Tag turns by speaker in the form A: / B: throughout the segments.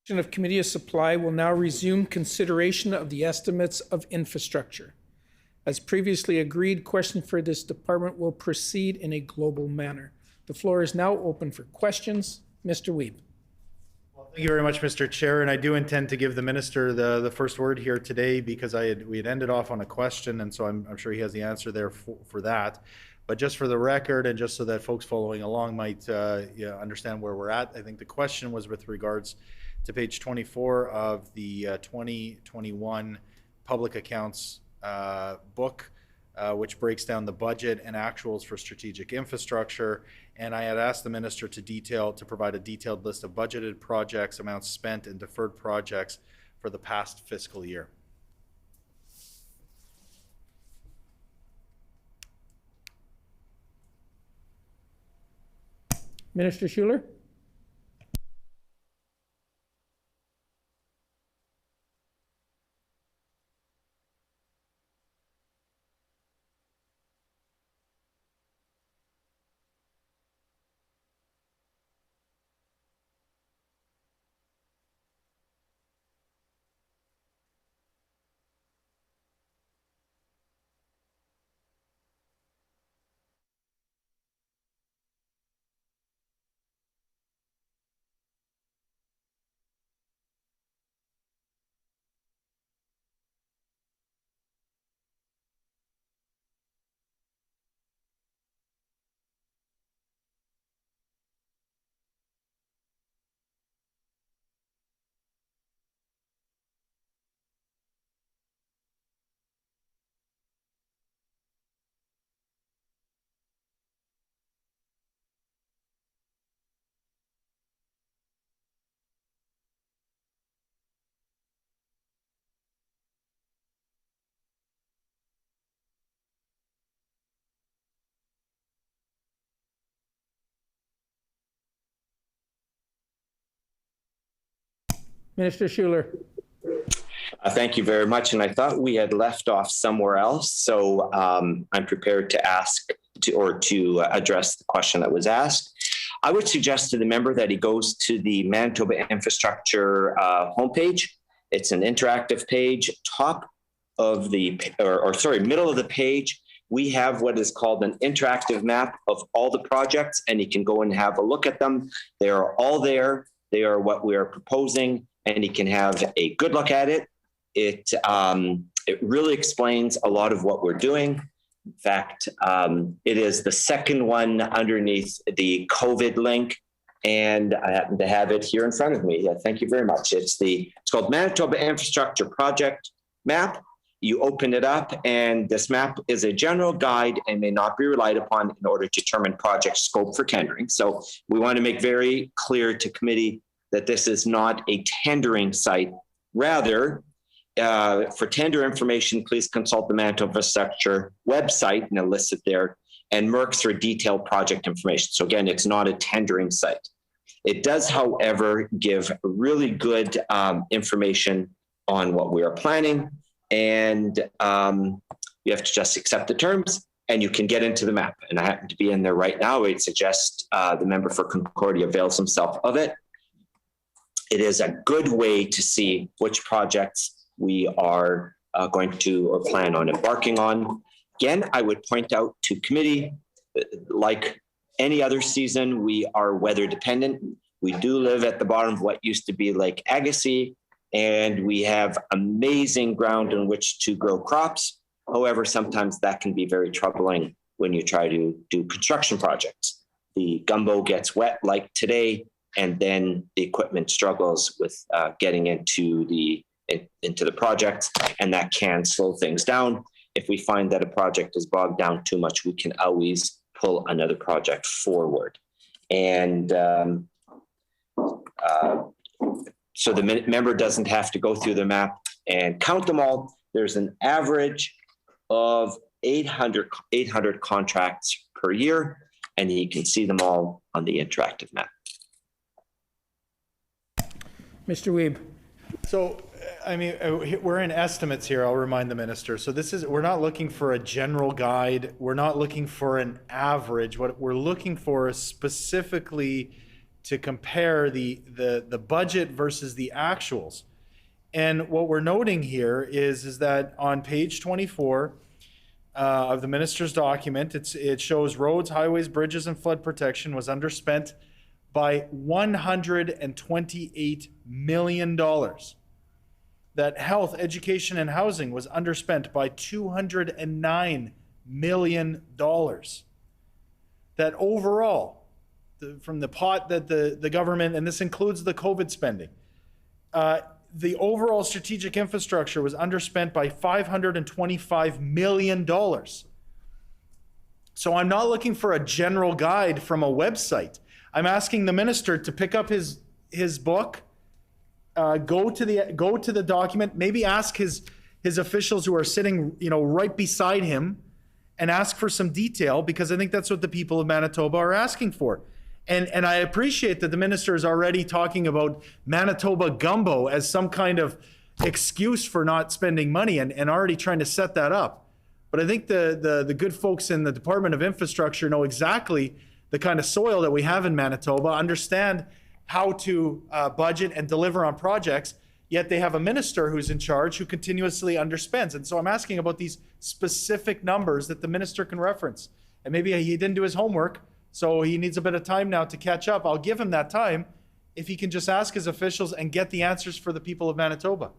A: Of Committee of Supply will now resume consideration of the estimates of infrastructure. As previously agreed, questions for this department will proceed in a global manner. The floor is now open for questions. Mr. Wiebe.
B: Well, thank you very much, Mr. Chair, and I do intend to give the minister the first word here today because we had ended off on a question, and so I'm sure he has the answer there for that. But just for the record, and just so that folks following along might understand where we're at, I think the question was with regards to page 24 of the 2021 public accounts book, which breaks down the budget and actuals for strategic infrastructure. And I had asked the minister to provide a detailed list of budgeted projects, amounts spent, and deferred projects for the past fiscal year.
A: Minister Schuler. Minister Schuler.
C: Thank you very much. And I thought we had left off somewhere else. So I'm prepared to ask to address the question that was asked. I would suggest to the member that he goes to the Manitoba Infrastructure homepage. It's an interactive page. Top of the, middle of the page, we have what is called an interactive map of all the projects, and you can go and have a look at them. They are all there. They are what we are proposing, and you can have a good look at it. It really explains a lot of what we're doing. In fact, it is the second one underneath the COVID link, and I happen to have it here in front of me. Yeah, thank you very much. It's called Manitoba Infrastructure Project Map. You open it up, and this map is a general guide and may not be relied upon in order to determine project scope for tendering. So we want to make very clear to committee that this is not a tendering site. Rather, for tender information, please consult the Manitoba Infrastructure website, and it lists it there, and MERX for detailed project information. So again, it's not a tendering site. It does, however, give really good information on what we are planning, and you have to just accept the terms, and you can get into the map. And I happen to be in there right now. I'd suggest the member for Concordia avails himself of it. It is a good way to see which projects we are going to or plan on embarking on. Again, I would point out to committee, like any other season, we are weather dependent. We do live at the bottom of what used to be Lake Agassiz, and we have amazing ground in which to grow crops. However, sometimes that can be very troubling when you try to do construction projects. The gumbo gets wet like today, and then the equipment struggles with getting into the project, and that can slow things down. If we find that a project is bogged down too much, we can always pull another project forward. And so the member doesn't have to go through the map and count them all. There's an average of 800 contracts per year, and you can see them all on the interactive map.
A: Mr. Wiebe.
B: So, I mean, we're in estimates here, I'll remind the minister. So we're not looking for a general guide. We're not looking for an average. What we're looking for is specifically to compare the budget versus the actuals. And what we're noting here is that on page 24 of the minister's document, it shows roads, highways, bridges, and flood protection was underspent by $128 million. That health, education, and housing was underspent by $209 million. That overall, from the pot that the government, and this includes the COVID spending, the overall strategic infrastructure was underspent by $525 million. So I'm not looking for a general guide from a website. I'm asking the minister to pick up his book, go to the document, maybe ask his officials who are sitting, right beside him, and ask for some detail, because I think that's what the people of Manitoba are asking for. And I appreciate that the minister is already talking about Manitoba gumbo as some kind of excuse for not spending money and already trying to set that up. But I think the good folks in the Department of Infrastructure know exactly the kind of soil that we have in Manitoba, understand how to budget and deliver on projects, yet they have a minister who's in charge who continuously underspends. And so I'm asking about these specific numbers that the minister can reference. And maybe he didn't do his homework, so he needs a bit of time now to catch up. I'll give him that time if he can just ask his officials and get the answers for the people of Manitoba.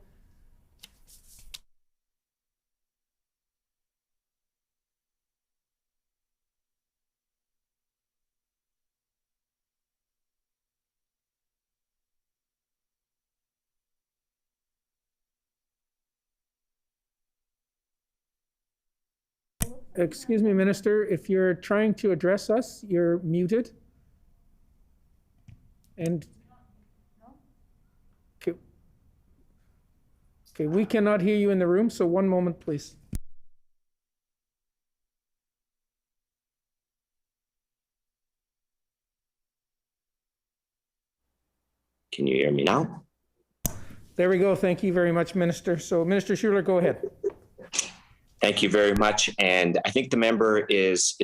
A: Excuse me, Minister, if you're trying to address us, you're muted. And okay, we cannot hear you in the room, so one moment, please.
C: Can you hear me now?
A: There we go. Thank you very much, Minister. So, Minister Schuler, go ahead.
C: Thank you very much. And I think the member is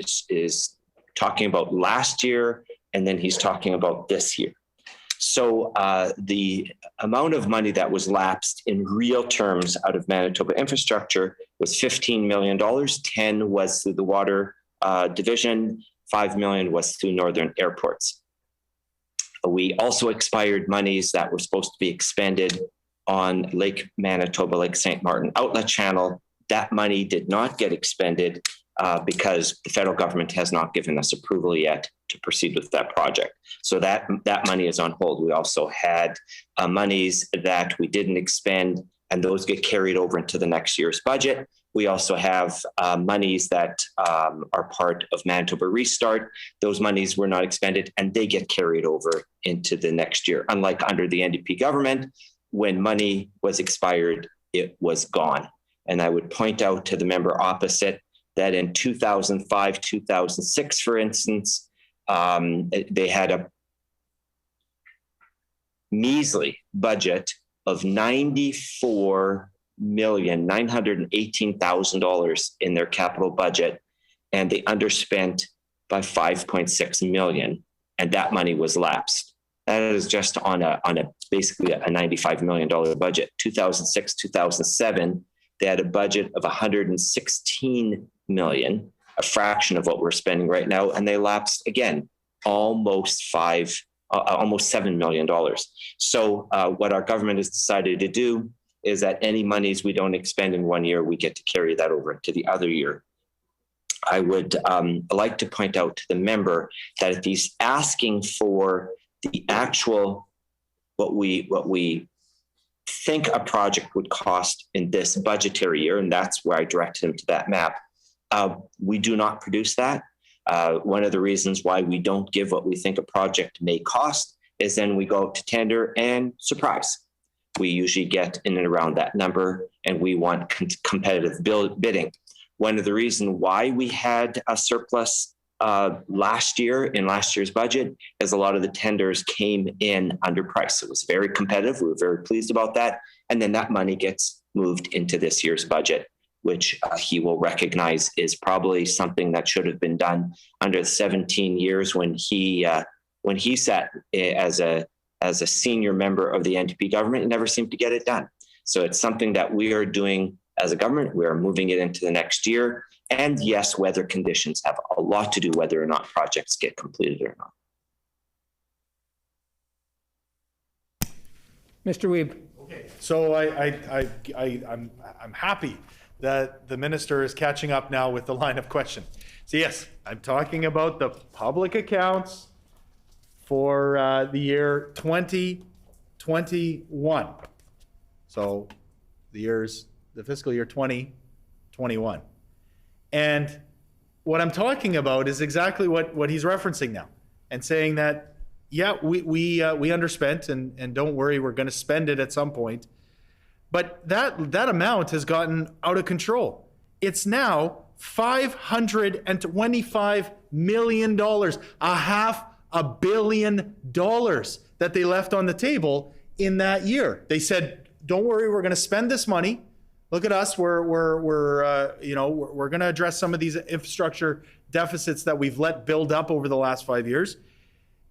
C: talking about last year, and then he's talking about this year. So the amount of money that was lapsed in real terms out of Manitoba infrastructure was $15 million. 10 was through the water division, 5 million was through Northern Airports. We also expired monies that were supposed to be expended on Lake Manitoba, Lake St. Martin Outlet Channel. That money did not get expended because the federal government has not given us approval yet to proceed with that project. So that money is on hold. We also had monies that we didn't expend, and those get carried over into the next year's budget. We also have monies that are part of Manitoba Restart. Those monies were not expended, and they get carried over into the next year. Unlike under the NDP government, when money was expired, it was gone. And I would point out to the member opposite that in 2005, 2006, for instance, they had a measly budget of $94,918,000 in their capital budget, and they underspent by $5.6 million, and that money was lapsed. That is just on a basically a $95 million budget. 2006, 2007. They had a budget of $116 million, a fraction of what we're spending right now, and they lapsed again, almost $7 million. So what our government has decided to do is that any monies we don't expend in one year, we get to carry that over to the other year. I would like to point out to the member that if he's asking for the actual what we think a project would cost in this budgetary year, and that's where I directed him to that map. We do not produce that. One of the reasons why we don't give what we think a project may cost is then we go out to tender and surprise. We usually get in and around that number, and we want competitive bidding. One of the reasons why we had a surplus last year in last year's budget is a lot of the tenders came in underpriced. It was very competitive. We were very pleased about that. And then that money gets moved into this year's budget, which he will recognize is probably something that should have been done under the 17 years when he when he sat as a senior member of the NDP government, he never seemed to get it done. So it's something that we are doing as a government. We are moving it into the next year. And yes, weather conditions have a lot to do whether or not projects get completed or not.
A: Mr. Wiebe.
B: Okay, so I'm happy that the minister is catching up now with the line of question. So yes, I'm talking about the public accounts for the year 2021. So the fiscal year 2021. And what I'm talking about is exactly what he's referencing now, and saying that, yeah, we underspent, and don't worry, we're going to spend it at some point. But that amount has gotten out of control. It's now $525 million, $500 million that they left on the table in that year. They said, don't worry, we're going to spend this money. Look at us. We're going to address some of these infrastructure deficits that we've let build up over the last 5 years.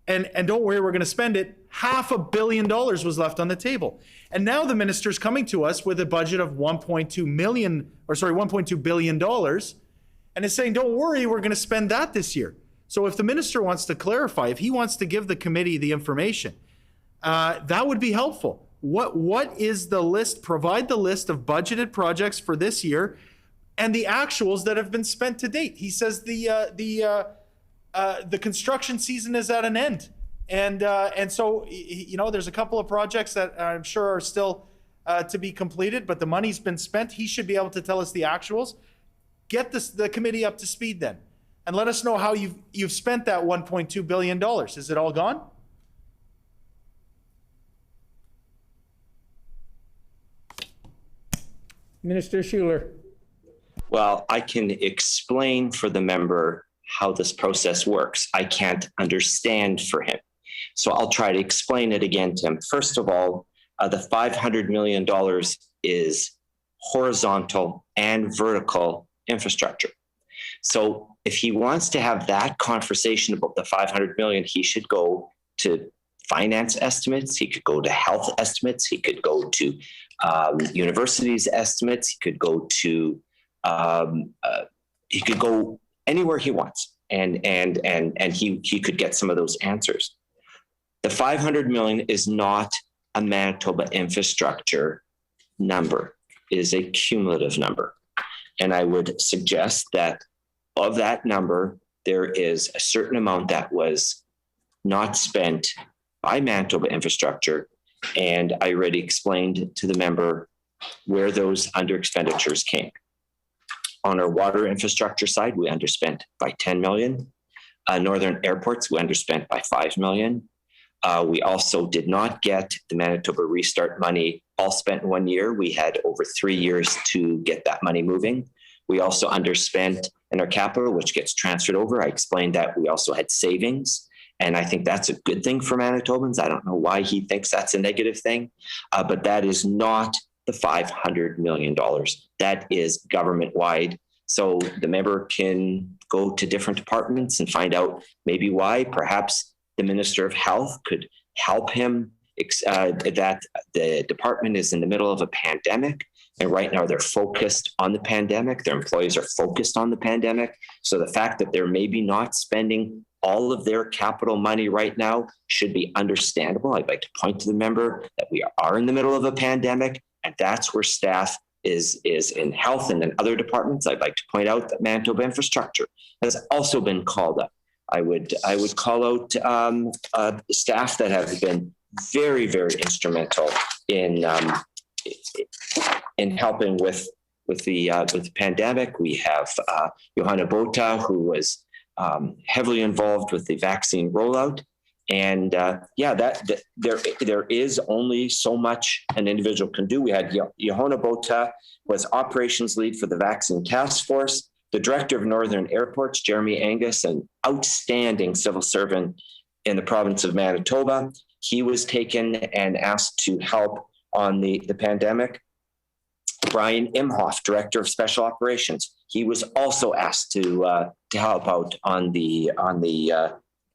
B: And don't worry, we're going to spend it. $500 million was left on the table. And now the minister's coming to us with a budget of $1.2 billion, and is saying, don't worry, we're going to spend that this year. So if the minister wants to clarify, if he wants to give the committee the information, that would be helpful. What is the list? Provide the list of budgeted projects for this year and the actuals that have been spent to date. He says the construction season is at an end, and so there's a couple of projects that I'm sure are still to be completed, but the money's been spent. He should be able to tell us the actuals. Get the committee up to speed then, and let us know how you've spent that $1.2 billion. Is it all gone?
A: Minister Schuler.
C: Well, I can explain for the member how this process works. I can't understand for him. So I'll try to explain it again to him. First of all, the $500 million is horizontal and vertical infrastructure. So if he wants to have that conversation about the $500 million, he should go to finance estimates. He could go to health estimates. He could go to universities estimates. He could go to he could go anywhere he wants, and he could get some of those answers. The $500 million is not a Manitoba infrastructure number. It is a cumulative number, and I would suggest that of that number, there is a certain amount that was not spent by Manitoba infrastructure, and I already explained to the member where those under expenditures came. On our water infrastructure side, we underspent by 10 million. Northern airports, we underspent by 5 million. We also did not get the Manitoba Restart money all spent in 1 year. We had over 3 years to get that money moving. We also underspent in our capital, which gets transferred over. I explained that we also had savings, and I think that's a good thing for Manitobans. I don't know why he thinks that's a negative thing, but that is not the $500 million. That is government-wide. So the member can go to different departments and find out maybe why. Perhaps the Minister of Health could help him that the department is in the middle of a pandemic. And right now they're focused on the pandemic. Their employees are focused on the pandemic. So the fact that they're maybe not spending all of their capital money right now should be understandable. I'd like to point to the member that we are in the middle of a pandemic, and that's where staff is in health and in other departments. I'd like to point out that Manitoba infrastructure has also been called up. I would call out staff that have been very, very instrumental in helping with the pandemic. We have Johanna Bota, who was heavily involved with the vaccine rollout. And there is only so much an individual can do. We had Johanna Bota was operations lead for the vaccine task force. The director of Northern Airports, Jeremy Angus, an outstanding civil servant in the province of Manitoba. He was taken and asked to help on the pandemic. Brian Imhoff, director of special operations, he was also asked to help out on the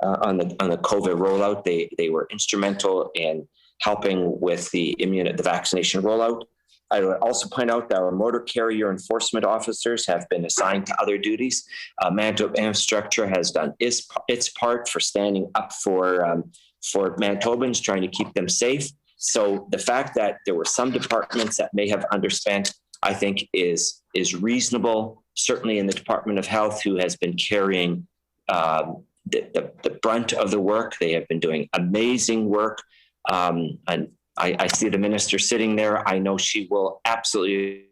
C: on the COVID rollout. They were instrumental in helping with the vaccination rollout. I would also point out that our motor carrier enforcement officers have been assigned to other duties. Manitoba Infrastructure has done its part for standing up for Manitobans, trying to keep them safe. So the fact that there were some departments that may have underspent, I think, is reasonable. Certainly in the Department of Health, who has been carrying the brunt of the work. They have been doing amazing work. And I see the minister sitting there. I know she will absolutely.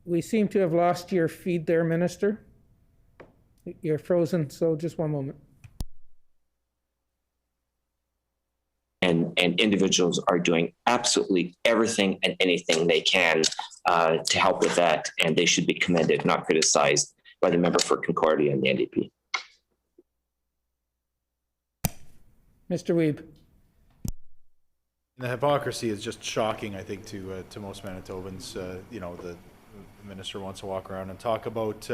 A: We seem to have lost your feed there, Minister. You're frozen, so just one moment.
C: And individuals are doing absolutely everything and anything they can to help with that. And they should be commended, not criticized, by the member for Concordia and the NDP.
A: Mr. Wiebe.
B: The hypocrisy is just shocking, I think, to most Manitobans. You know, the minister wants to walk around and talk about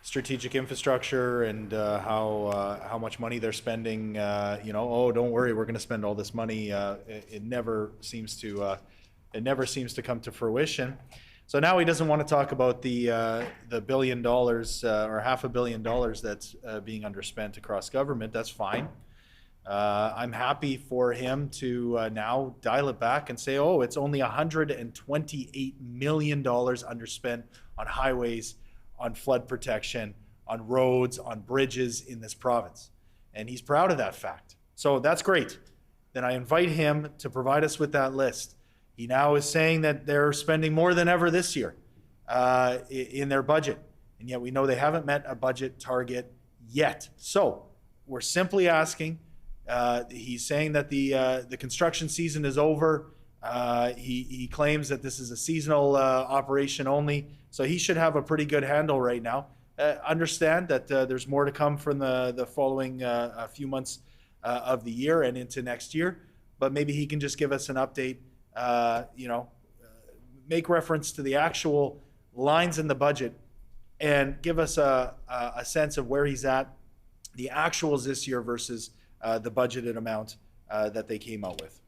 B: strategic infrastructure and how much money they're spending. You know, oh, don't worry, we're going to spend all this money. It never seems to come to fruition. So now he doesn't want to talk about the $1 billion or $500 million that's being underspent across government. That's fine. I'm happy for him to now dial it back and say, oh, it's only $128 million underspent on highways, on flood protection, on roads, on bridges in this province. And he's proud of that fact. So that's great. Then I invite him to provide us with that list. He now is saying that they're spending more than ever this year in their budget. And yet we know they haven't met a budget target yet. So we're simply asking, he's saying that the construction season is over. He claims that this is a seasonal operation only, so he should have a pretty good handle right now. Understand that there's more to come from the following a few months of the year and into next year, but maybe he can just give us an update, you know, make reference to the actual lines in the budget and give us a sense of where he's at, the actuals this year versus the budgeted amount that they came out with.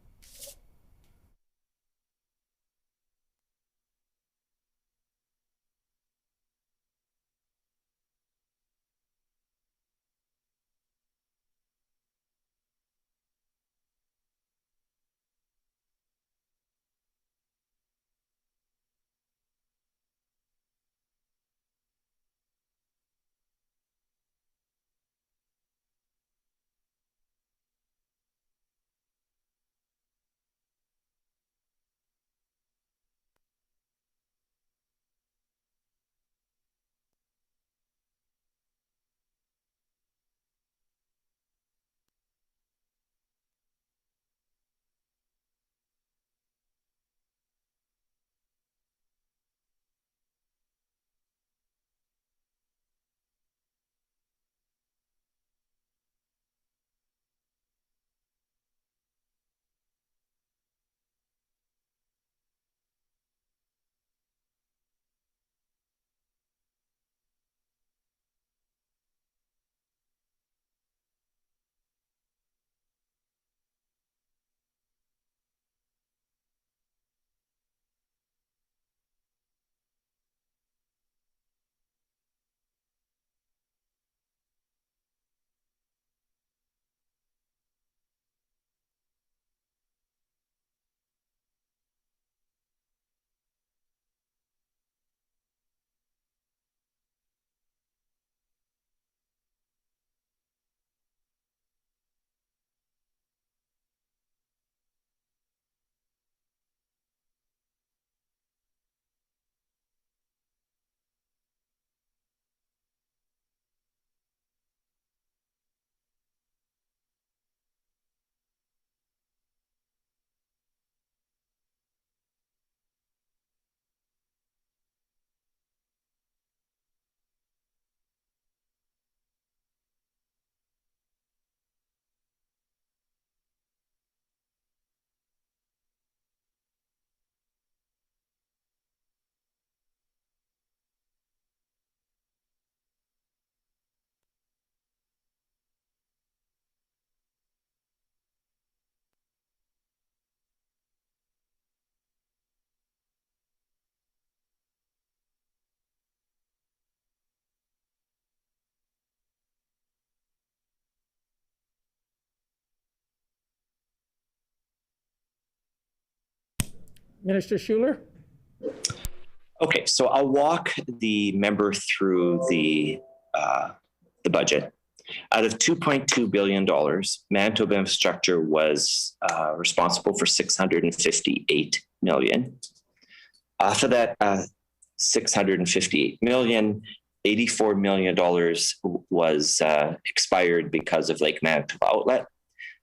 A: Minister Schuler?
C: Okay, so I'll walk the member through the budget. Out of $2.2 billion, Manitoba Infrastructure was responsible for $658 million. Off of that $658 million, $84 million was expired because of Lake Manitoba Outlet.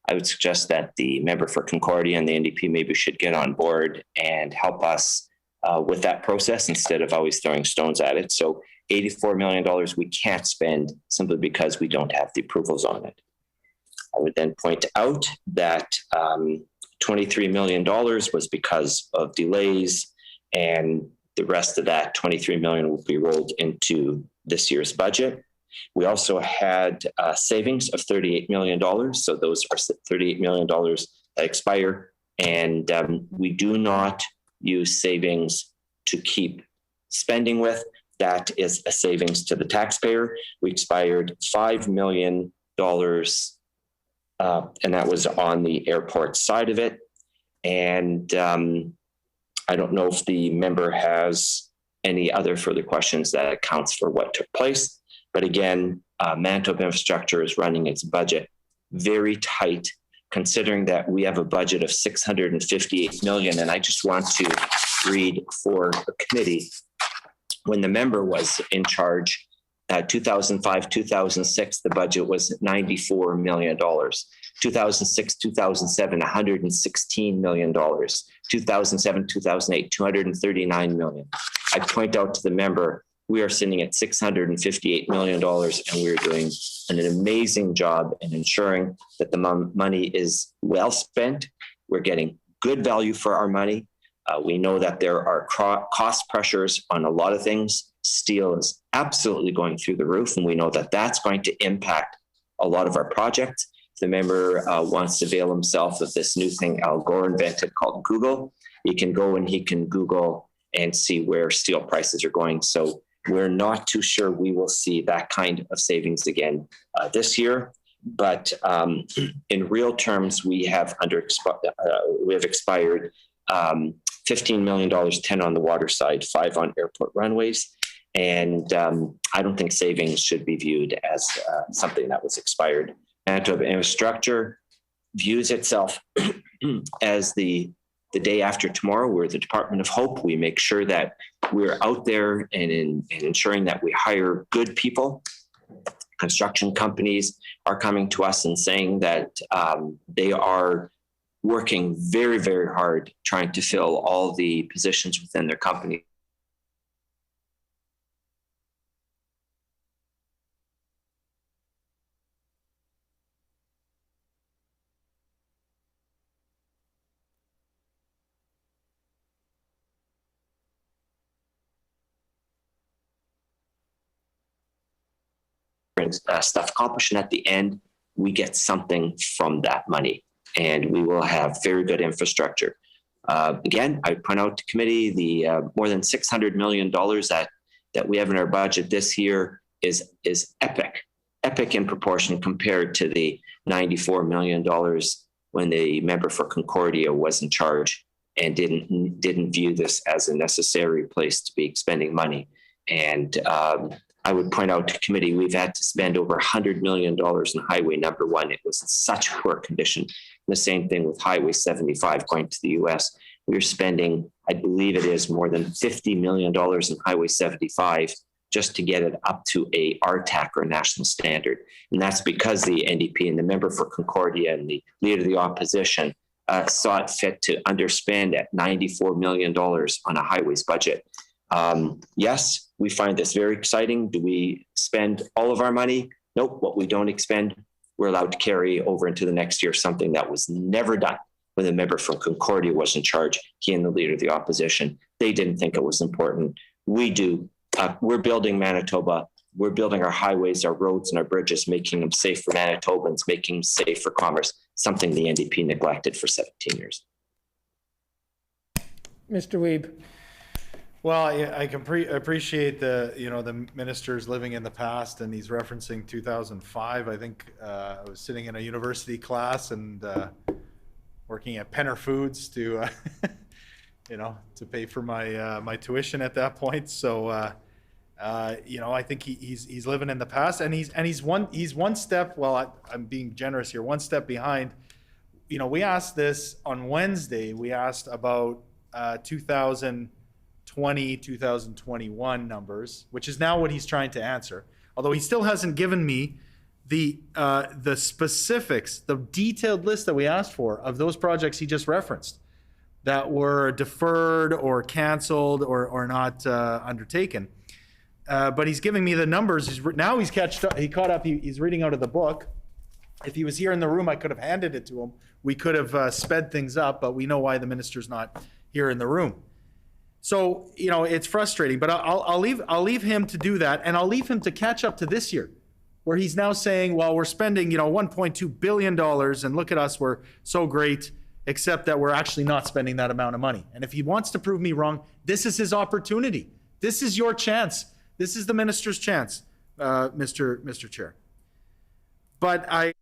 C: I would suggest that the member for Concordia and the NDP maybe should get on board and help us with that process instead of always throwing stones at it. So $84 million we can't spend simply because we don't have the approvals on it. I would then point out that $23 million was because of delays, and the rest of that $23 million will be rolled into this year's budget. We also had savings of $38 million. So those are $38 million that expire, and we do not use savings to keep spending with. That is a savings to the taxpayer. We expired $5 million, and that was on the airport side of it. And I don't know if the member has any other further questions that accounts for what took place. But again, Manitoba Infrastructure is running its budget very tight, considering that we have a budget of $658 million. And I just want to read for the committee, when the member was in charge, 2005, 2006, the budget was $94 million. 2006, 2007, $116 million. 2007, 2008, $239 million. I point out to the member, we are sitting at $658 million, and we're doing an amazing job in ensuring that the money is well spent. We're getting good value for our money. We know that there are cost pressures on a lot of things. Steel is absolutely going through the roof, and we know that that's going to impact a lot of our projects. If the member wants to avail himself of this new thing Al Gore invented called Google, he can go and he can Google and see where steel prices are going. So we're not too sure we will see that kind of savings again this year. But in real terms, we have expired $15 million, 10 on the water side, 5 on airport runways. And I don't think savings should be viewed as something that was expired. Manitoba Infrastructure views itself as the day after tomorrow. We're the Department of Hope. We make sure that we're out there and ensuring that we hire good people. Construction companies are coming to us and saying that they are working very, very hard trying to fill all the positions within their company. Stuff accomplished, and at the end, we get something from that money, and we will have very good infrastructure. Again, I point out to committee the more than $600 million that we have in our budget this year is epic in proportion compared to the $94 million when the member for Concordia was in charge and didn't view this as a necessary place to be spending money. And I would point out to committee, we've had to spend over $100 million in Highway Number 1. It was in such poor condition. And the same thing with Highway 75 going to the US. We're spending, I believe it is more than $50 million in Highway 75 just to get it up to a RTAC or national standard. And that's because the NDP and the member for Concordia and the leader of the opposition saw it fit to underspend at $94 million on a highways budget. Yes, we find this very exciting. Do we spend all of our money? Nope. What we don't expend, we're allowed to carry over into the next year, something that was never done when the member from Concordia was in charge. He and the leader of the opposition, they didn't think it was important. We do. We're building Manitoba. We're building our highways, our roads, and our bridges, making them safe for Manitobans, making them safe for commerce, something the NDP neglected for 17 years.
A: Mr. Wiebe.
B: Well, I can appreciate the minister's living in the past, and he's referencing 2005. I think I was sitting in a university class and working at Penner Foods to to pay for my tuition at that point. So, I think he's living in the past, and he's one step. Well, I'm being generous here. One step behind. We asked this on Wednesday. We asked about 2020, 2021 numbers, which is now what he's trying to answer. Although he still hasn't given me the specifics, the detailed list that we asked for of those projects he just referenced that were deferred or canceled or not undertaken. But he's giving me the numbers. He's caught up. He's reading out of the book. If he was here in the room, I could have handed it to him. We could have sped things up, but we know why the minister's not here in the room. So, it's frustrating, but I'll leave him to do that, and I'll leave him to catch up to this year, where he's now saying, well, we're spending, $1.2 billion, and look at us, we're so great, except that we're actually not spending that amount of money. And if he wants to prove me wrong, this is his opportunity. This is your chance. This is the minister's chance, Mr. Chair. But I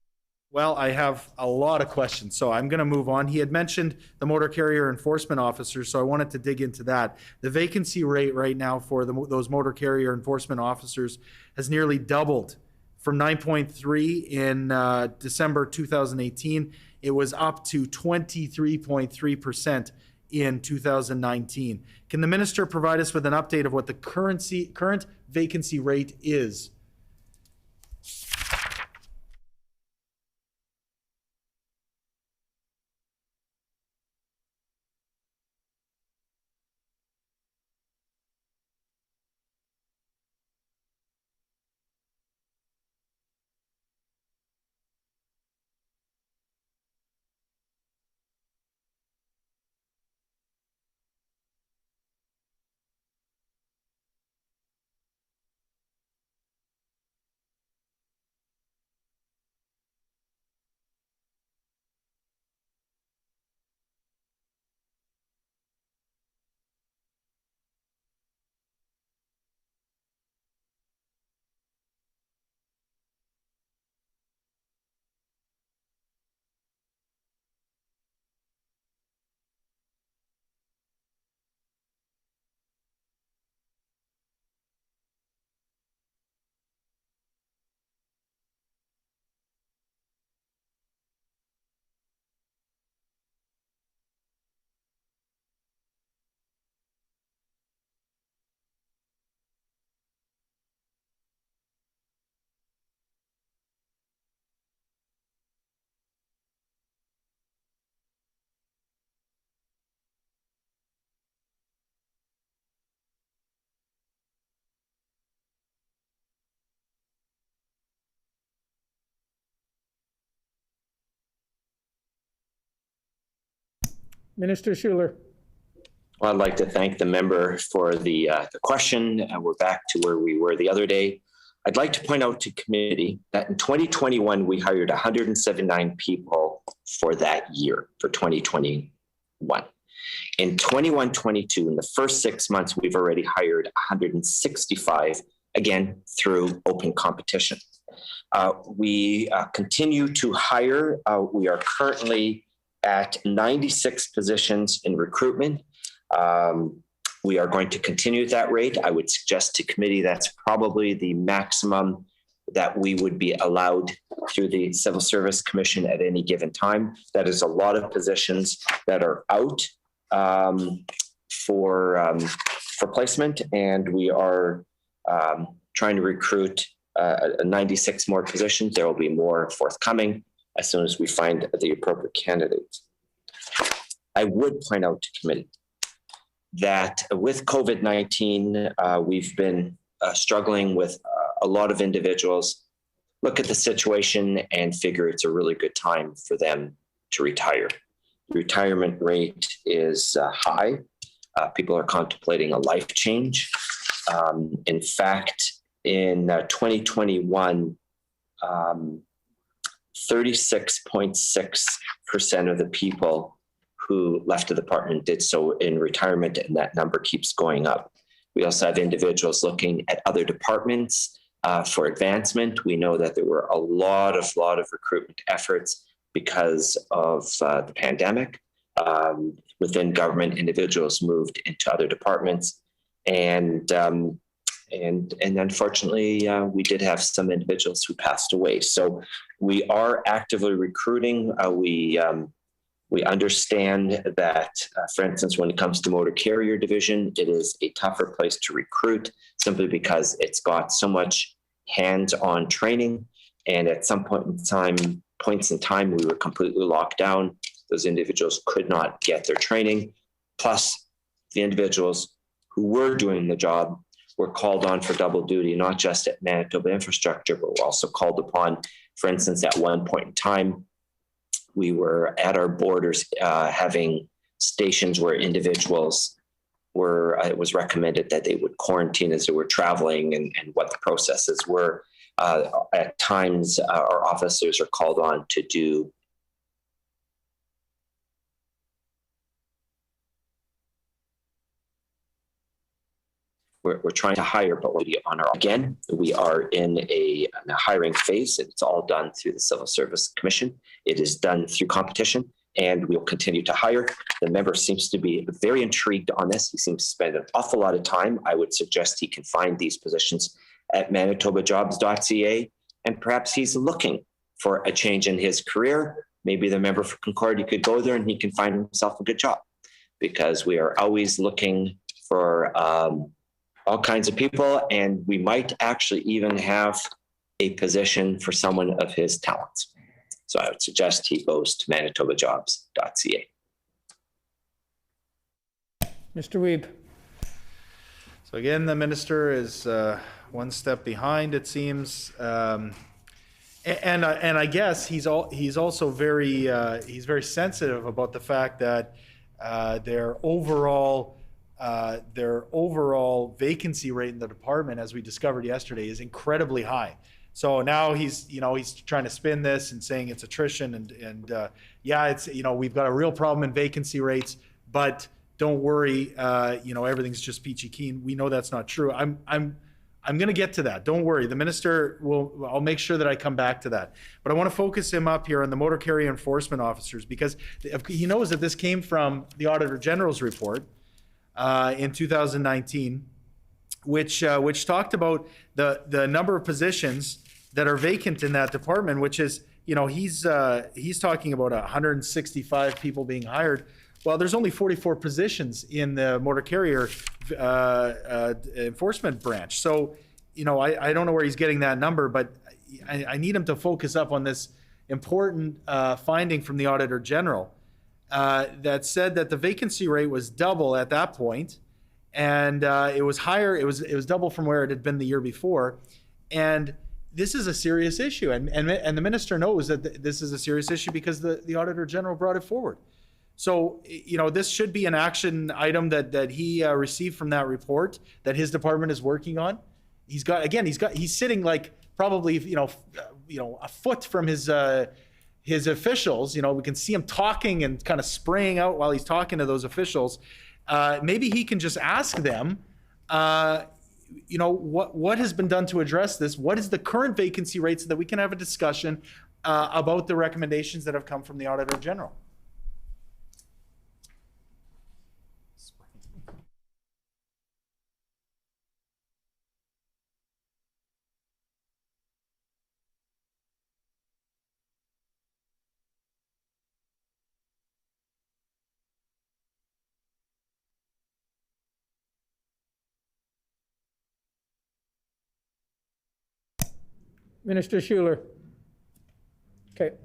B: have a lot of questions, so I'm going to move on. He had mentioned the motor carrier enforcement officers, so I wanted to dig into that. The vacancy rate right now for those motor carrier enforcement officers has nearly doubled from 9.3 in December 2018. It was up to 23.3% in 2019. Can the minister provide us with an update of what the current vacancy rate is?
A: Minister Schuler.
C: Well, I'd like to thank the member for the question. We're back to where we were the other day. I'd like to point out to committee that in 2021, we hired 179 people for that year, for 2021. In 21-22, in the first 6 months, we've already hired 165, again, through open competition. We continue to hire. We are currently at 96 positions in recruitment. We are going to continue at that rate. I would suggest to committee that's probably the maximum that we would be allowed through the Civil Service Commission at any given time. That is a lot of positions that are out for placement, and we are trying to recruit 96 more positions. There will be more forthcoming as soon as we find the appropriate candidates. I would point out to committee that with COVID-19, we've been struggling with a lot of individuals look at the situation and figure it's a really good time for them to retire. The retirement rate is high. People are contemplating a life change. In fact, in 2021, 36.6% of the people who left the department did so in retirement, and that number keeps going up. We also have individuals looking at other departments for advancement. We know that there were a lot of recruitment efforts because of the pandemic. within government, individuals moved into other departments. And unfortunately, we did have some individuals who passed away. So we are actively recruiting. We understand that, for instance, when it comes to motor carrier division, it is a tougher place to recruit simply because it's got so much hands-on training. And at some points in time, we were completely locked down. Those individuals could not get their training. Plus, the individuals who were doing the job were called on for double duty, not just at Manitoba Infrastructure, but were also called upon. For instance, at one point in time, we were at our borders having stations where individuals were, it was recommended that they would quarantine as they were traveling, and what the processes were. At times, our officers are called on to do we're trying to hire, but we're on our own. Again, we are in a hiring phase. It's all done through the Civil Service Commission. It is done through competition, and we'll continue to hire. The member seems to be very intrigued on this. He seems to spend an awful lot of time. I would suggest he can find these positions at manitobajobs.ca, and perhaps he's looking for a change in his career. Maybe the member for Concordia could go there and he can find himself a good job, because we are always looking for all kinds of people, and we might actually even have a position for someone of his talents. So I would suggest he goes to manitobajobs.ca.
A: Mr. Wiebe.
B: So again, the minister is one step behind, it seems, and I guess he's also very sensitive about the fact that their overall vacancy rate in the department, as we discovered yesterday, is incredibly high. So now he's trying to spin this and saying it's attrition, and yeah, it's, we've got a real problem in vacancy rates, but don't worry, everything's just peachy keen. We know that's not true. I'm going to get to that. Don't worry. The minister I'll make sure that I come back to that. But I want to focus him up here on the motor carrier enforcement officers, because he knows that this came from the Auditor General's report in 2019, which talked about the number of positions that are vacant in that department, which is, he's talking about 165 people being hired. Well, there's only 44 positions in the motor carrier enforcement branch. So, I don't know where he's getting that number, but I need him to focus up on this important finding from the Auditor General that said that the vacancy rate was double at that point, and it was higher. It was double from where it had been the year before, and this is a serious issue. And the minister knows that this is a serious issue because the Auditor General brought it forward. So, this should be an action item that he received from that report that his department is working on. He's sitting like probably, a foot from his officials. We can see him talking and kind of spraying out while he's talking to those officials. Maybe he can just ask them, what has been done to address this? What is the current vacancy rate, so that we can have a discussion about the recommendations that have come from the Auditor General.
A: Minister Schuler. Okay.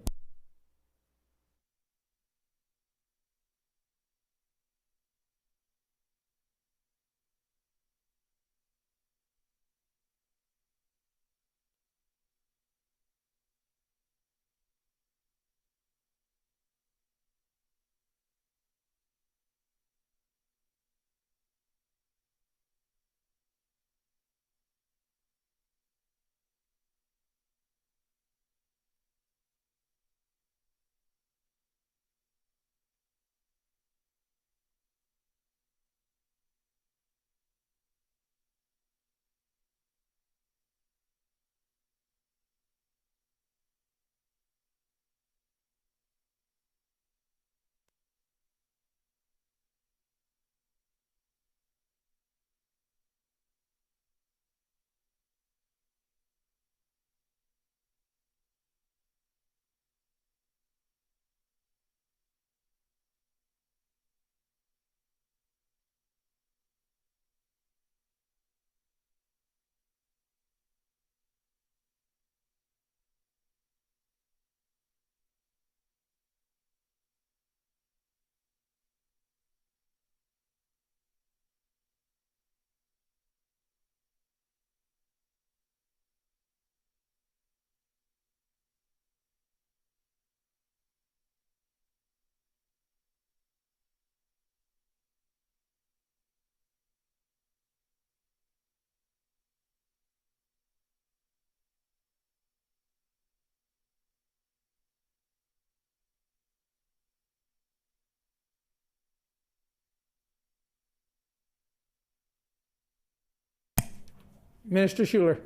A: Minister Schuler.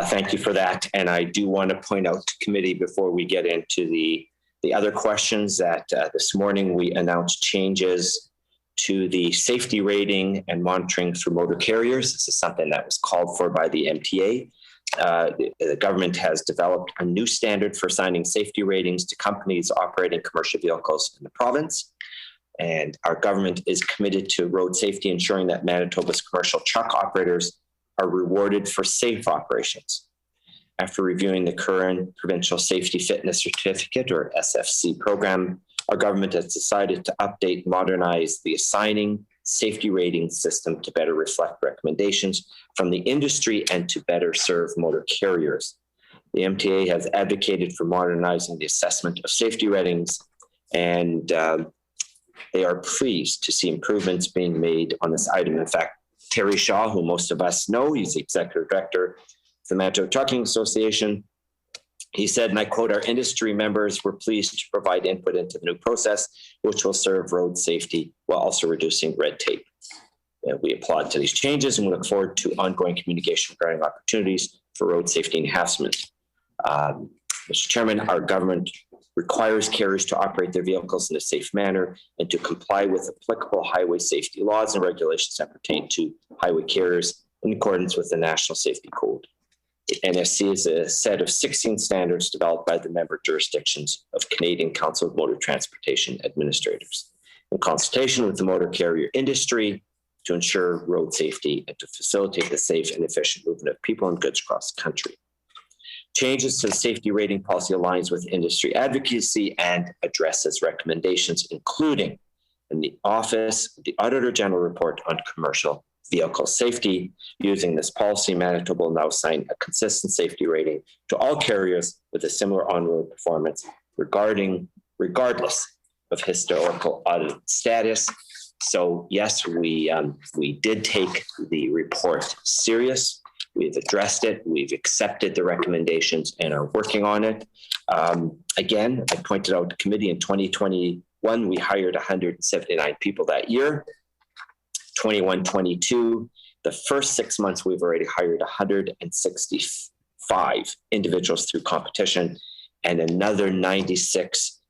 C: Thank you for that. And I do want to point out to committee before we get into the other questions that this morning we announced changes to the safety rating and monitoring through motor carriers. This is something that was called for by the MTA. The government has developed a new standard for assigning safety ratings to companies operating commercial vehicles in the province. And our government is committed to road safety, ensuring that Manitoba's commercial truck operators are rewarded for safe operations. After reviewing the current Provincial Safety Fitness Certificate, or SFC program, our government has decided to update and modernize the assigning safety rating system to better reflect recommendations from the industry and to better serve motor carriers. The MTA has advocated for modernizing the assessment of safety ratings, and they are pleased to see improvements being made on this item. In fact, Terry Shaw, who most of us know, he's the executive director of the Manitoba Trucking Association. He said, and I quote, "Our industry members were pleased to provide input into the new process, which will serve road safety while also reducing red tape." We applaud to these changes and we look forward to ongoing communication regarding opportunities for road safety enhancement. Mr. Chairman, our government requires carriers to operate their vehicles in a safe manner and to comply with applicable highway safety laws and regulations that pertain to highway carriers in accordance with the National Safety Code. The NSC is a set of 16 standards developed by the member jurisdictions of Canadian Council of Motor Transportation Administrators in consultation with the motor carrier industry to ensure road safety and to facilitate the safe and efficient movement of people and goods across the country. Changes to the safety rating policy aligns with industry advocacy and addresses recommendations, including in the Office of the Auditor General report on commercial vehicle safety. Using this policy, Manitoba will now assign a consistent safety rating to all carriers with a similar on-road performance regardless of historical audit status. So yes, we did take the report serious. We've addressed it, we've accepted the recommendations and are working on it. Again, I pointed out to committee in 2021, we hired 179 people that year. 21-22, the first 6 months, we've already hired 165 individuals through competition, and another 96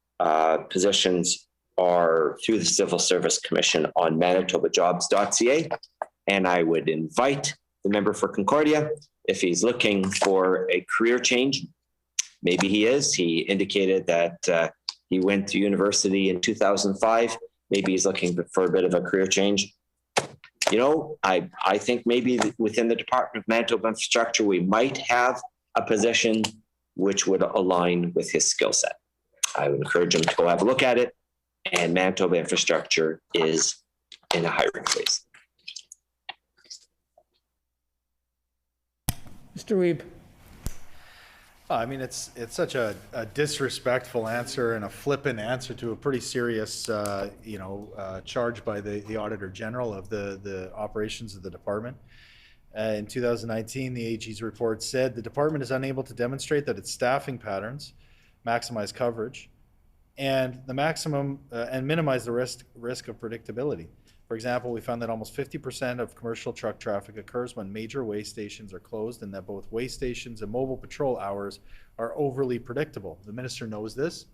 C: positions are through the Civil Service Commission on manitobajobs.ca. And I would invite the member for Concordia, if he's looking for a career change, maybe he is. He indicated that he went to university in 2005. Maybe he's looking for a bit of a career change. You know, I think maybe within the Department of Manitoba Infrastructure, we might have a position which would align with his skill set. I would encourage him to go have a look at it. And Manitoba Infrastructure is in a hiring phase.
A: Mr. Wiebe.
B: I mean, it's such a disrespectful answer and a flippant answer to a pretty serious, charge by the Auditor General of the operations of the department. In 2019, the AG's report said the department is unable to demonstrate that its staffing patterns maximize coverage and minimize the risk of predictability. For example, we found that almost 50% of commercial truck traffic occurs when major weigh stations are closed and that both weigh stations and mobile patrol hours are overly predictable. The minister knows this,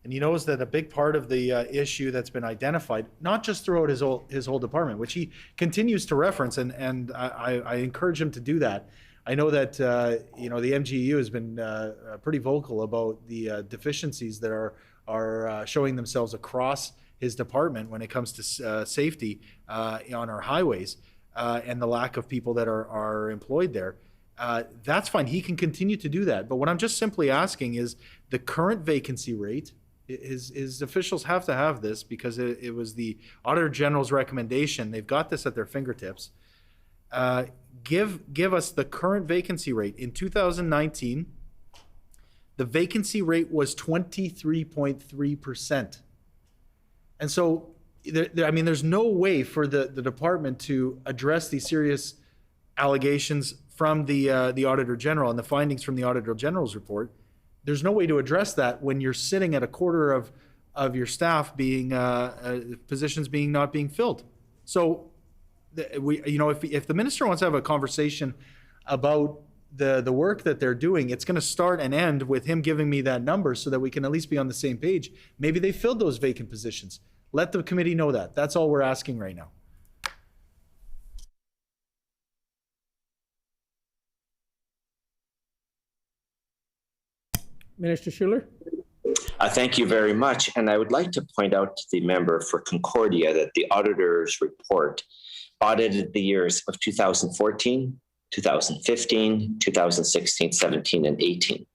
B: and he knows that a big part of the issue that's been identified, not just throughout his whole department, which he continues to reference, and I encourage him to do that. I know that the MGU has been pretty vocal about the deficiencies that are showing themselves across his department when it comes to safety on our highways and the lack of people that are employed there. That's fine. He can continue to do that. But what I'm just simply asking is the current vacancy rate. His officials have to have this because it was the Auditor General's recommendation. They've got this at their fingertips. Give us the current vacancy rate. In 2019, the vacancy rate was 23.3%. And so, there's no way for the department to address these serious allegations from the Auditor General and the findings from the Auditor General's report. There's no way to address that when you're sitting at a quarter of your staff being positions not being filled. So if the minister wants to have a conversation about the work that they're doing, it's going to start and end with him giving me that number so that we can at least be on the same page. Maybe they filled those vacant positions. Let the committee know that. That's all we're asking right now.
A: Minister Schuler?
C: Thank you very much. And I would like to point out to the member for Concordia that the auditor's report audited the years of 2014, 2015, 2016, 17, and 18.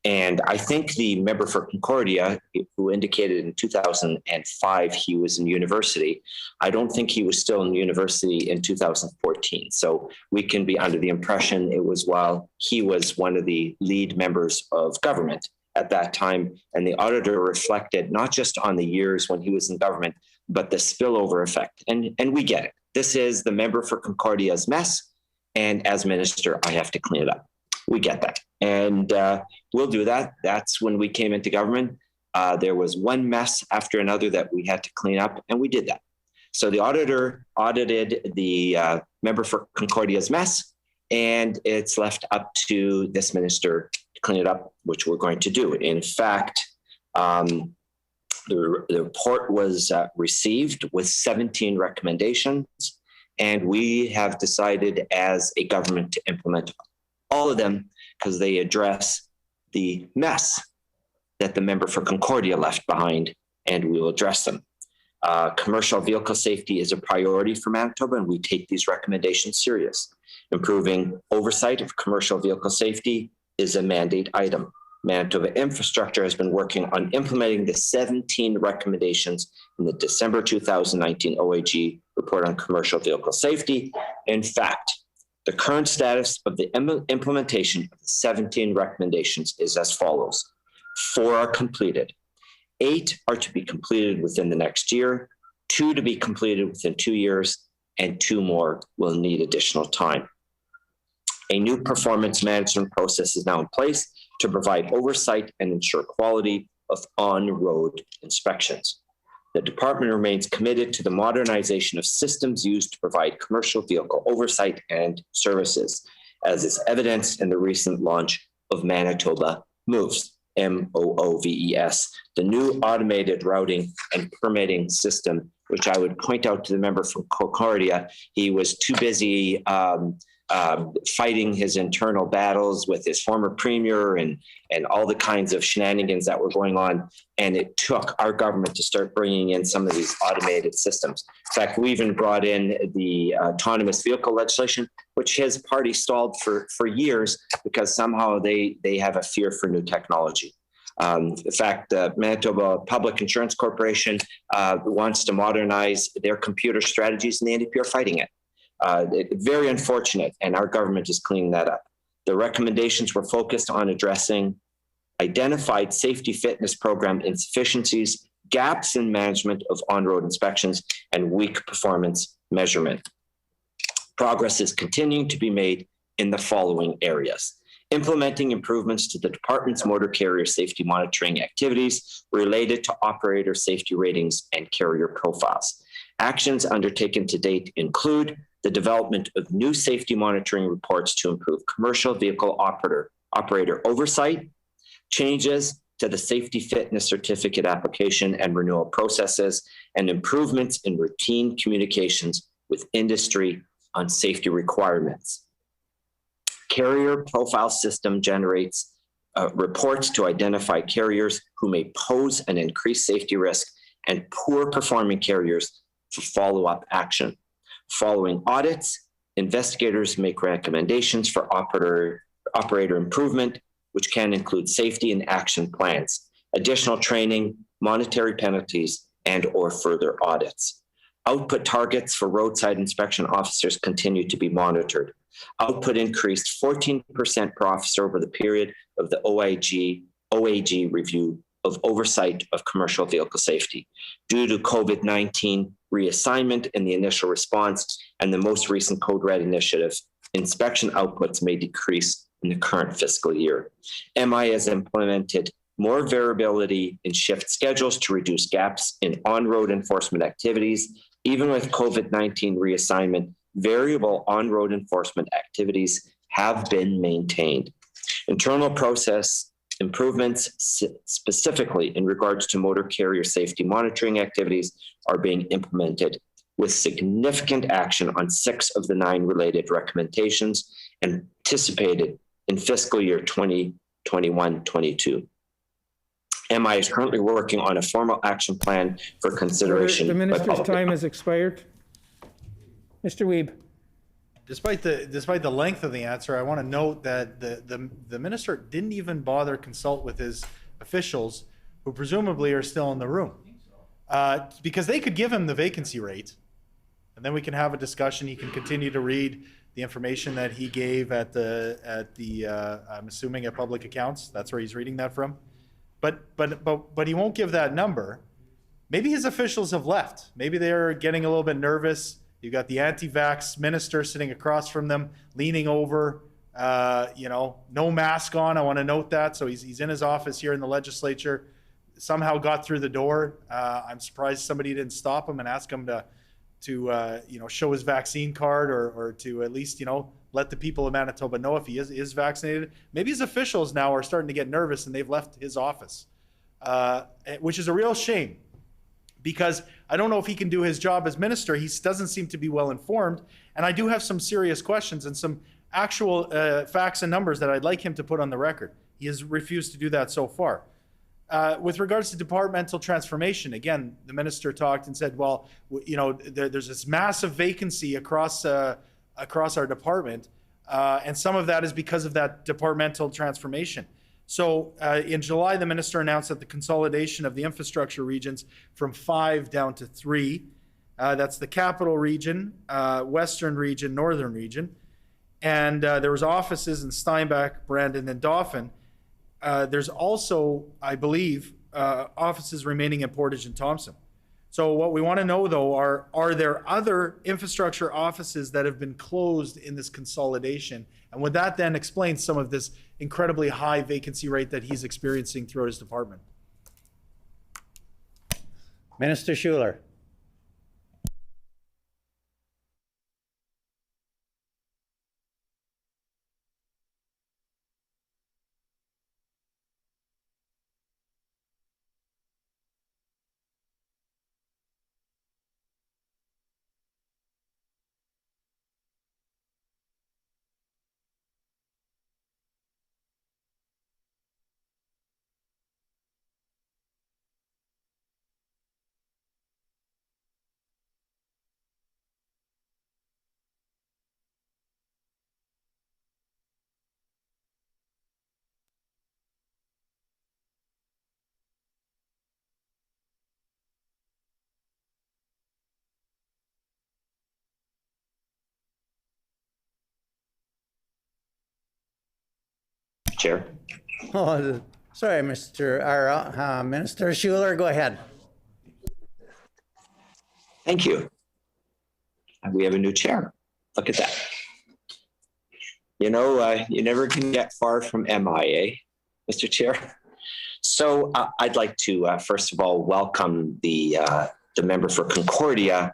C: And I think the member for Concordia, who indicated in 2005 he was in university, I don't think he was still in university in 2014. So we can be under the impression it was while he was one of the lead members of government at that time. And the auditor reflected not just on the years when he was in government, but the spillover effect. And we get it. This is the member for Concordia's mess. And as minister, I have to clean it up. We get that. And we'll do that. That's when we came into government. There was one mess after another that we had to clean up, and we did that. So the auditor audited the member for Concordia's mess, and it's left up to this minister to clean it up, which we're going to do. In fact, the report was received with 17 recommendations, and we have decided as a government to implement all of them because they address the mess that the member for Concordia left behind, and we will address them. Commercial vehicle safety is a priority for Manitoba, and we take these recommendations serious. Improving oversight of commercial vehicle safety is a mandate item. Manitoba Infrastructure has been working on implementing the 17 recommendations in the December 2019 OAG report on commercial vehicle safety. In fact, the current status of the implementation of the 17 recommendations is as follows. 4 are completed. 8 are to be completed within the next year, 2 to be completed within 2 years, and 2 more will need additional time. A new performance management process is now in place to provide oversight and ensure quality of on-road inspections. The department remains committed to the modernization of systems used to provide commercial vehicle oversight and services, as is evidenced in the recent launch of Manitoba Moves, MOOVES, the new automated routing and permitting system, which I would point out to the member from Concordia. He was too busy fighting his internal battles with his former premier and all the kinds of shenanigans that were going on. And it took our government to start bringing in some of these automated systems. In fact, we even brought in the autonomous vehicle legislation, which his party stalled for years because somehow they have a fear for new technology. In fact, Manitoba Public Insurance Corporation wants to modernize their computer strategies, and the NDP are fighting it. Very unfortunate, and our government is cleaning that up. The recommendations were focused on addressing identified safety fitness program insufficiencies, gaps in management of on-road inspections, and weak performance measurement. Progress is continuing to be made in the following areas. Implementing improvements to the department's motor carrier safety monitoring activities related to operator safety ratings and carrier profiles. Actions undertaken to date include the development of new safety monitoring reports to improve commercial vehicle operator oversight, changes to the safety fitness certificate application and renewal processes, and improvements in routine communications with industry on safety requirements. Carrier profile system generates reports to identify carriers who may pose an increased safety risk and poor performing carriers for follow-up action. Following audits, investigators make recommendations for operator improvement, which can include safety and action plans, additional training, monetary penalties, and/or further audits. Output targets for roadside inspection officers continue to be monitored. Output increased 14% per officer over the period of the OAG review of oversight of commercial vehicle safety. Due to COVID-19 reassignment in the initial response and the most recent Code Red initiative, inspection outputs may decrease in the current fiscal year. MI has implemented more variability in shift schedules to reduce gaps in on-road enforcement activities. Even with COVID-19 reassignment, variable on-road enforcement activities have been maintained. Internal process improvements, specifically in regards to motor carrier safety monitoring activities, are being implemented, with significant action on 6 of the 9 related recommendations anticipated in fiscal year 2021-22. MI is currently working on a formal action plan for consideration.
A: The minister's time has expired. Mr. Wiebe.
B: Despite the length of the answer, I want to note that the minister didn't even bother consult with his officials, who presumably are still in the room, because they could give him the vacancy rate, and then we can have a discussion. He can continue to read the information that he gave at the I'm assuming at Public Accounts. That's where he's reading that from. But he won't give that number. Maybe his officials have left. Maybe they're getting a little bit nervous. You've got the anti-vax minister sitting across from them, leaning over, no mask on. I want to note that. So he's in his office here in the legislature, somehow got through the door. I'm surprised somebody didn't stop him and ask him to show his vaccine card or to at least, let the people of Manitoba know if he is vaccinated. Maybe his officials now are starting to get nervous and they've left his office, which is a real shame, because I don't know if he can do his job as minister. He doesn't seem to be well informed. And I do have some serious questions and some actual facts and numbers that I'd like him to put on the record. He has refused to do that so far. With regards to departmental transformation, again, the minister talked and said, well, there's this massive vacancy across our department, and some of that is because of that departmental transformation. So in July, the minister announced that the consolidation of the infrastructure regions from 5 down to 3, that's the Capital Region, Western Region, Northern Region, and there was offices in Steinbach, Brandon, and Dauphin. There's also, I believe, offices remaining in Portage and Thompson. So what we want to know, though, are there other infrastructure offices that have been closed in this consolidation? And would that then explain some of this incredibly high vacancy rate that he's experiencing throughout his department?
D: Minister Schuler.
C: Chair.
D: Oh, sorry, Minister Schuler, go ahead.
C: Thank you. We have a new chair. Look at that. You never can get far from MIA, Mr. Chair. So I'd like to, first of all, welcome the member for Concordia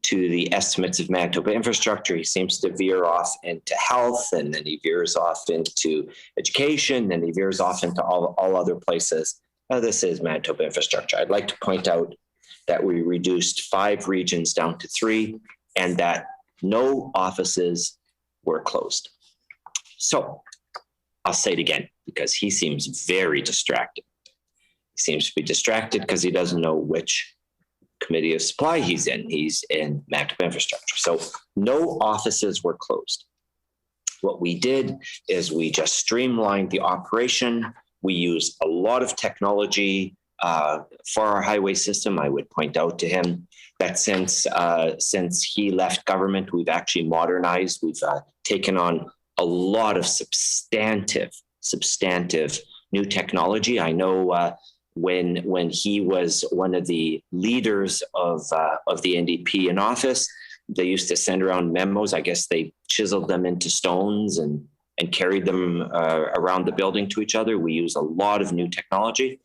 C: to the estimates of Manitoba infrastructure. He seems to veer off into health, and then he veers off into education, and he veers off into all other places. This is Manitoba infrastructure. I'd like to point out that we reduced 5 regions down to 3, and that no offices were closed. So I'll say it again, because he seems very distracted. He seems to be distracted because he doesn't know which committee of supply he's in. He's in Manitoba infrastructure. So no offices were closed. What we did is we just streamlined the operation. We used a lot of technology for our highway system. I would point out to him that since he left government, we've actually modernized. We've taken on a lot of substantive new technology. I know when he was one of the leaders of the NDP in office, they used to send around memos. I guess they chiseled them into stones and carried them around the building to each other. We use a lot of new technology.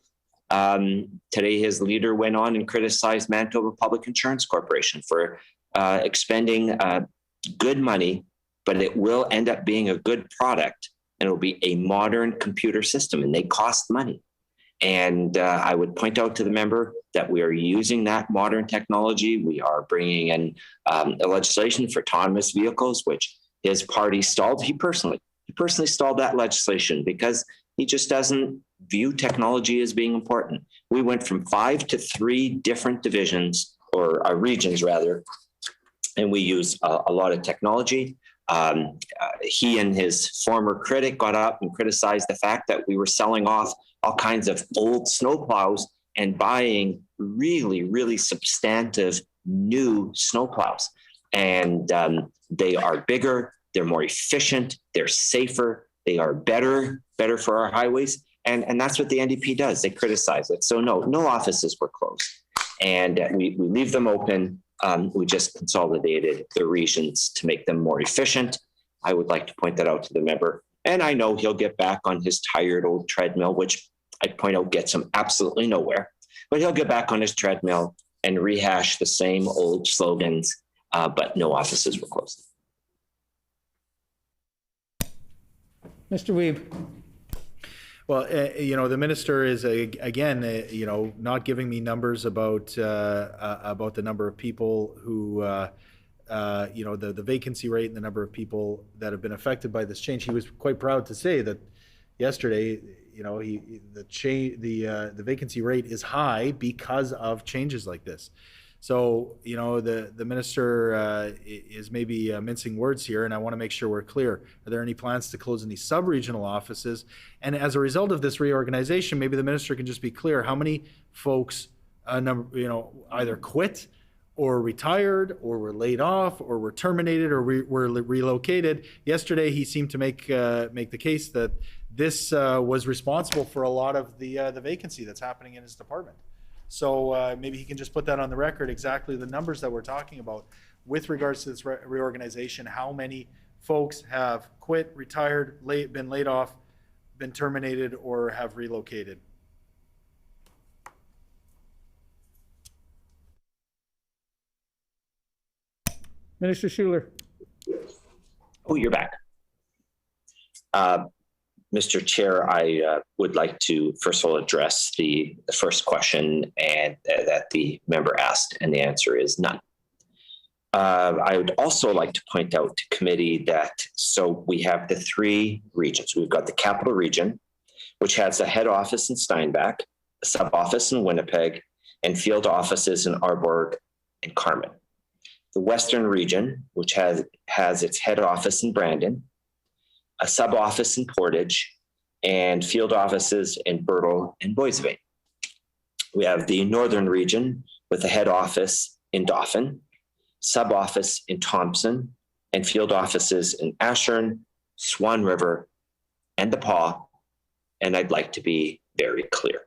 C: Today, his leader went on and criticized Manitoba Public Insurance Corporation for expending good money, but it will end up being a good product, and it will be a modern computer system, and they cost money. And I would point out to the member that we are using that modern technology. We are bringing in a legislation for autonomous vehicles, which his party stalled. He personally stalled that legislation because he just doesn't view technology as being important. We went from 5 to 3 different divisions, or regions rather, and we use a lot of technology. He and his former critic got up and criticized the fact that we were selling off all kinds of old snowplows and buying really, really substantive new snowplows. And they are bigger, they're more efficient, they're safer, they are better for our highways. And that's what the NDP does. They criticize it. So no offices were closed. And we leave them open. We just consolidated the regions to make them more efficient. I would like to point that out to the member. And I know he'll get back on his tired old treadmill, which I point out gets him absolutely nowhere. But he'll get back on his treadmill and rehash the same old slogans, but no offices were closed.
A: Mr. Weeb.
B: Well, the minister is again, not giving me numbers about the number of people who, the vacancy rate and the number of people that have been affected by this change. He was quite proud to say that yesterday, the vacancy rate is high because of changes like this. So, the minister is maybe mincing words here, and I want to make sure we're clear. Are there any plans to close any sub-regional offices? And as a result of this reorganization, maybe the minister can just be clear how many folks, either quit or retired or were laid off or were terminated or were relocated. Yesterday, he seemed to make the case that this was responsible for a lot of the vacancy that's happening in his department. So maybe he can just put that on the record, exactly the numbers that we're talking about with regards to this reorganization, how many folks have quit, retired, been laid off, been terminated, or have relocated.
A: Minister Schuler.
C: Oh, you're back. Mr. Chair, I would like to first of all address the first question and that the member asked, and the answer is none. I would also like to point out to committee that, so we have the 3 regions. We've got the Capital Region, which has a head office in Steinbach, a sub office in Winnipeg, and field offices in Arborg and Carman. The Western Region, which has its head office in Brandon, a sub office in Portage, and field offices in Birtle and Boissevain. We have the Northern Region with a head office in Dauphin, sub office in Thompson, and field offices in Ashern, Swan River, and the Paw. And I'd like to be very clear.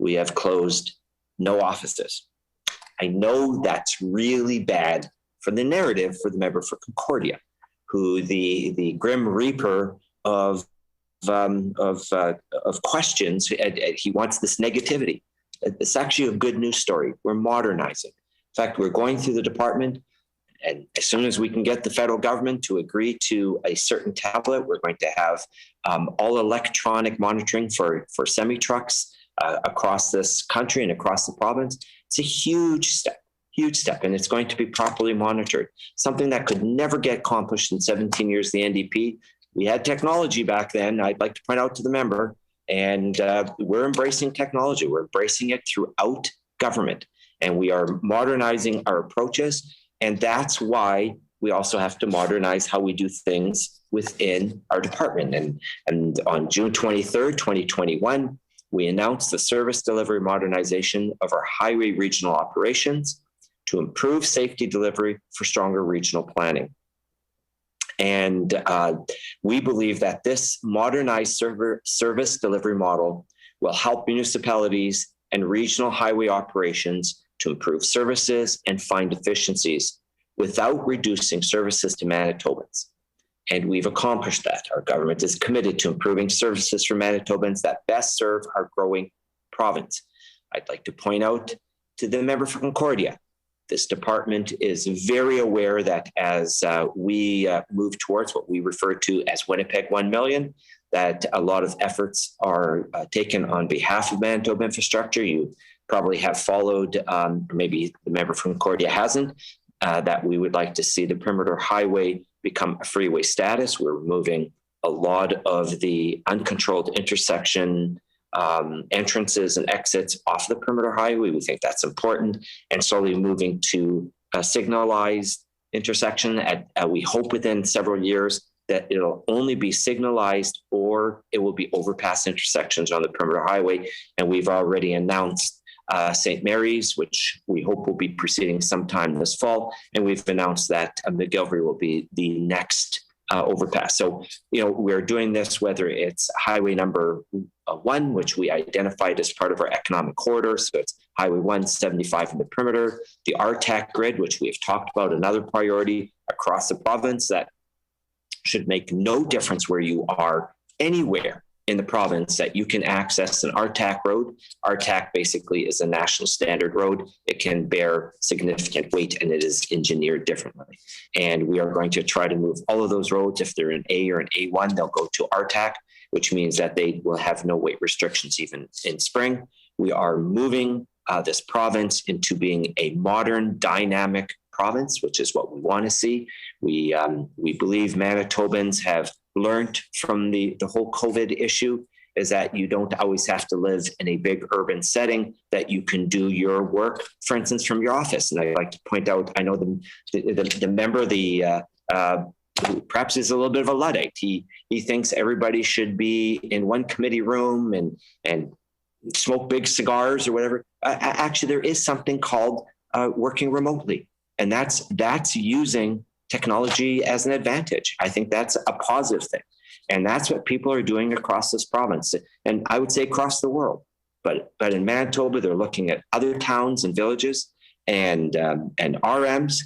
C: We have closed no offices. I know that's really bad for the narrative for the member for Concordia, who the grim reaper of questions. He wants this negativity. It's actually a good news story. We're modernizing. In fact, we're going through the department, and as soon as we can get the federal government to agree to a certain tablet, we're going to have all electronic monitoring for semi-trucks across this country and across the province. It's a huge step, and it's going to be properly monitored. Something that could never get accomplished in 17 years of the NDP. We had technology back then, I'd like to point out to the member, and we're embracing technology. We're embracing it throughout government, and we are modernizing our approaches, and that's why we also have to modernize how we do things within our department. And on June 23rd, 2021, we announced the service delivery modernization of our highway regional operations to improve safety delivery for stronger regional planning. And we believe that this modernized service delivery model will help municipalities and regional highway operations to improve services and find efficiencies without reducing services to Manitobans. And we've accomplished that. Our government is committed to improving services for Manitobans that best serve our growing province. I'd like to point out to the member for Concordia This department is very aware that as we move towards what we refer to as Winnipeg 1 million, that a lot of efforts are taken on behalf of Manitoba Infrastructure. You probably have followed, or maybe the member from Concordia hasn't, that we would like to see the Perimeter Highway become a freeway status. We're removing a lot of the uncontrolled intersection entrances and exits off the Perimeter Highway. We think that's important, and slowly moving to a signalized intersection. We hope within several years that it'll only be signalized, or it will be overpass intersections on the Perimeter Highway. And we've already announced St. Mary's, which we hope will be proceeding sometime this fall. And we've announced that McGilvery will be the next overpass. So, we're doing this, whether it's highway number 1, which we identified as part of our economic corridor. So it's Highway 175 in the perimeter, the RTAC grid, which we have talked about, another priority across the province that should make no difference where you are, anywhere in the province that you can access an RTAC road. RTAC basically is a national standard road. It can bear significant weight, and it is engineered differently. And we are going to try to move all of those roads. If they're an A or an A1, they'll go to RTAC, which means that they will have no weight restrictions even in spring. We are moving this province into being a modern, dynamic province, which is what we want to see. We believe Manitobans have learned from the whole COVID issue, is that you don't always have to live in a big urban setting, that you can do your work, for instance, from your office. And I'd like to point out, I know the member, perhaps is a little bit of a Luddite. He thinks everybody should be in one committee room and smoke big cigars or whatever. Actually, there is something called working remotely. And that's using technology as an advantage. I think that's a positive thing. And that's what people are doing across this province, and I would say across the world. But in Manitoba, they're looking at other towns and villages and RMs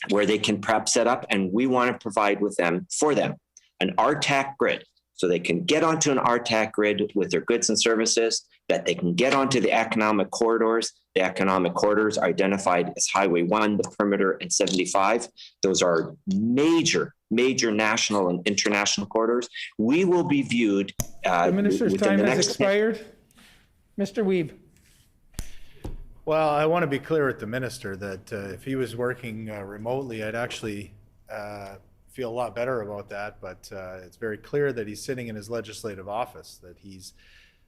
C: where they can perhaps set up, and we want to provide for them an RTAC grid, so they can get onto an RTAC grid with their goods and services, that they can get onto the economic corridors. The economic corridors are identified as Highway 1, the perimeter, and 75. Those are major national and international corridors. We will be viewed
A: The minister's time has expired. Mr. Wiebe.
B: Well, I want to be clear with the minister that if he was working remotely, I'd actually feel a lot better about that. But it's very clear that he's sitting in his legislative office, that he's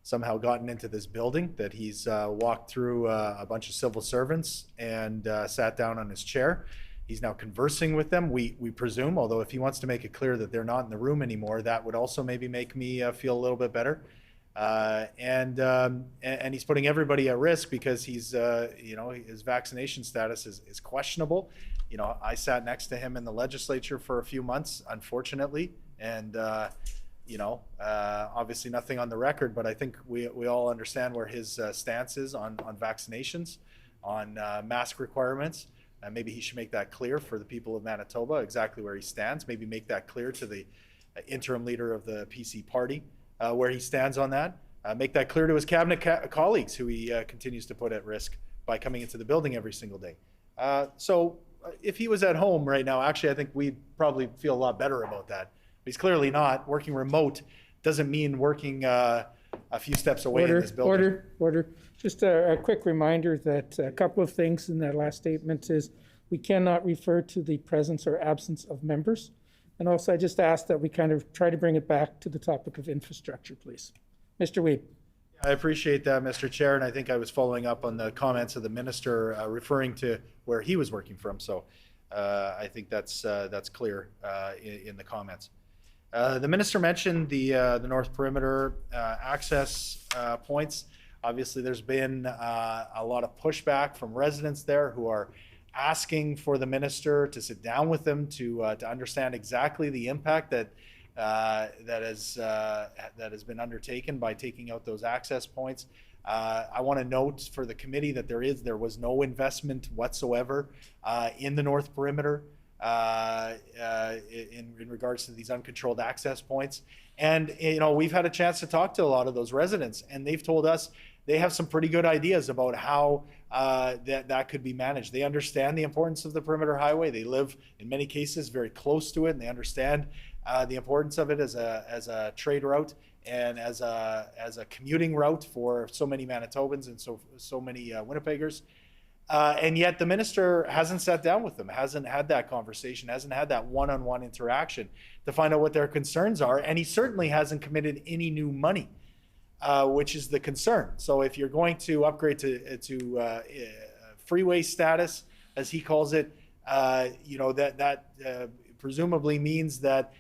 B: somehow gotten into this building, that he's walked through a bunch of civil servants and sat down on his chair. He's now conversing with them, we presume, although if he wants to make it clear that they're not in the room anymore, that would also maybe make me feel a little bit better. And he's putting everybody at risk because he's, his vaccination status is questionable. I sat next to him in the legislature for a few months, unfortunately, and obviously nothing on the record, but I think we all understand where his stance is on vaccinations, on mask requirements. Maybe he should make that clear for the people of Manitoba, exactly where he stands. Maybe make that clear to the interim leader of the PC party, where he stands on that. Make that clear to his cabinet colleagues, who he continues to put at risk by coming into the building every single day. So if he was at home right now, actually, I think we'd probably feel a lot better about that. But he's clearly not. Working remote doesn't mean working a few steps away in this building.
A: Order. Just a quick reminder that a couple of things in that last statement is we cannot refer to the presence or absence of members. And also, I just ask that we kind of try to bring it back to the topic of infrastructure, please. Mr. Wiebe.
B: I appreciate that, Mr. Chair, and I think I was following up on the comments of the minister referring to where he was working from. So I think that's clear in the comments. The minister mentioned the North Perimeter access points. Obviously, there's been a lot of pushback from residents there who are asking for the minister to sit down with them to understand exactly the impact that has been undertaken by taking out those access points. I want to note for the committee that there was no investment whatsoever in the North Perimeter in regards to these uncontrolled access points. And we've had a chance to talk to a lot of those residents, and they've told us they have some pretty good ideas about how that could be managed. They understand the importance of the perimeter highway. They live in many cases very close to it, and they understand the importance of it as a trade route and as a commuting route for so many Manitobans and so many Winnipeggers. And yet the minister hasn't sat down with them, hasn't had that conversation, hasn't had that one-on-one interaction to find out what their concerns are. And he certainly hasn't committed any new money, which is the concern. So if you're going to upgrade to freeway status, as he calls it, that presumably means that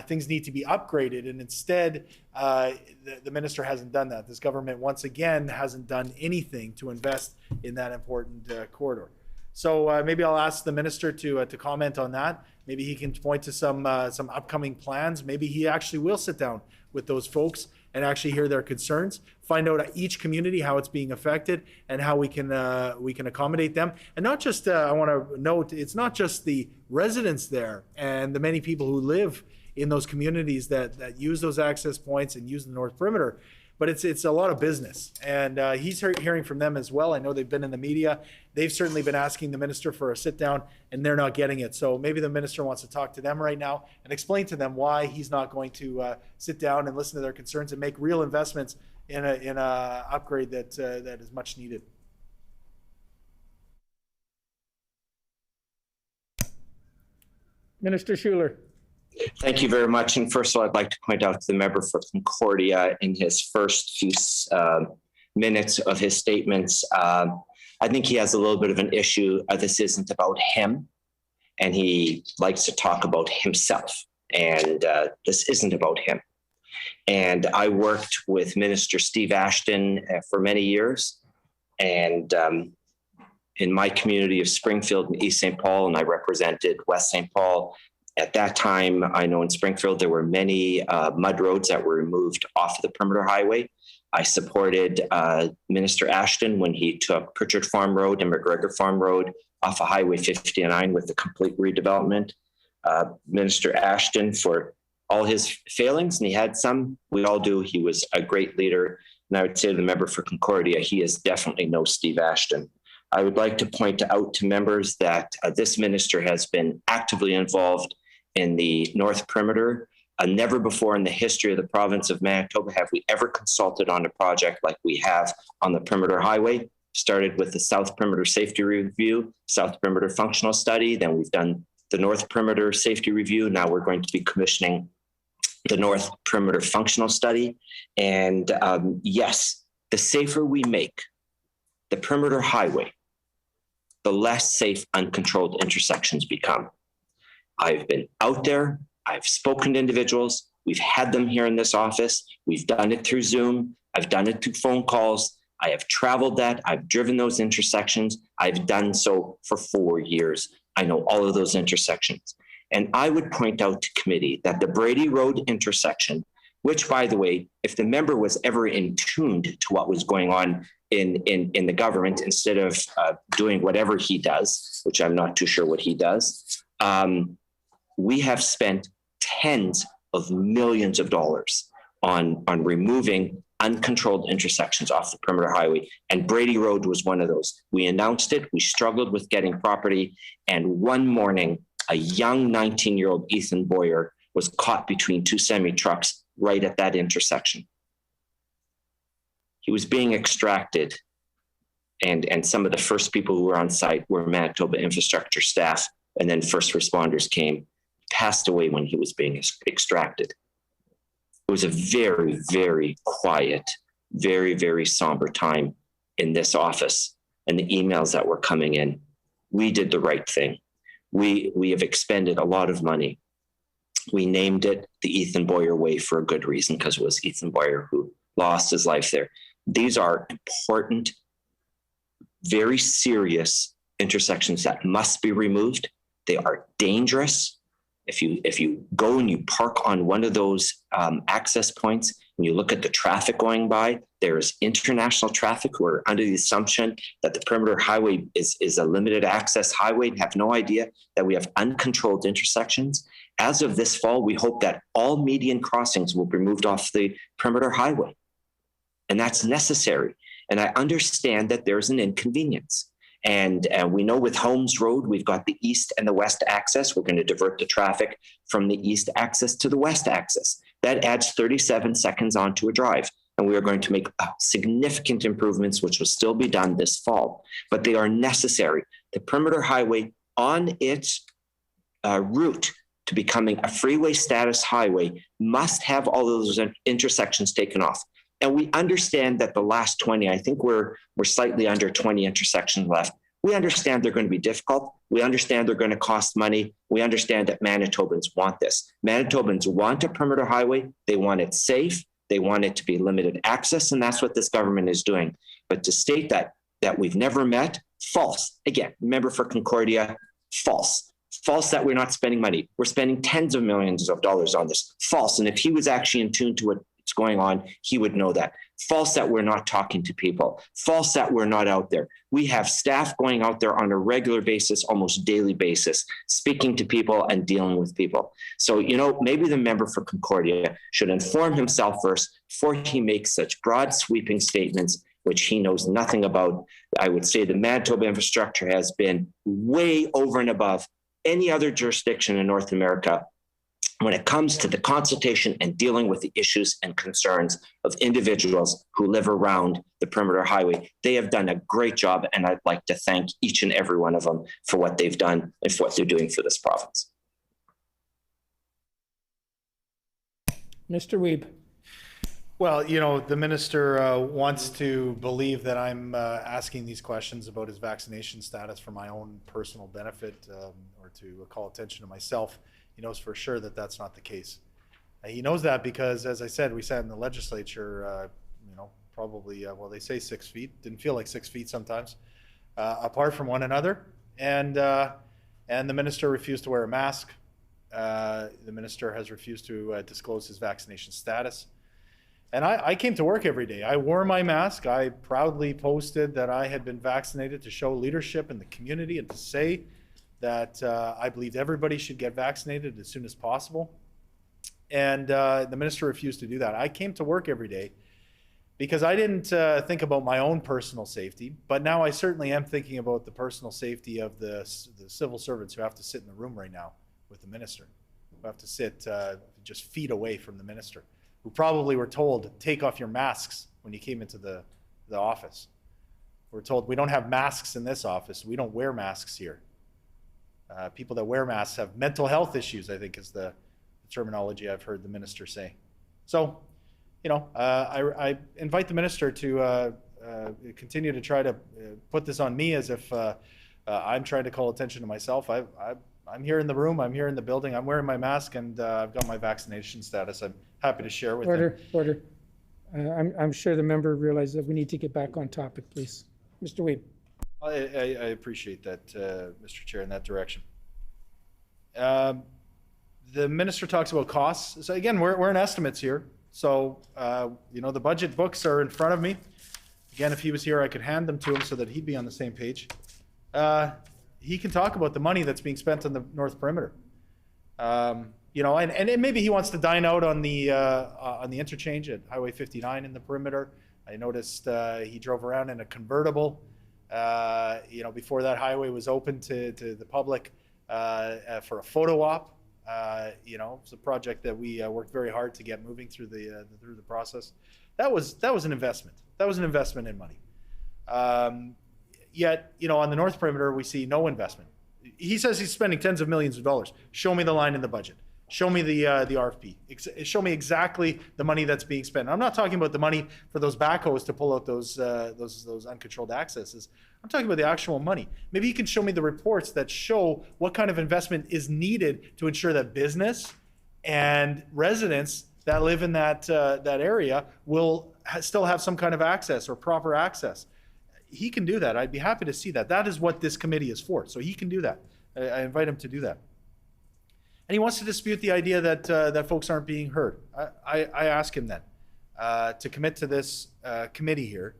B: things need to be upgraded. And instead, the minister hasn't done that. This government, once again, hasn't done anything to invest in that important corridor. So maybe I'll ask the minister to comment on that. Maybe he can point to some upcoming plans. Maybe he actually will sit down with those folks and actually hear their concerns, find out each community how it's being affected and how we can accommodate them. And not just, I want to note, it's not just the residents there and the many people who live in those communities that use those access points and use the North Perimeter, but it's a lot of business. And he's hearing from them as well. I know they've been in the media. They've certainly been asking the minister for a sit down, and they're not getting it. So maybe the minister wants to talk to them right now and explain to them why he's not going to sit down and listen to their concerns and make real investments in a upgrade that is much needed.
A: Minister Schuler.
C: Thank you very much. And first of all, I'd like to point out to the member for Concordia in his first few minutes of his statements, I think he has a little bit of an issue. This isn't about him, and he likes to talk about himself. And this isn't about him. And I worked with Minister Steve Ashton for many years. And in my community of Springfield and East St. Paul, and I represented West St. Paul. At that time, I know in Springfield, there were many mud roads that were removed off of the perimeter highway. I supported Minister Ashton when he took Pritchard Farm Road and McGregor Farm Road off of Highway 59 with the complete redevelopment. Minister Ashton, for all his failings, and he had some, we all do, he was a great leader. And I would say to the member for Concordia, he is definitely no Steve Ashton. I would like to point out to members that this minister has been actively involved in the North Perimeter. Never before in the history of the province of Manitoba have we ever consulted on a project like we have on the Perimeter Highway. Started with the South Perimeter Safety Review, South Perimeter Functional Study, then we've done the North Perimeter Safety Review. Now we're going to be commissioning the North Perimeter Functional Study. And yes, the safer we make the Perimeter Highway, the less safe uncontrolled intersections become. I've been out there, I've spoken to individuals, we've had them here in this office, we've done it through Zoom, I've done it through phone calls, I have traveled that, I've driven those intersections, I've done so for 4 years. I know all of those intersections. And I would point out to committee that the Brady Road intersection, which by the way, if the member was ever in tuned to what was going on in the government, instead of doing whatever he does, which I'm not too sure what he does, we have spent tens of millions of dollars on removing uncontrolled intersections off the Perimeter Highway. And Brady Road was one of those. We announced it, we struggled with getting property. And one morning, a young 19-year-old Ethan Boyer was caught between two semi-trucks right at that intersection. He was being extracted. And some of the first people who were on site were Manitoba infrastructure staff, and then first responders came, passed away when he was being extracted. It was a very, very quiet, very, very somber time in this office, and the emails that were coming in. We did the right thing. We have expended a lot of money. We named it the Ethan Boyer Way for a good reason, because it was Ethan Boyer who lost his life there. These are important, very serious intersections that must be removed. They are dangerous. If you go and you park on one of those access points and you look at the traffic going by, there's international traffic who are under the assumption that the Perimeter Highway is a limited access highway and have no idea that we have uncontrolled intersections. As of this fall, we hope that all median crossings will be moved off the Perimeter Highway. And that's necessary. And I understand that there's an inconvenience. And we know with Holmes Road, we've got the east and the west access. We're going to divert the traffic from the east access to the west access. That adds 37 seconds onto a drive. And we are going to make significant improvements, which will still be done this fall, but they are necessary. The Perimeter Highway on its route to becoming a freeway status highway must have all of those intersections taken off. And we understand that the last 20, I think we're slightly under 20 intersections left. We understand they're going to be difficult. We understand they're going to cost money. We understand that Manitobans want this. Manitobans want a perimeter highway. They want it safe. They want it to be limited access. And that's what this government is doing. But to state that we've never met, false. Again, member for Concordia, false. False that we're not spending money. We're spending tens of millions of dollars on this. False. And if he was actually in tune to what's going on, he would know that. False that we're not talking to people. False that we're not out there. We have staff going out there on a regular basis, almost daily basis, speaking to people and dealing with people. So, maybe the member for Concordia should inform himself first before he makes such broad sweeping statements, which he knows nothing about. I would say the Manitoba infrastructure has been way over and above any other jurisdiction in North America when it comes to the consultation and dealing with the issues and concerns of individuals who live around the perimeter highway. They have done a great job, and I'd like to thank each and every one of them for what they've done and for what they're doing for this province.
A: Mr. Wiebe.
B: Well, the minister wants to believe that I'm asking these questions about his vaccination status for my own personal benefit or to call attention to myself. He knows for sure that that's not the case. He knows that because, as I said, we sat in the legislature, probably, they say 6 feet, didn't feel like 6 feet sometimes, apart from one another. And the minister refused to wear a mask. The minister has refused to disclose his vaccination status. And I came to work every day. I wore my mask. I proudly posted that I had been vaccinated to show leadership in the community and to say that I believed everybody should get vaccinated as soon as possible. And the minister refused to do that. I came to work every day because I didn't think about my own personal safety, but now I certainly am thinking about the personal safety of the civil servants who have to sit in the room right now with the minister, who have to sit just feet away from the minister, who probably were told, take off your masks when you came into the office. We're told we don't have masks in this office. We don't wear masks here. People that wear masks have mental health issues, I think is the terminology I've heard the minister say. So, I invite the minister to continue to try to put this on me as if I'm trying to call attention to myself. I'm here in the room, I'm here in the building, I'm wearing my mask, and I've got my vaccination status. I'm happy to share with him.
A: Order. I'm sure the member realizes that we need to get back on topic, please. Mr. Wiebe.
B: I appreciate that, Mr. Chair, in that direction. The minister talks about costs. So again, we're in estimates here. So, the budget books are in front of me. Again, if he was here, I could hand them to him so that he'd be on the same page. He can talk about the money that's being spent on the North Perimeter. And maybe he wants to dine out on the interchange at Highway 59 in the perimeter. I noticed he drove around in a convertible. Before that highway was open to the public for a photo op. It's a project that we worked very hard to get moving through the process. That was an investment. That was an investment in money. Yet, on the North Perimeter, we see no investment. He says he's spending tens of millions of dollars. Show me the line in the budget. Show me the RFP. Show me exactly the money that's being spent. I'm not talking about the money for those backhoes to pull out those uncontrolled accesses. I'm talking about the actual money. Maybe he can show me the reports that show what kind of investment is needed to ensure that business and residents that live in that area will still have some kind of access or proper access. He can do that. I'd be happy to see that. That is what this committee is for. So he can do that. I invite him to do that. And he wants to dispute the idea that folks aren't being heard. I ask him then to commit to this committee here,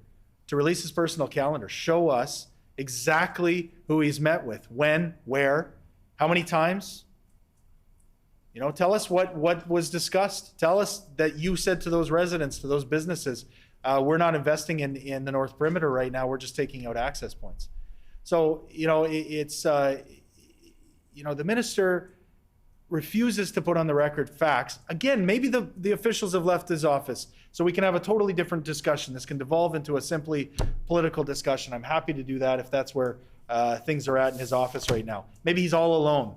B: to release his personal calendar, show us exactly who he's met with, when, where, how many times. Tell us what was discussed. Tell us that you said to those residents, to those businesses, We're not investing in the North Perimeter right now. We're just taking out access points. So, the minister refuses to put on the record facts. Again, maybe the officials have left his office, so we can have a totally different discussion. This can devolve into a simply political discussion. I'm happy to do that if that's where things are at in his office right now. Maybe he's all alone.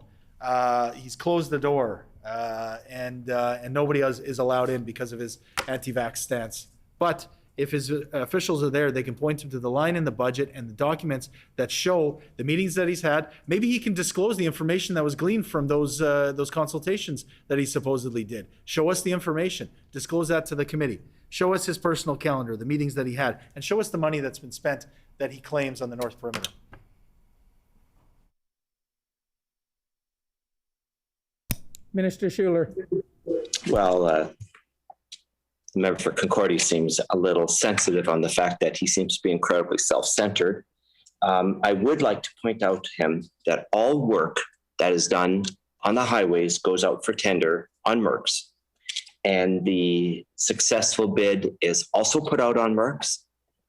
B: He's closed the door, and nobody else is allowed in because of his anti-vax stance. But if his officials are there, they can point him to the line in the budget and the documents that show the meetings that he's had. Maybe he can disclose the information that was gleaned from those consultations that he supposedly did. Show us the information. Disclose that to the committee. Show us his personal calendar, the meetings that he had, and show us the money that's been spent that he claims on the North Perimeter.
A: Minister Schuler.
C: Well, the member for Concordia seems a little sensitive on the fact that he seems to be incredibly self-centered. I would like to point out to him that all work that is done on the highways goes out for tender on MERCS. And the successful bid is also put out on MERCS,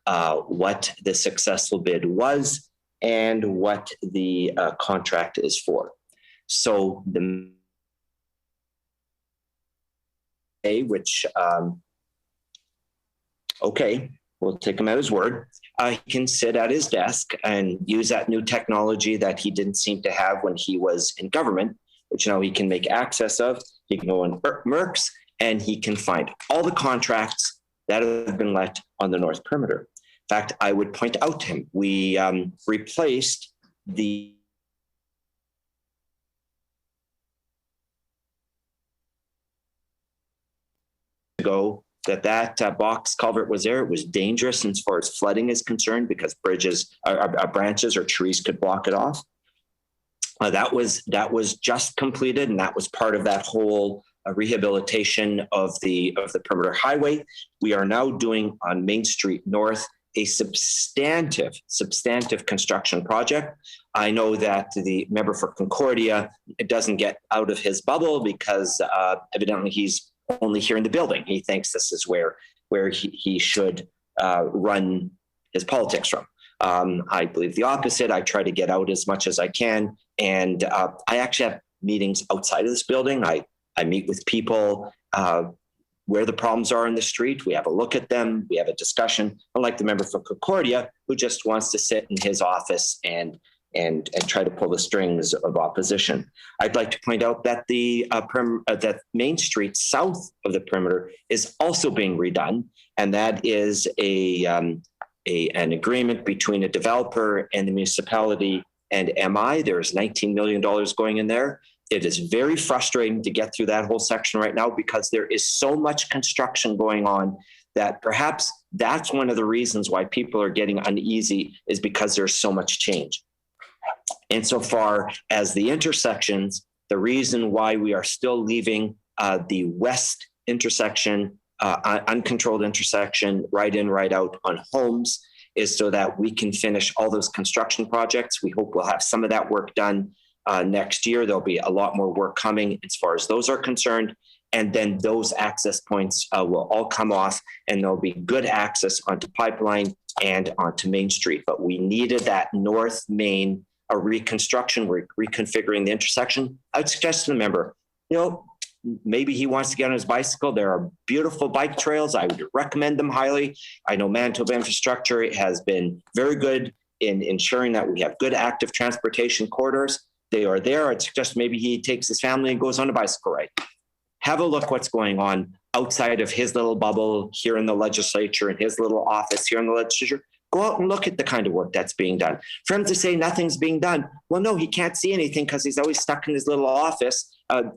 C: what the successful bid was and what the contract is for. So the which, okay, we'll take him at his word. He can sit at his desk and use that new technology that he didn't seem to have when he was in government, which now he can make access of. He can go in MERCS and he can find all the contracts that have been let on the North Perimeter. In fact, I would point out to him, we replaced the ago that box culvert was there. It was dangerous as far as flooding is concerned because branches or trees could block it off. That was just completed, and that was part of that whole rehabilitation of the perimeter highway. We are now doing on Main Street North a substantive construction project. I know that the member for Concordia doesn't get out of his bubble because evidently he's only here in the building. He thinks this is where he should run his politics from. I believe the opposite. I try to get out as much as I can. And I actually have meetings outside of this building. I meet with people where the problems are in the street. We have a look at them. We have a discussion, unlike the member from Concordia, who just wants to sit in his office and try to pull the strings of opposition. I'd like to point out that that Main Street south of the perimeter is also being redone, and that is an agreement between a developer and the municipality and MI. There's $19 million going in there. It is very frustrating to get through that whole section right now because there is so much construction going on that perhaps that's one of the reasons why people are getting uneasy, is because there's so much change. Insofar as the intersections, the reason why we are still leaving the west intersection, uncontrolled intersection, right in, right out on Holmes, is so that we can finish all those construction projects. We hope we'll have some of that work done next year. There'll be a lot more work coming as far as those are concerned. And then those access points will all come off, and there'll be good access onto Pipeline and onto Main Street. But we needed that North Main reconstruction. We're reconfiguring the intersection. I would suggest to the member, maybe he wants to get on his bicycle. There are beautiful bike trails. I would recommend them highly. I know Manitoba Infrastructure has been very good in ensuring that we have good active transportation corridors. They are there. I'd suggest maybe he takes his family and goes on a bicycle ride. Have a look what's going on outside of his little bubble here in the legislature, in his little office here in the legislature. Go out and look at the kind of work that's being done. For him to say nothing's being done, well, no, he can't see anything because he's always stuck in his little office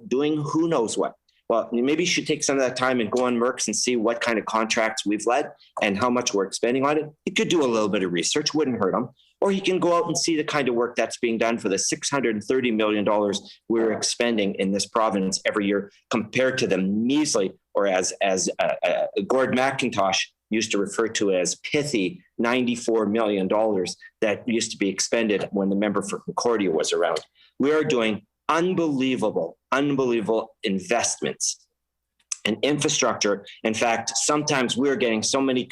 C: doing who knows what. Well, maybe you should take some of that time and go on MERCS and see what kind of contracts we've led and how much we're spending on it. He could do a little bit of research, wouldn't hurt him. Or he can go out and see the kind of work that's being done for the $630 million we're expending in this province every year, compared to the measly, or as Gord McIntosh used to refer to as pithy, $94 million that used to be expended when the member for Concordia was around. We are doing unbelievable investments and infrastructure. In fact, sometimes we're getting so many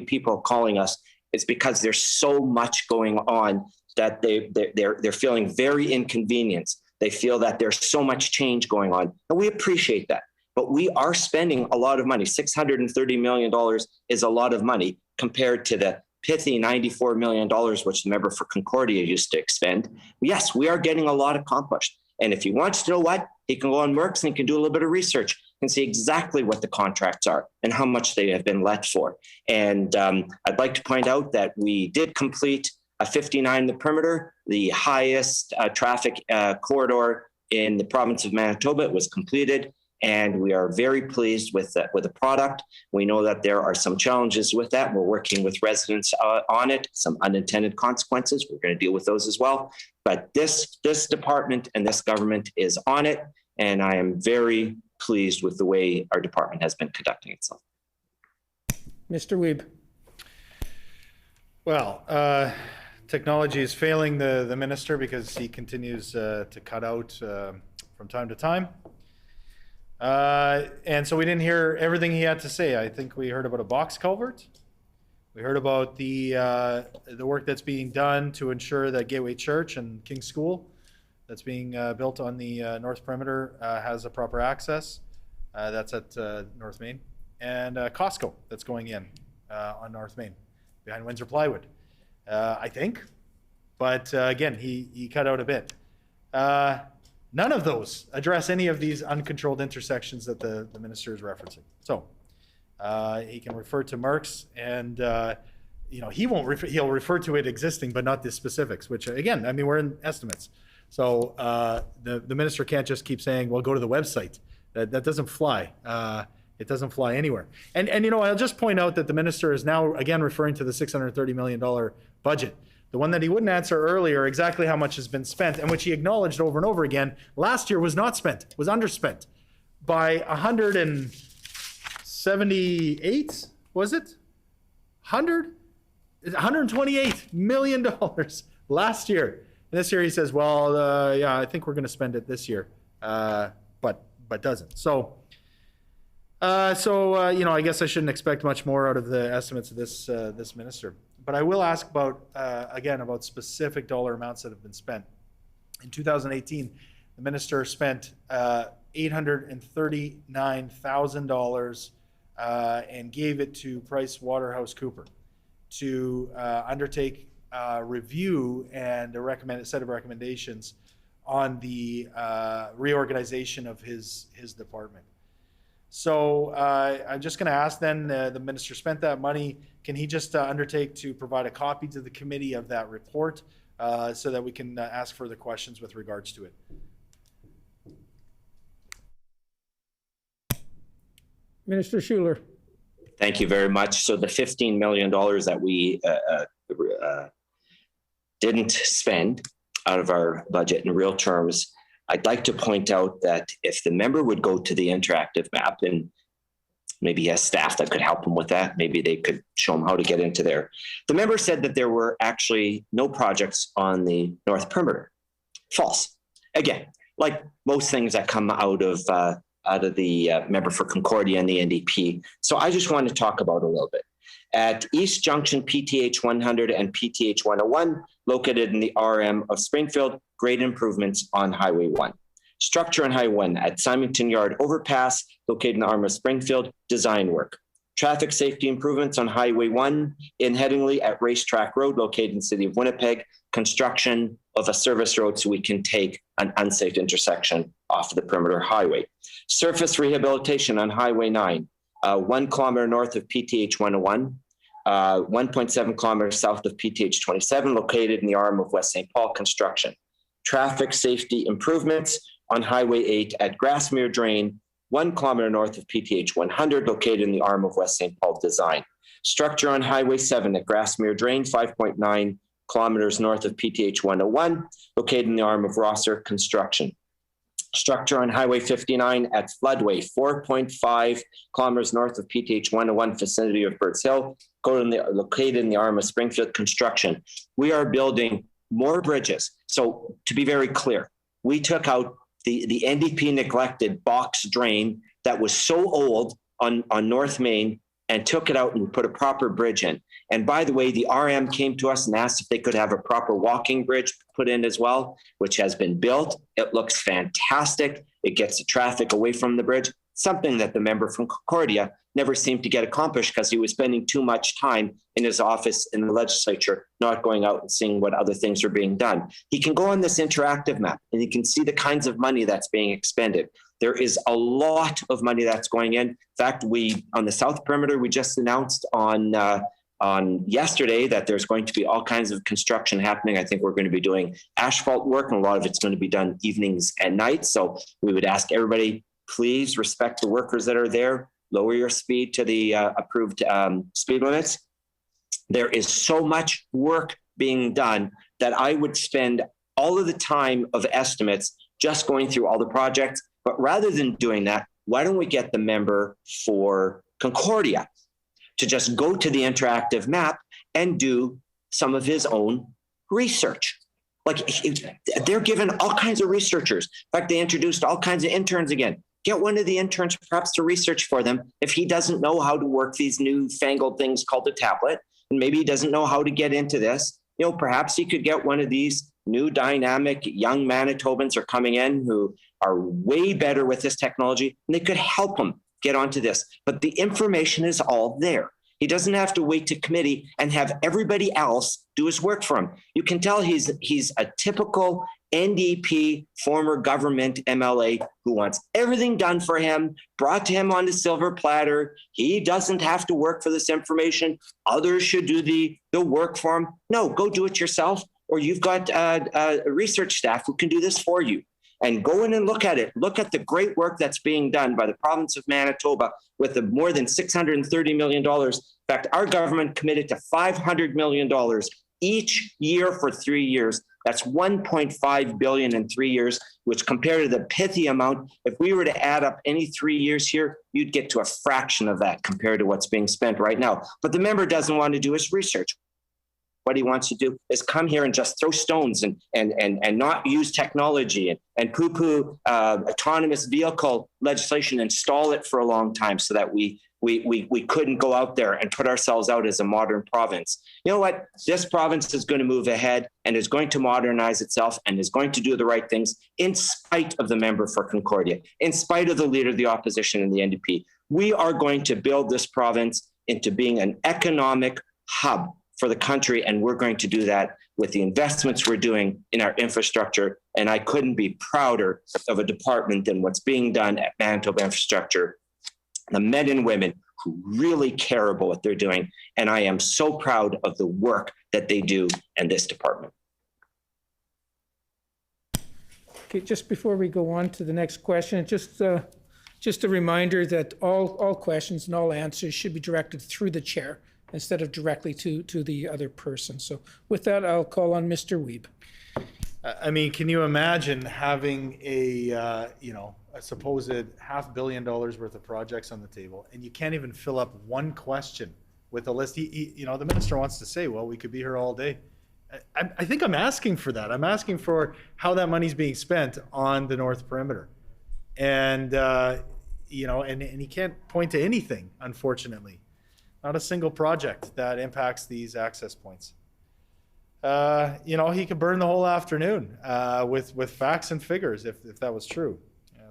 C: people calling us. It's because there's so much going on that they're feeling very inconvenienced. They feel that there's so much change going on, and we appreciate that. But we are spending a lot of money. $630 million is a lot of money compared to the pithy $94 million, which the member for Concordia used to expend. Yes, we are getting a lot accomplished. And if he wants to know what, he can go on Merck's and he can do a little bit of research and see exactly what the contracts are and how much they have been let for. And I'd like to point out that we did complete a 59 the perimeter, the highest traffic corridor in the province of Manitoba. It was completed, and we are very pleased with the product. We know that there are some challenges with that. We're working with residents on it, some unintended consequences. We're going to deal with those as well. But this department and this government is on it, and I am very pleased with the way our department has been conducting itself.
A: Mr. Wiebe.
B: Well, technology is failing the minister because he continues to cut out from time to time. And so we didn't hear everything he had to say. I think we heard about a box culvert. We heard about the work that's being done to ensure that Gateway Church and King's School that's being built on the North Perimeter has a proper access. That's at North Main. And Costco that's going in on North Main behind Windsor Plywood, I think. But again, he cut out a bit. None of those address any of these uncontrolled intersections that the minister is referencing. So he can refer to Merck's, and he'll refer to it existing, but not the specifics. Which again, I mean, we're in estimates. So the minister can't just keep saying, "Well, go to the website." That doesn't fly. It doesn't fly anywhere. And I'll just point out that the minister is now again referring to the $630 million budget. The one that he wouldn't answer earlier, exactly how much has been spent, and which he acknowledged over and over again, last year was not spent, was underspent by 178, was it? $128 million last year. And this year he says, well, yeah, I think we're going to spend it this year, but doesn't. So I guess I shouldn't expect much more out of the estimates of this minister. But I will ask about specific dollar amounts that have been spent. In 2018, the minister spent $839,000 and gave it to PricewaterhouseCoopers to undertake a review and a set of recommendations on the reorganization of his department. So I'm just going to ask then, the minister spent that money. Can he just undertake to provide a copy to the committee of that report so that we can ask further questions with regards to it?
A: Minister Schuler.
C: Thank you very much. So the $15 million that we didn't spend out of our budget in real terms, I'd like to point out that if the member would go to the interactive map, and maybe he has staff that could help him with that, maybe they could show him how to get into there. The member said that there were actually no projects on the North Perimeter. False. Again, like most things that come out of the member for Concordia and the NDP. So I just want to talk about a little bit. At East Junction, PTH 100 and PTH 101, located in the RM of Springfield, great improvements on Highway 1. Structure on Highway 1 at Symington Yard Overpass, located in the RM of Springfield, design work. Traffic safety improvements on Highway 1 in Headingley at Racetrack Road, located in the city of Winnipeg. Construction of a service road so we can take an unsafe intersection off of the perimeter highway. Surface rehabilitation on Highway 9, 1 kilometer north of PTH 101, 1.7 kilometers south of PTH 27, located in the arm of West St. Paul construction. Traffic safety improvements on Highway 8 at Grassmere Drain, 1 kilometer north of PTH 100, located in the arm of West St. Paul design. Structure on Highway 7 at Grassmere Drain, 5.9 kilometers north of PTH 101, located in the arm of Rosser construction. Structure on Highway 59 at Floodway, 4.5 kilometers north of PTH 101, vicinity of Birds Hill, located in the arm of Springfield construction. We are building more bridges. So to be very clear, we took out the NDP neglected box drain that was so old on North Main and took it out and put a proper bridge in. And by the way, the RM came to us and asked if they could have a proper walking bridge put in as well, which has been built. It looks fantastic. It gets the traffic away from the bridge, something that the member from Concordia never seemed to get accomplished because he was spending too much time in his office in the legislature, not going out and seeing what other things are being done. He can go on this interactive map and he can see the kinds of money that's being expended. There is a lot of money that's going in. In fact, on the south perimeter, we just announced on yesterday that there's going to be all kinds of construction happening. I think we're going to be doing asphalt work, and a lot of it's going to be done evenings and nights. So we would ask everybody, please respect the workers that are there. Lower your speed to the approved speed limits. There is so much work being done that I would spend all of the time of estimates just going through all the projects. But rather than doing that, why don't we get the member for Concordia to just go to the interactive map and do some of his own research? Like, they're given all kinds of researchers. In fact, they introduced all kinds of interns again. Get one of the interns perhaps to research for them if he doesn't know how to work these new fangled things called a tablet, and maybe he doesn't know how to get into this. Perhaps he could get one of these new dynamic young Manitobans are coming in who are way better with this technology, and they could help him get onto this. But the information is all there. He doesn't have to wait to committee and have everybody else do his work for him. You can tell he's a typical NDP former government MLA who wants everything done for him, brought to him on the silver platter. He doesn't have to work for this information. Others should do the work for him. No, go do it yourself, or you've got a research staff who can do this for you. And go in and look at it. Look at the great work that's being done by the province of Manitoba with the more than $630 million. In fact, our government committed to $500 million each year for 3 years. That's $1.5 billion in 3 years, which compared to the pithy amount, if we were to add up any 3 years here, you'd get to a fraction of that compared to what's being spent right now. But the member doesn't want to do his research. What he wants to do is come here and just throw stones and not use technology and poo-poo autonomous vehicle legislation and stall it for a long time so that we couldn't go out there and put ourselves out as a modern province. You know what? This province is going to move ahead and is going to modernize itself and is going to do the right things in spite of the member for Concordia, in spite of the leader of the opposition and the NDP. We are going to build this province into being an economic hub for the country, and we're going to do that with the investments we're doing in our infrastructure. And I couldn't be prouder of a department than what's being done at Manitoba Infrastructure. The men and women who really care about what they're doing. And I am so proud of the work that they do in this department.
A: Okay, just before we go on to the next question, just a reminder that all questions and all answers should be directed through the chair instead of directly to the other person. So with that, I'll call on Mr. Wiebe.
B: I mean, can you imagine having a supposed $500 million worth of projects on the table, and you can't even fill up one question with a list? The minister wants to say, well, we could be here all day. I think I'm asking for that. I'm asking for how that money's being spent on the North Perimeter. And, and he can't point to anything, unfortunately. Not a single project that impacts these access points. He could burn the whole afternoon with facts and figures if that was true.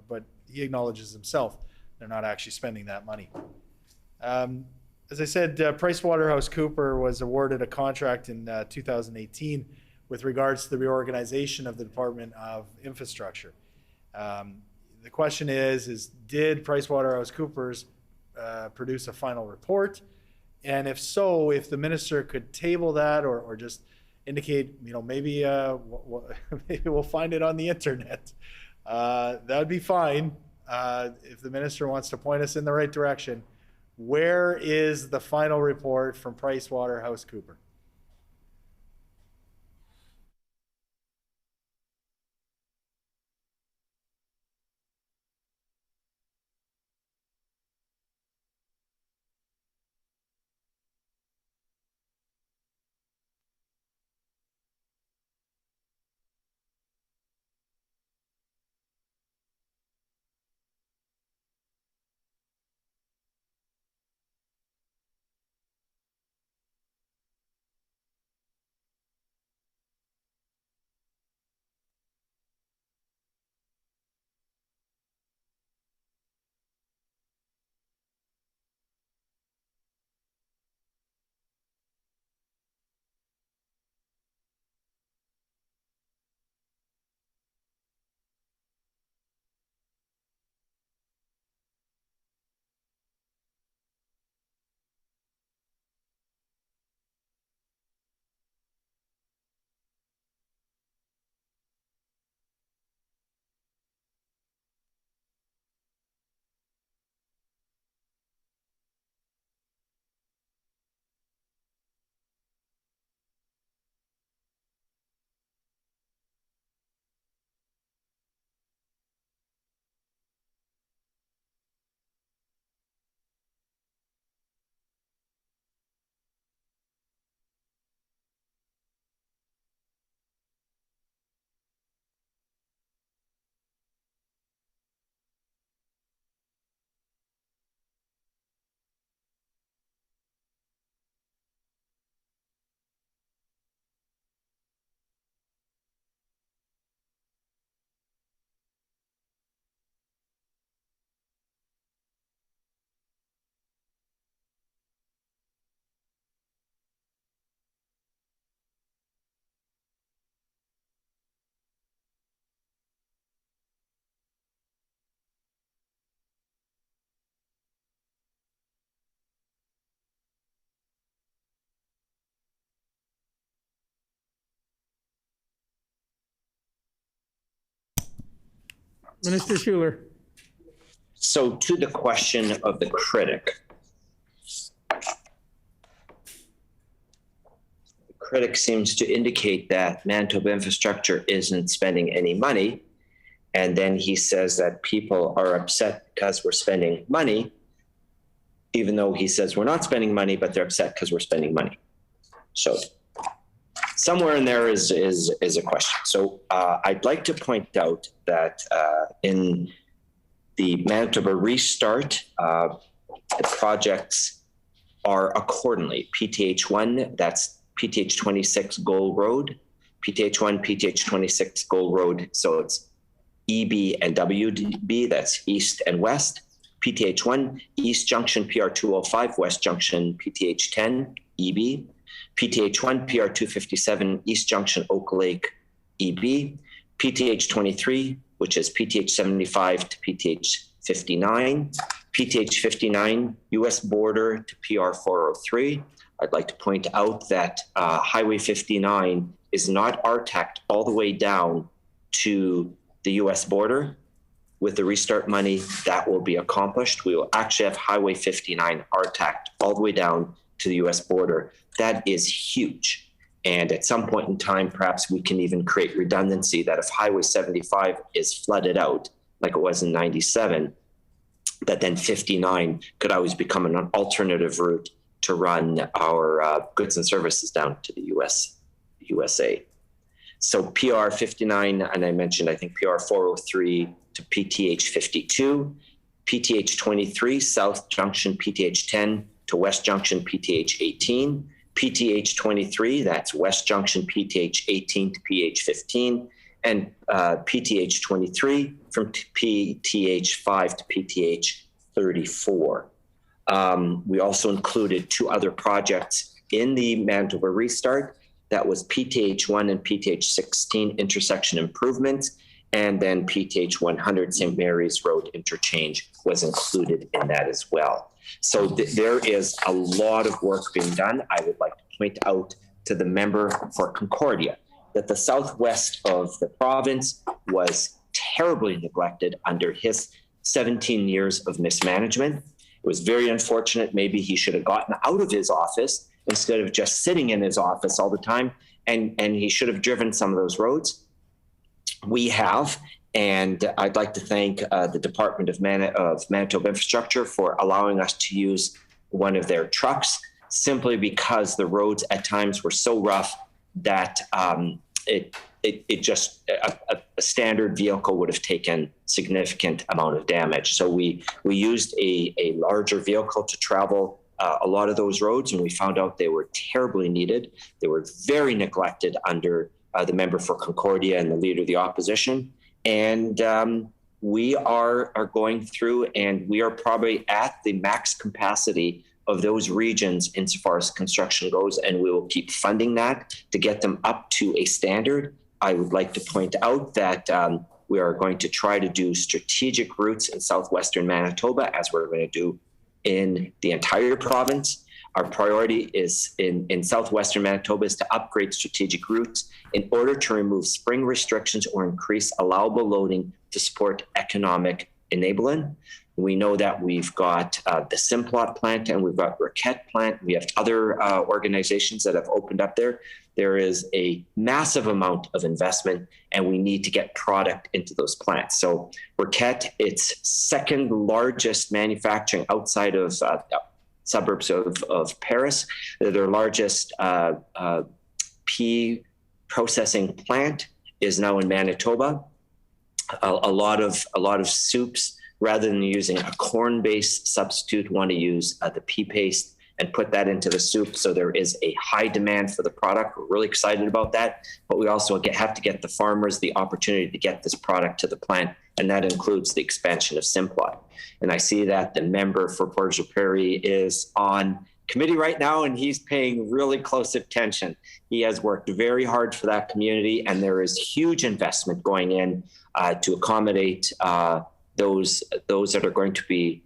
B: But he acknowledges himself they're not actually spending that money. As I said, PricewaterhouseCoopers was awarded a contract in 2018 with regards to the reorganization of the Department of Infrastructure. The question is did PricewaterhouseCoopers produce a final report? And if so, if the minister could table that or just indicate, maybe maybe we'll find it on the internet. That would be fine. If the minister wants to point us in the right direction, where is the final report from PricewaterhouseCoopers?
A: Minister Schuler.
C: So to the question of the critic. The critic seems to indicate that Manitoba Infrastructure isn't spending any money. And then he says that people are upset because we're spending money, even though he says we're not spending money, but they're upset because we're spending money. So somewhere in there is a question. So I'd like to point out that in the Manitoba Restart, the projects are accordingly. PTH1, that's PTH 26 Gold Road, PTH1, PTH 26 Gold Road. So it's EB and WB, that's east and west. PTH1, East Junction PR205, West Junction PTH10, EB. PTH1, PR257, East Junction Oak Lake, EB. PTH23, which is PTH75 to PTH59. PTH59, US border to PR403. I'd like to point out that Highway 59 is not RTAC'd all the way down to the US border. With the restart money, that will be accomplished. We will actually have Highway 59 RTAC'd all the way down to the US border. That is huge. And at some point in time, perhaps we can even create redundancy that if Highway 75 is flooded out, like it was in 97, that then 59 could always become an alternative route to run our goods and services down to the USA. So PR 59, and I mentioned, I think PR 403 to PTH 52, PTH 23, South Junction PTH 10 to West Junction PTH 18, PTH 23, that's West Junction PTH 18 to PH 15, and PTH 23 from PTH 5 to PTH 34. We also included two other projects in the Manitoba Restart. That was PTH 1 and PTH 16 intersection improvements, and then PTH 100 St. Mary's Road interchange was included in that as well. So there is a lot of work being done. I would like to point out to the member for Concordia that the southwest of the province was terribly neglected under his 17 years of mismanagement. It was very unfortunate. Maybe he should have gotten out of his office instead of just sitting in his office all the time, and he should have driven some of those roads. We have, and I'd like to thank the Department of Manitoba Infrastructure for allowing us to use one of their trucks, simply because the roads at times were so rough that it just a standard vehicle would have taken significant amount of damage. So we used a larger vehicle to travel a lot of those roads, and we found out they were terribly needed. They were very neglected under the member for Concordia and the leader of the opposition. And we are going through, and we are probably at the max capacity of those regions insofar as construction goes, and we will keep funding that to get them up to a standard. I would like to point out that we are going to try to do strategic routes in southwestern Manitoba, as we're going to do in the entire province. Our priority is in southwestern Manitoba is to upgrade strategic routes in order to remove spring restrictions or increase allowable loading to support economic enabling. We know that we've got the Simplot plant and we've got Briquette plant. We have other organizations that have opened up there. There is a massive amount of investment, and we need to get product into those plants. So Briquette, its second largest manufacturing outside of suburbs of Paris. They're their largest pea processing plant is now in Manitoba. A lot of soups, rather than using a corn-based substitute, want to use the pea paste and put that into the soup. So there is a high demand for the product. We're really excited about that, but we also have to get the farmers the opportunity to get this product to the plant, and that includes the expansion of Simplot. And I see that the member for Portage la Prairie is on committee right now, and he's paying really close attention. He has worked very hard for that community, and there is huge investment going in to accommodate those that are going to be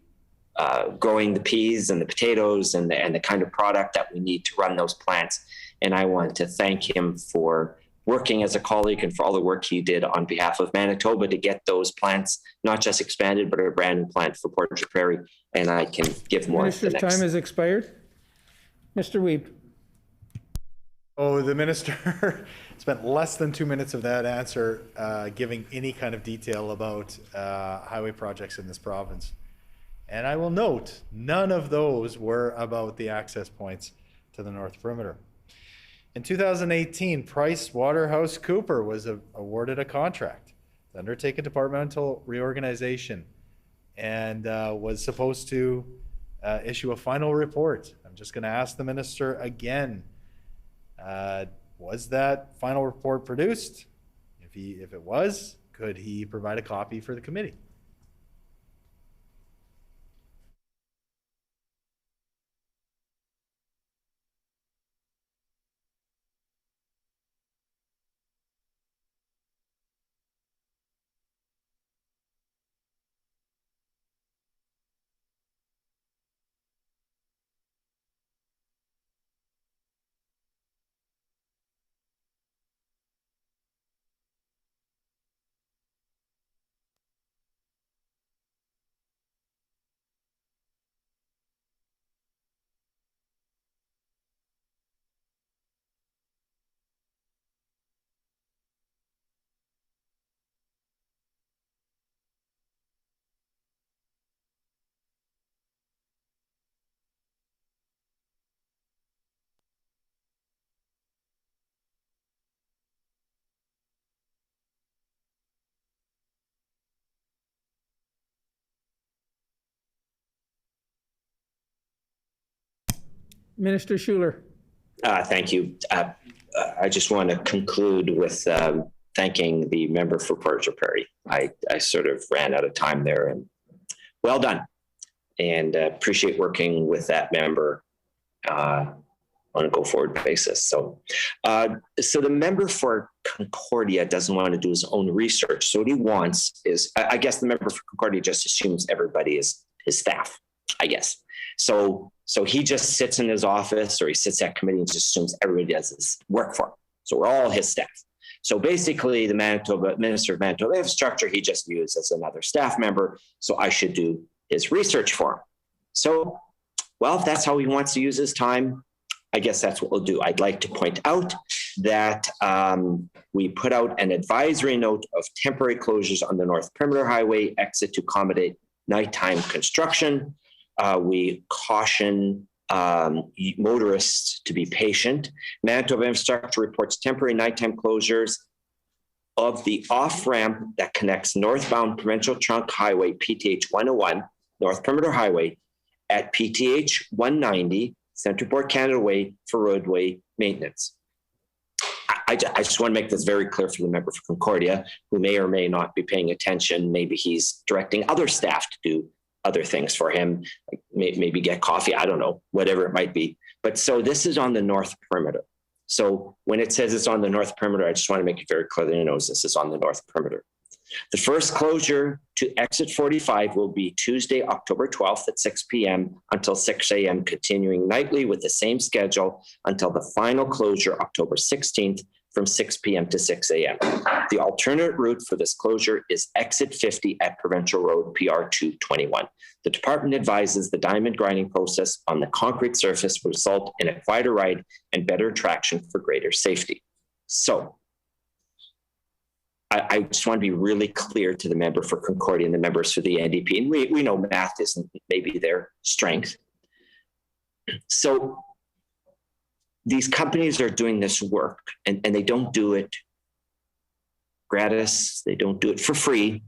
C: growing the peas and the potatoes and the kind of product that we need to run those plants. And I want to thank him for working as a colleague and for all the work he did on behalf of Manitoba to get those plants not just expanded, but a brand new plant for Port Arthur Prairie. And I can give more.
A: Minister's time has expired. Mr. Wiebe.
B: Oh, the minister spent less than 2 minutes of that answer giving any kind of detail about highway projects in this province. And I will note, none of those were about the access points to the North Perimeter. In 2018, Price Waterhouse Cooper was awarded a contract to undertake a departmental reorganization and was supposed to issue a final report. I'm just going to ask the minister again. Was that final report produced? If it was, could he provide a copy for the committee?
A: Minister Schuler.
C: Thank you. I just want to conclude with thanking the member for Port Arthur Prairie. I sort of ran out of time there, and well done. And appreciate working with that member on a go-forward basis. So the member for Concordia doesn't want to do his own research. So what he wants is, I guess the member for Concordia just assumes everybody is his staff, I guess. So he just sits in his office, or he sits at committee and just assumes everybody does his work for him. So we're all his staff. So basically the Minister of Manitoba Infrastructure, he just views as another staff member. So I should do his research for him. So, well, if that's how he wants to use his time, I guess that's what we'll do. I'd like to point out that we put out an advisory note of temporary closures on the North Perimeter Highway exit to accommodate nighttime construction. We caution motorists to be patient. Manitoba Infrastructure reports temporary nighttime closures of the off-ramp that connects northbound Provincial Trunk Highway, PTH 101, North Perimeter Highway, at PTH 190, Centreport Canada Way, for roadway maintenance. I just want to make this very clear for the member for Concordia, who may or may not be paying attention. Maybe he's directing other staff to do other things for him, like maybe get coffee, I don't know, whatever it might be. But so this is on the North Perimeter. So when it says it's on the North Perimeter, I just want to make it very clear that he knows this is on the North Perimeter. The first closure to exit 45 will be Tuesday, October 12th at 6 p.m. until 6 a.m., continuing nightly with the same schedule until the final closure, October 16th, from 6 p.m. to 6 a.m. The alternate route for this closure is exit 50 at Provincial Road PR 221. The department advises the diamond grinding process on the concrete surface will result in a quieter ride and better traction for greater safety. So I just want to be really clear to the member for Concordia and the members for the NDP. And we know math isn't maybe their strength. So these companies are doing this work, and they don't do it gratis. They don't do it for free.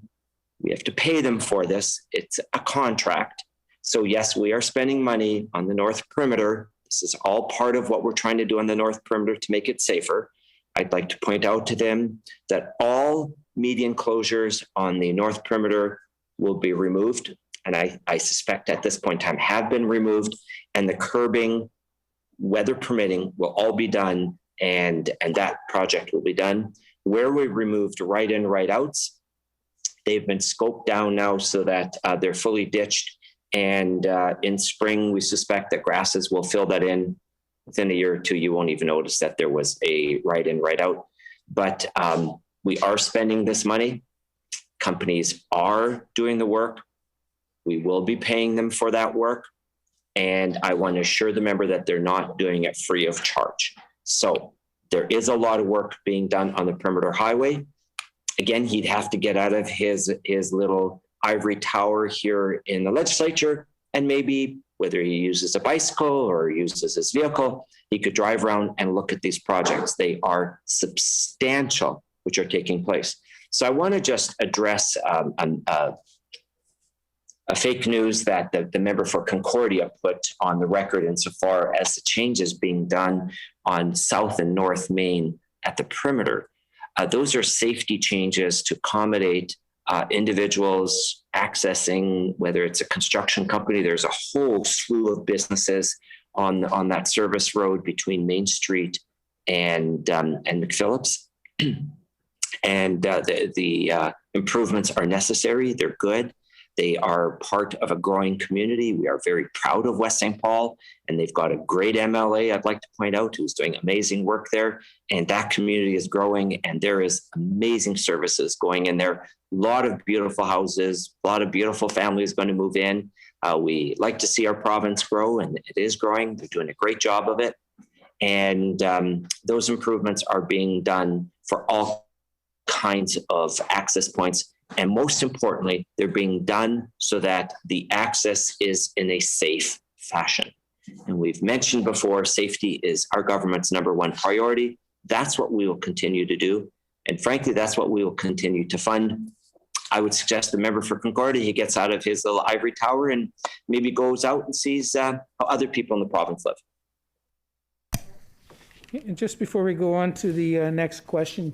C: We have to pay them for this. It's a contract. So yes, we are spending money on the North Perimeter. This is all part of what we're trying to do on the North Perimeter to make it safer. I'd like to point out to them that all median closures on the North Perimeter will be removed. And I suspect at this point in time have been removed, and the curbing, weather permitting, will all be done, and that project will be done. Where we removed right-in, right-outs, they've been scoped down now so that they're fully ditched, and in spring, we suspect that grasses will fill that in. Within a year or two, you won't even notice that there was a right-in, right-out. but we are spending this money. Companies are doing the work. We will be paying them for that work. And I want to assure the member that they're not doing it free of charge. So there is a lot of work being done on the perimeter highway. Again, he'd have to get out of his little ivory tower here in the legislature, and maybe whether he uses a bicycle or uses his vehicle, he could drive around and look at these projects. They are substantial, which are taking place. So I want to just address a fake news that the member for Concordia put on the record insofar as the changes being done on South and North Main at the perimeter. Those are safety changes to accommodate individuals accessing, whether it's a construction company. There's a whole slew of businesses on that service road between Main Street and McPhillips. And the improvements are necessary. They're good. They are part of a growing community. We are very proud of West St. Paul, and they've got a great MLA, I'd like to point out, who's doing amazing work there. And that community is growing, and there is amazing services going in there. A lot of beautiful houses, a lot of beautiful families going to move in. We like to see our province grow, and it is growing. They're doing a great job of it. And those improvements are being done for all kinds of access points. And most importantly, they're being done so that the access is in a safe fashion. And we've mentioned before, safety is our government's number one priority. That's what we will continue to do. And frankly, that's what we will continue to fund. I would suggest the member for Concordia, he gets out of his little ivory tower and maybe goes out and sees how other people in the province live.
A: And just before we go on to the next question,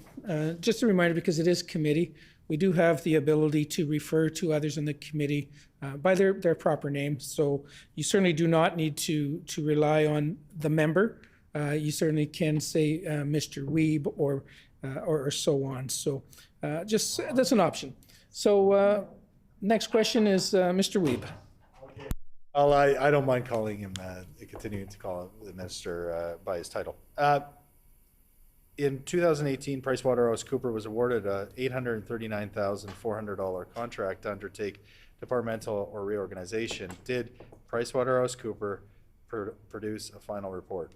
A: just a reminder, because it is committee, we do have the ability to refer to others in the committee by their proper name. So you certainly do not need to rely on the member. You certainly can say Mr. Wiebe or so on. So just that's an option. So next question is Mr. Wiebe.
B: Well, I don't mind calling him, continuing to call the minister by his title. In 2018, PricewaterhouseCoopers was awarded a $839,400 contract to undertake departmental or reorganization. Did PricewaterhouseCoopers produce a final report?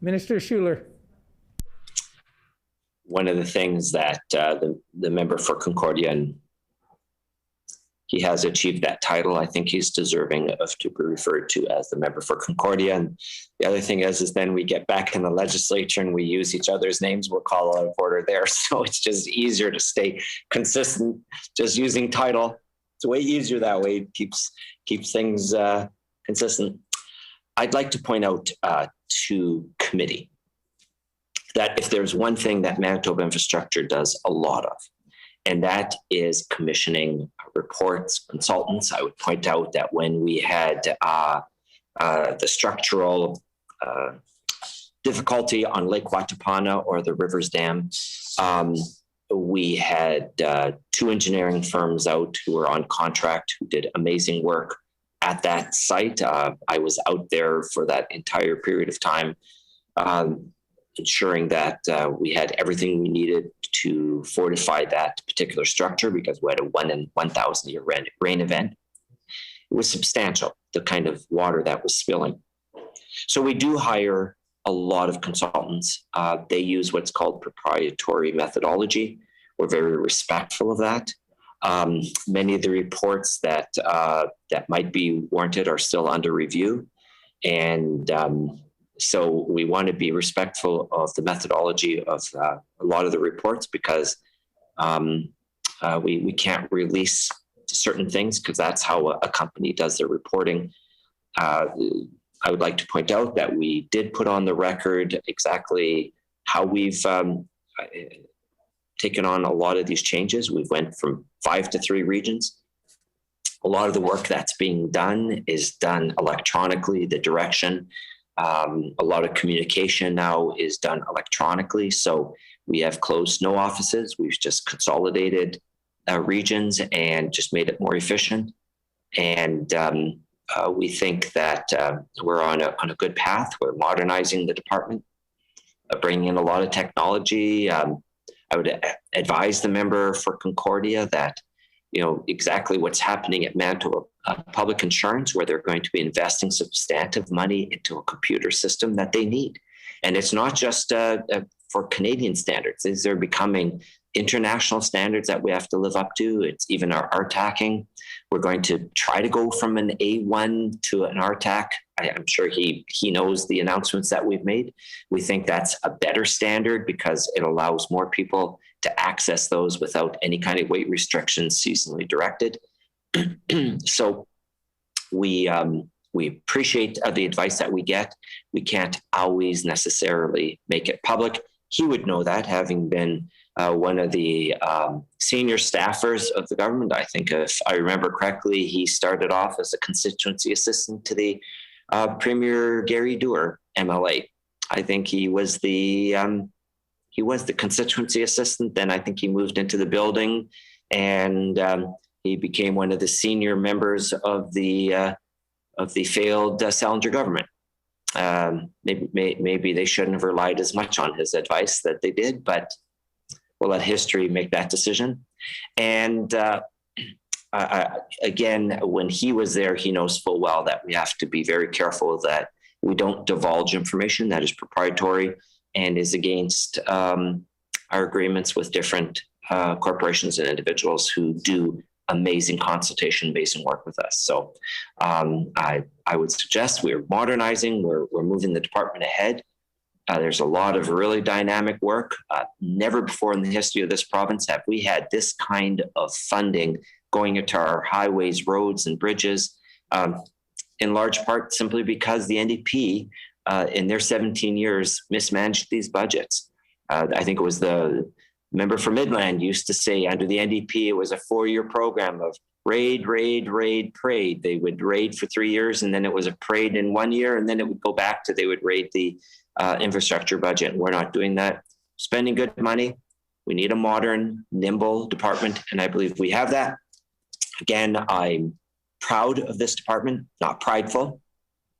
A: Minister Schuler.
C: One of the things that the member for Concordia, and he has achieved that title. I think he's deserving of to be referred to as the member for Concordia. And the other thing is then we get back in the legislature and we use each other's names. We'll call out of order there. So it's just easier to stay consistent, just using title. It's way easier that way. It keeps things consistent. I'd like to point out to committee that if there's one thing that Manitoba Infrastructure does a lot of, and that is commissioning reports, consultants. I would point out that when we had the structural difficulty on Lake Watapana or the Rivers Dam, we had 2 engineering firms out who were on contract who did amazing work at that site. I was out there for that entire period of time, ensuring that we had everything we needed to fortify that particular structure because we had a 1 in 1,000 year rain event. It was substantial, the kind of water that was spilling. So we do hire a lot of consultants. They use what's called proprietary methodology. We're very respectful of that. Many of the reports that might be warranted are still under review. And so we want to be respectful of the methodology of a lot of the reports because we can't release certain things because that's how a company does their reporting. I would like to point out that we did put on the record exactly how we've taken on a lot of these changes. We've went from 5 to 3 regions. A lot of the work that's being done is done electronically. The direction, a lot of communication now is done electronically. So we have closed no offices. We've just consolidated regions and just made it more efficient. And we think that we're on a good path. We're modernizing the department, bringing in a lot of technology. I would advise the member for Concordia that, exactly what's happening at Manitoba Public Insurance, where they're going to be investing substantive money into a computer system that they need. And it's not just for Canadian standards. These are becoming international standards that we have to live up to. It's even our RTACing. We're going to try to go from an A1 to an RTAC. I'm sure he knows the announcements that we've made. We think that's a better standard because it allows more people to access those without any kind of weight restrictions seasonally directed. So we appreciate the advice that we get. We can't always necessarily make it public. He would know that, having been one of the senior staffers of the government. I think if I remember correctly, he started off as a constituency assistant to the Premier Gary Doer, MLA. I think he was the constituency assistant. Then I think he moved into the building, and he became one of the senior members of the failed Salinger government. Maybe they shouldn't have relied as much on his advice that they did, but we'll let history make that decision. And again, when he was there, he knows full well that we have to be very careful that we don't divulge information that is proprietary and is against our agreements with different corporations and individuals who do amazing consultation-based work with us. So I would suggest we're modernizing, we're moving the department ahead. There's a lot of really dynamic work. Never before in the history of this province have we had this kind of funding going into our highways, roads, and bridges, in large part simply because the NDP in their 17 years mismanaged these budgets. I think it was the member for Midland used to say under the NDP, it was a 4-year program of raid, parade. They would raid for 3 years, and then it was a parade in 1 year, and then it would go back to they would raid the infrastructure budget. And we're not doing that. Spending good money. We need a modern, nimble department, and I believe we have that. Again, I'm proud of this department, not prideful,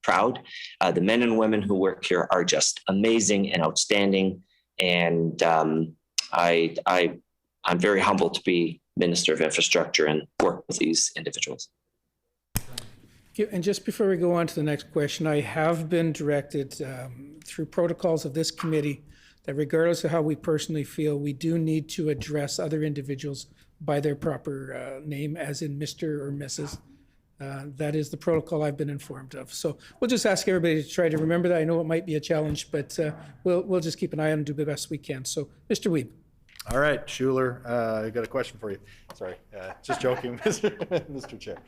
C: proud. The men and women who work here are just amazing and outstanding, and I'm very humbled to be Minister of Infrastructure and work with these individuals.
A: And just before we go on to the next question, I have been directed through protocols of this committee that regardless of how we personally feel, we do need to address other individuals by their proper name, as in Mr. or Mrs. That is the protocol I've been informed of. So we'll just ask everybody to try to remember that. I know it might be a challenge, but we'll just keep an eye on and do the best we can. So, Mr. Wiebe.
B: All right, Schuler, I got a question for you. Sorry, just joking, Mr. Chair.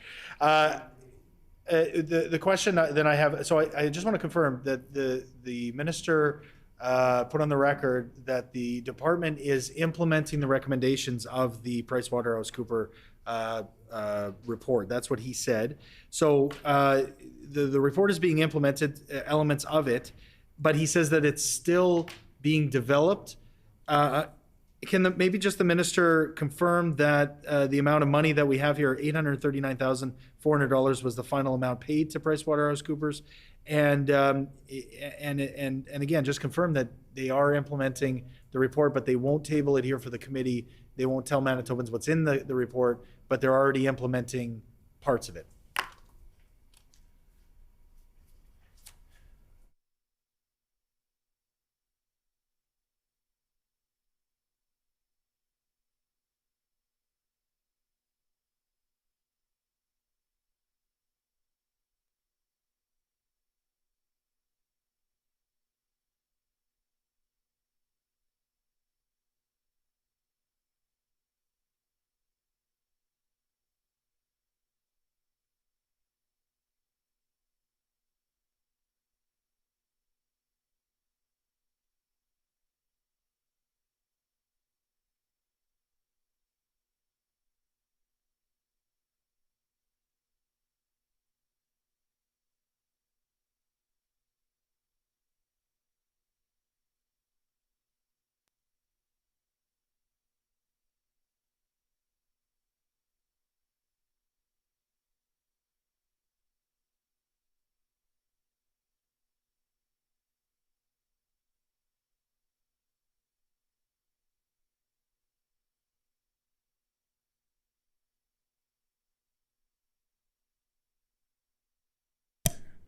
B: The question that I have, so I just want to confirm that the minister put on the record that the department is implementing the recommendations of the PricewaterhouseCoopers report. That's what he said. So the report is being implemented, elements of it, but he says that it's still being developed. Can maybe just the minister confirm that the amount of money that we have here, $839,400, was the final amount paid to PricewaterhouseCoopers, and again, just confirm that they are implementing the report, but they won't table it here for the committee. They won't tell Manitobans what's in the report, but they're already implementing parts of it.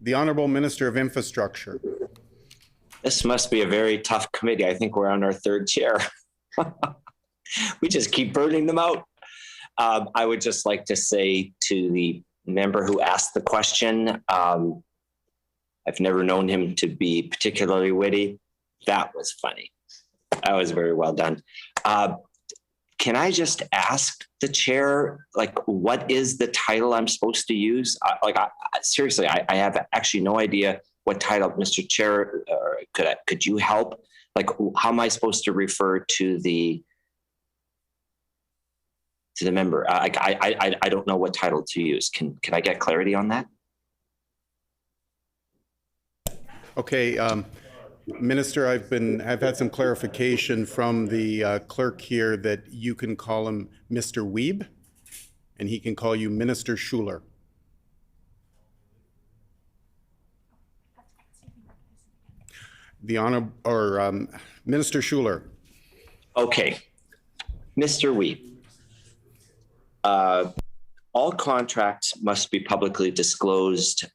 E: The Honorable Minister of Infrastructure.
C: This must be a very tough committee. I think we're on our third chair. We just keep burning them out. I would just like to say to the member who asked the question, I've never known him to be particularly witty. That was funny. That was very well done. Can I just ask the chair, like, what is the title I'm supposed to use? Seriously, I have actually no idea what title, Mr. Chair, could you help? Like, how am I supposed to refer to the member? I don't know what title to use. Can I get clarity on that?
E: Okay, Minister, I've had some clarification from the clerk here that you can call him Mr. Wiebe, and he can call you Minister Schuler. The Minister Schuler.
C: Okay, Mr. Wiebe. All contracts must be publicly disclosed.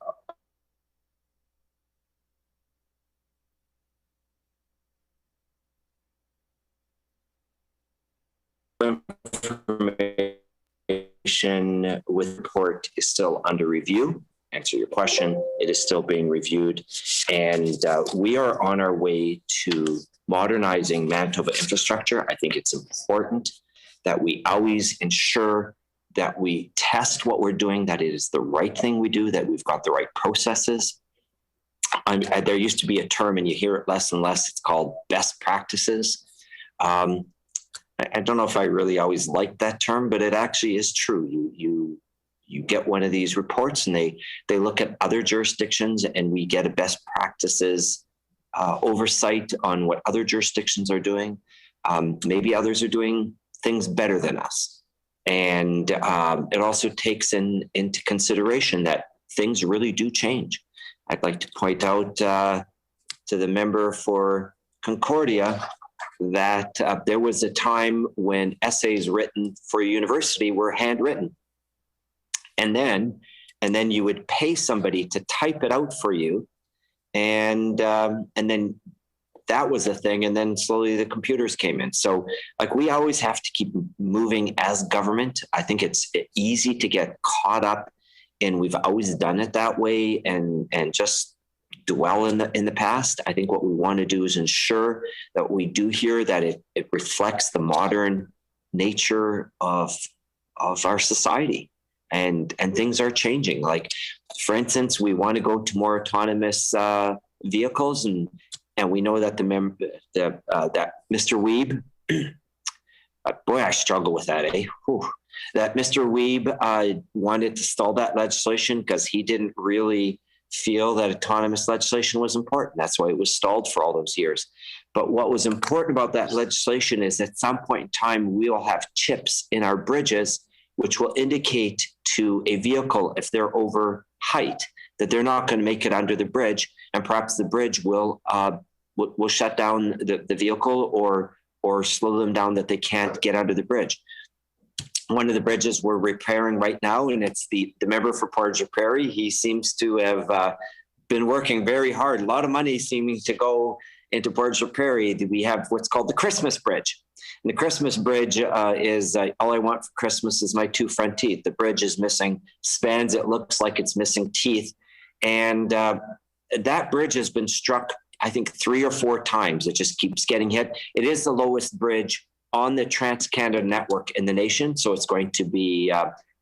C: Information with report is still under review. Answer your question. It is still being reviewed, and we are on our way to modernizing Manitoba infrastructure. I think it's important that we always ensure that we test what we're doing, that it is the right thing we do, that we've got the right processes. There used to be a term, and you hear it less and less. It's called best practices. I don't know if I really always like that term, but it actually is true. You get one of these reports, and they look at other jurisdictions, and we get a best practices oversight on what other jurisdictions are doing. Maybe others are doing things better than us, and it also takes into consideration that things really do change. I'd like to point out to the member for Concordia that there was a time when essays written for a university were handwritten. And then you would pay somebody to type it out for you. and then that was a thing. And then slowly the computers came in. So like we always have to keep moving as government. I think it's easy to get caught up and we've always done it that way and just dwell in the past. I think what we want to do is ensure that we do here that it reflects the modern nature of our society and things are changing. Like for instance, we want to go to more autonomous vehicles and we know that that Mr. Wiebe, boy, I struggle with that, eh? Whew. That Mr. Wiebe wanted to stall that legislation because he didn't really feel that autonomous legislation was important. That's why it was stalled for all those years. But what was important about that legislation is at some point in time, we will have chips in our bridges, which will indicate to a vehicle if they're over height, that they're not going to make it under the bridge, and perhaps the bridge will shut down the vehicle or slow them down that they can't get under the bridge. One of the bridges we're repairing right now, and it's the member for Portage la Prairie. He seems to have been working very hard. A lot of money seeming to go into Portage la Prairie. We have what's called the Christmas Bridge. And the Christmas Bridge is all I want for Christmas is my 2 front teeth. The bridge is missing spans. It looks like it's missing teeth. And that bridge has been struck, I think, 3 or 4 times. It just keeps getting hit. It is the lowest bridge on the Trans-Canada network in the nation. So it's going to be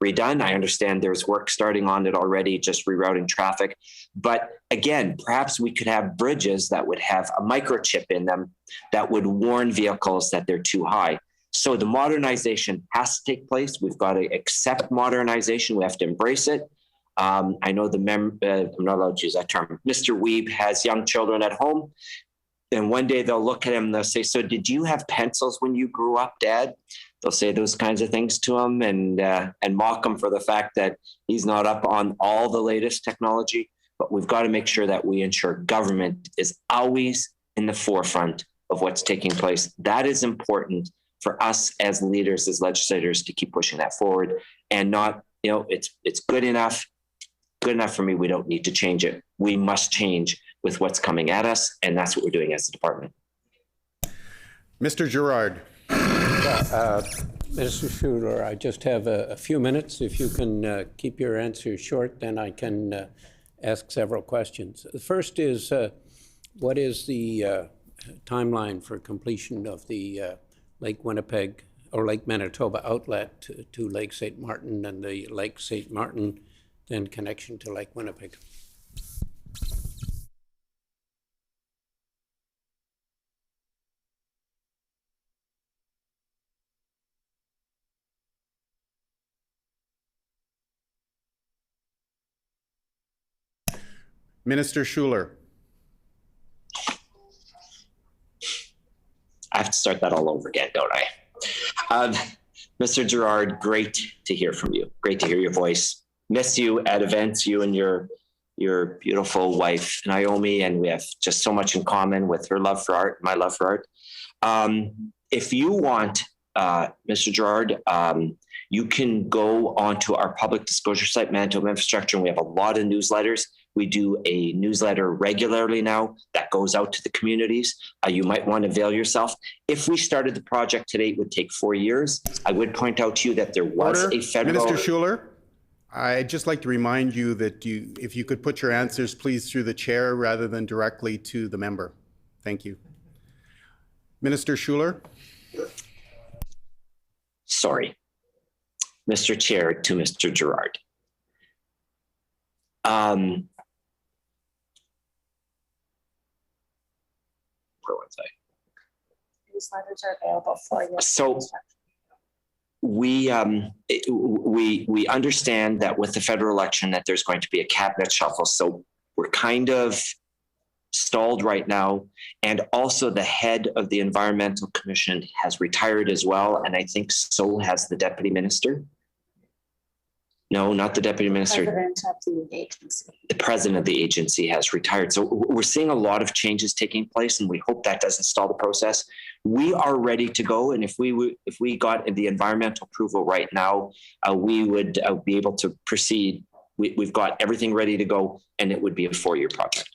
C: redone. I understand there's work starting on it already, just rerouting traffic. But again, perhaps we could have bridges that would have a microchip in them that would warn vehicles that they're too high. So the modernization has to take place. We've got to accept modernization. We have to embrace it. I know I'm not allowed to use that term. Mr. Wiebe has young children at home. And one day they'll look at him and they'll say, so did you have pencils when you grew up, Dad? They'll say those kinds of things to him and mock him for the fact that he's not up on all the latest technology. But we've got to make sure that we ensure government is always in the forefront of what's taking place. That is important for us as leaders, as legislators, to keep pushing that forward and not, it's good enough for me. We don't need to change it. We must change with what's coming at us, and that's what we're doing as a department.
E: Mr. Gerard.
F: Mr. Schuler, I just have a few minutes. If you can keep your answers short, then I can ask several questions. The first is, what is the timeline for completion of the Lake Winnipeg or Lake Manitoba outlet to Lake St. Martin and the Lake St. Martin then connection to Lake Winnipeg?
E: Minister Schuler.
C: I have to start that all over again, don't I? Mr. Gerard, great to hear from you. Great to hear your voice. Miss you at events, you and your beautiful wife, Naomi, and we have just so much in common with her love for art, my love for art. If you want, Mr. Gerard, you can go onto our public disclosure site, Manitoba Infrastructure, and we have a lot of newsletters. We do a newsletter regularly now that goes out to the communities. You might want to avail yourself. If we started the project today, it would take 4 years. I would point out to you that there was a federal...
E: Minister Schuler, I'd just like to remind you that if you could put your answers, please, through the chair rather than directly to the member. Thank you. Minister Schuler.
C: Sorry. Mr. Chair, to Mr. Gerard. Where was I?
G: Newsletters are available for you.
C: So we understand that with the federal election that there's going to be a cabinet shuffle. So we're kind of stalled right now. And also the head of the Environmental Commission has retired as well. And I think so has the deputy minister. No, not the deputy minister.
G: President of the agency.
C: The president of the agency has retired. So we're seeing a lot of changes taking place, and we hope that doesn't stall the process. We are ready to go, and if we got the environmental approval right now, we would be able to proceed. We've got everything ready to go, and it would be a 4-year project.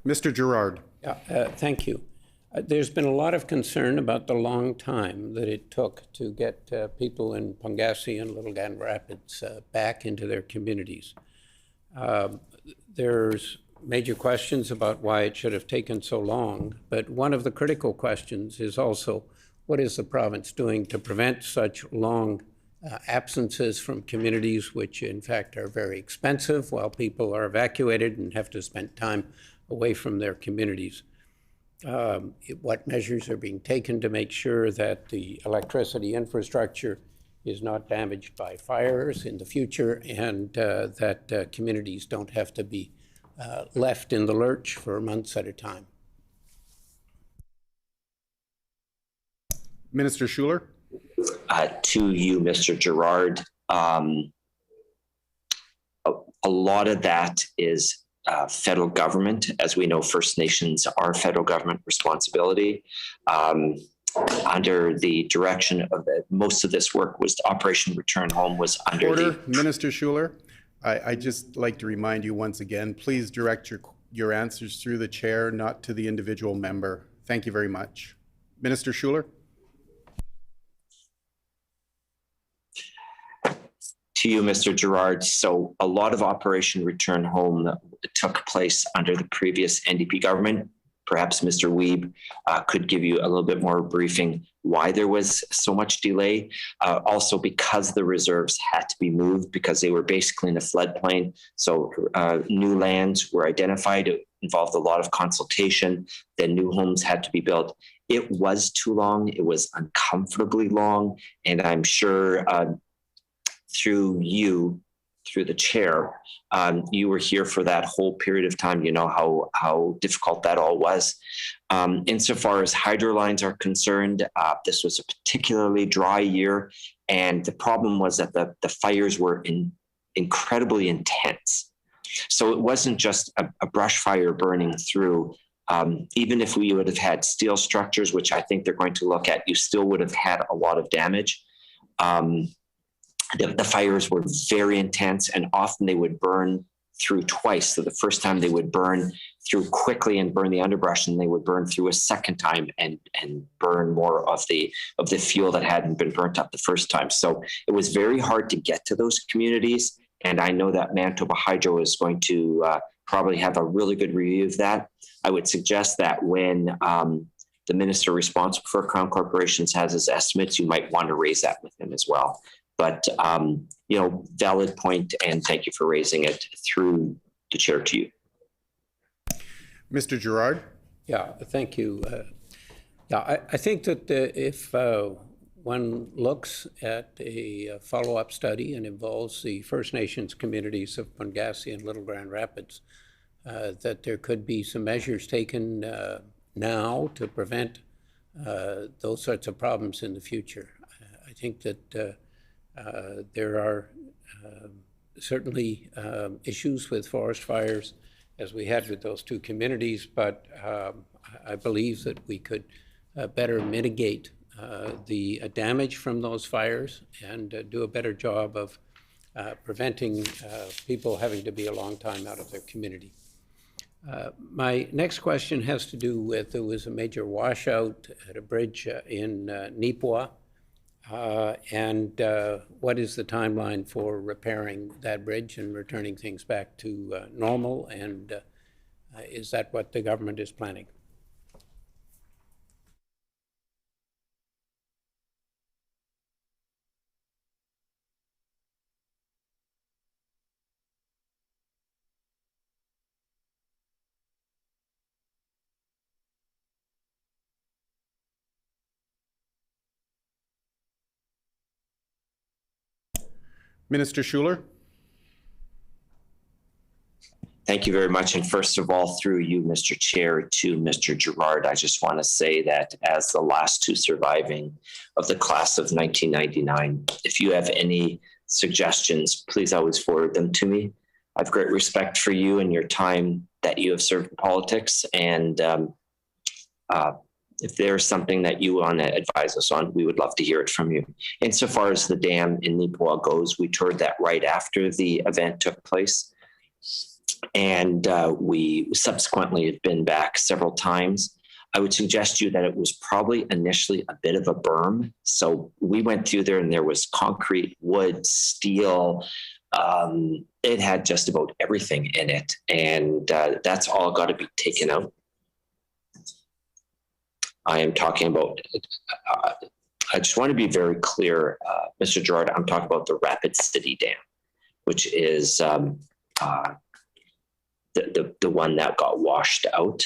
E: Mr. Gerard.
F: Thank you. There's been a lot of concern about the long time that it took to get people in Pongassi and Little Grand Rapids back into their communities. There's major questions about why it should have taken so long, but one of the critical questions is also, what is the province doing to prevent such long absences from communities, which in fact are very expensive while people are evacuated and have to spend time away from their communities? What measures are being taken to make sure that the electricity infrastructure is not damaged by fires in the future, and that communities don't have to be left in the lurch for months at a time?
E: Minister Schuler.
C: To you, Mr. Gerard, a lot of that is federal government. As we know, First Nations are federal government responsibility. Under the direction of most of this work was Operation Return Home was under
E: Order, Minister Schuler. I just like to remind you once again, please direct your answers through the chair, not to the individual member. Thank you very much. Minister Schuler.
C: To you, Mr. Gerard. So a lot of Operation Return Home took place under the previous NDP government. Perhaps Mr. Wiebe could give you a little bit more briefing why there was so much delay. Also because the reserves had to be moved because they were basically in a floodplain. So new lands were identified. It involved a lot of consultation. Then new homes had to be built. It was too long. It was uncomfortably long. And I'm sure through the chair, you were here for that whole period of time. You know how difficult that all was. Insofar as hydro lines are concerned, this was a particularly dry year, and the problem was that the fires were incredibly intense. So it wasn't just a brush fire burning through. Even if we would have had steel structures, which I think they're going to look at, you still would have had a lot of damage. The fires were very intense, and often they would burn through twice. So the first time they would burn through quickly and burn the underbrush, and they would burn through a second time and burn more of the fuel that hadn't been burnt up the first time. So it was very hard to get to those communities. And I know that Manitoba Hydro is going to probably have a really good review of that. I would suggest that when the minister responsible for Crown Corporations has his estimates, you might want to raise that with him as well. But, valid point, and thank you for raising it through the chair to you.
E: Mr. Gerard.
F: Yeah, thank you. I think that if one looks at a follow-up study and involves the First Nations communities of Pongassi and Little Grand Rapids, that there could be some measures taken now to prevent those sorts of problems in the future. I think that there are certainly issues with forest fires, as we had with those two communities, but I believe that we could better mitigate the damage from those fires and do a better job of preventing people having to be a long time out of their community. My next question has to do with, there was a major washout at a bridge in Nipawin. And what is the timeline for repairing that bridge and returning things back to normal? And is that what the government is planning?
E: Minister Schuler.
C: Thank you very much. And first of all, through you, Mr. Chair, to Mr. Gerard, I just want to say that as the last two surviving of the class of 1999, if you have any suggestions, please always forward them to me. I have great respect for you and your time that you have served in politics. And if there's something that you want to advise us on, we would love to hear it from you. Insofar as the dam in Nipawin goes, we toured that right after the event took place. And we subsequently have been back several times. I would suggest to you that it was probably initially a bit of a berm. So we went through there and there was concrete, wood, steel. It had just about everything in it. And that's all got to be taken out. I am talking about, I just want to be very clear, Mr. Gerard, I'm talking about the Rapid City Dam, which is the one that got washed out.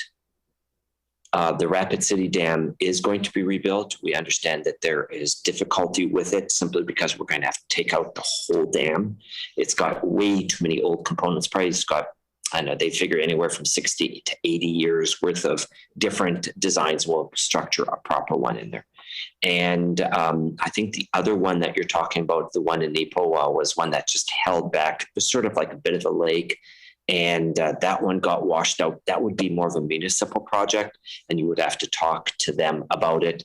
C: The Rapid City Dam is going to be rebuilt. We understand that there is difficulty with it simply because we're going to have to take out the whole dam. It's got way too many old components. Probably it's got, I know they figure anywhere from 60 to 80 years worth of different designs will structure a proper one in there. And I think the other one that you're talking about, the one in Neepawa, was one that just held back. It was sort of like a bit of a lake. And that one got washed out. That would be more of a municipal project, and you would have to talk to them about it.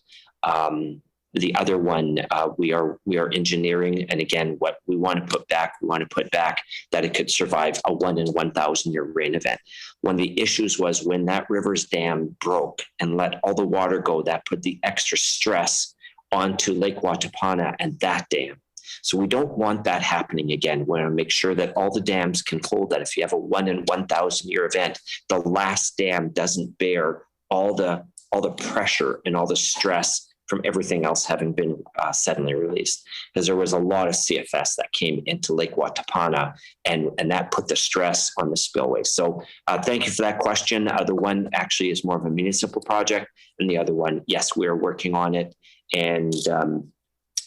C: The other one, we are engineering, and again, what we want to put back, that it could survive a 1 in 1,000 year rain event. One of the issues was when that Rivers Dam broke and let all the water go, that put the extra stress onto Lake Watapana and that dam. So we don't want that happening again. We want to make sure that all the dams can hold that. If you have a 1 in 1,000 year event, the last dam doesn't bear all the pressure and all the stress from everything else having been suddenly released. Because there was a lot of CFS that came into Lake Watapana, and that put the stress on the spillway. So thank you for that question. The one actually is more of a municipal project, and the other one, yes, we're working on it. And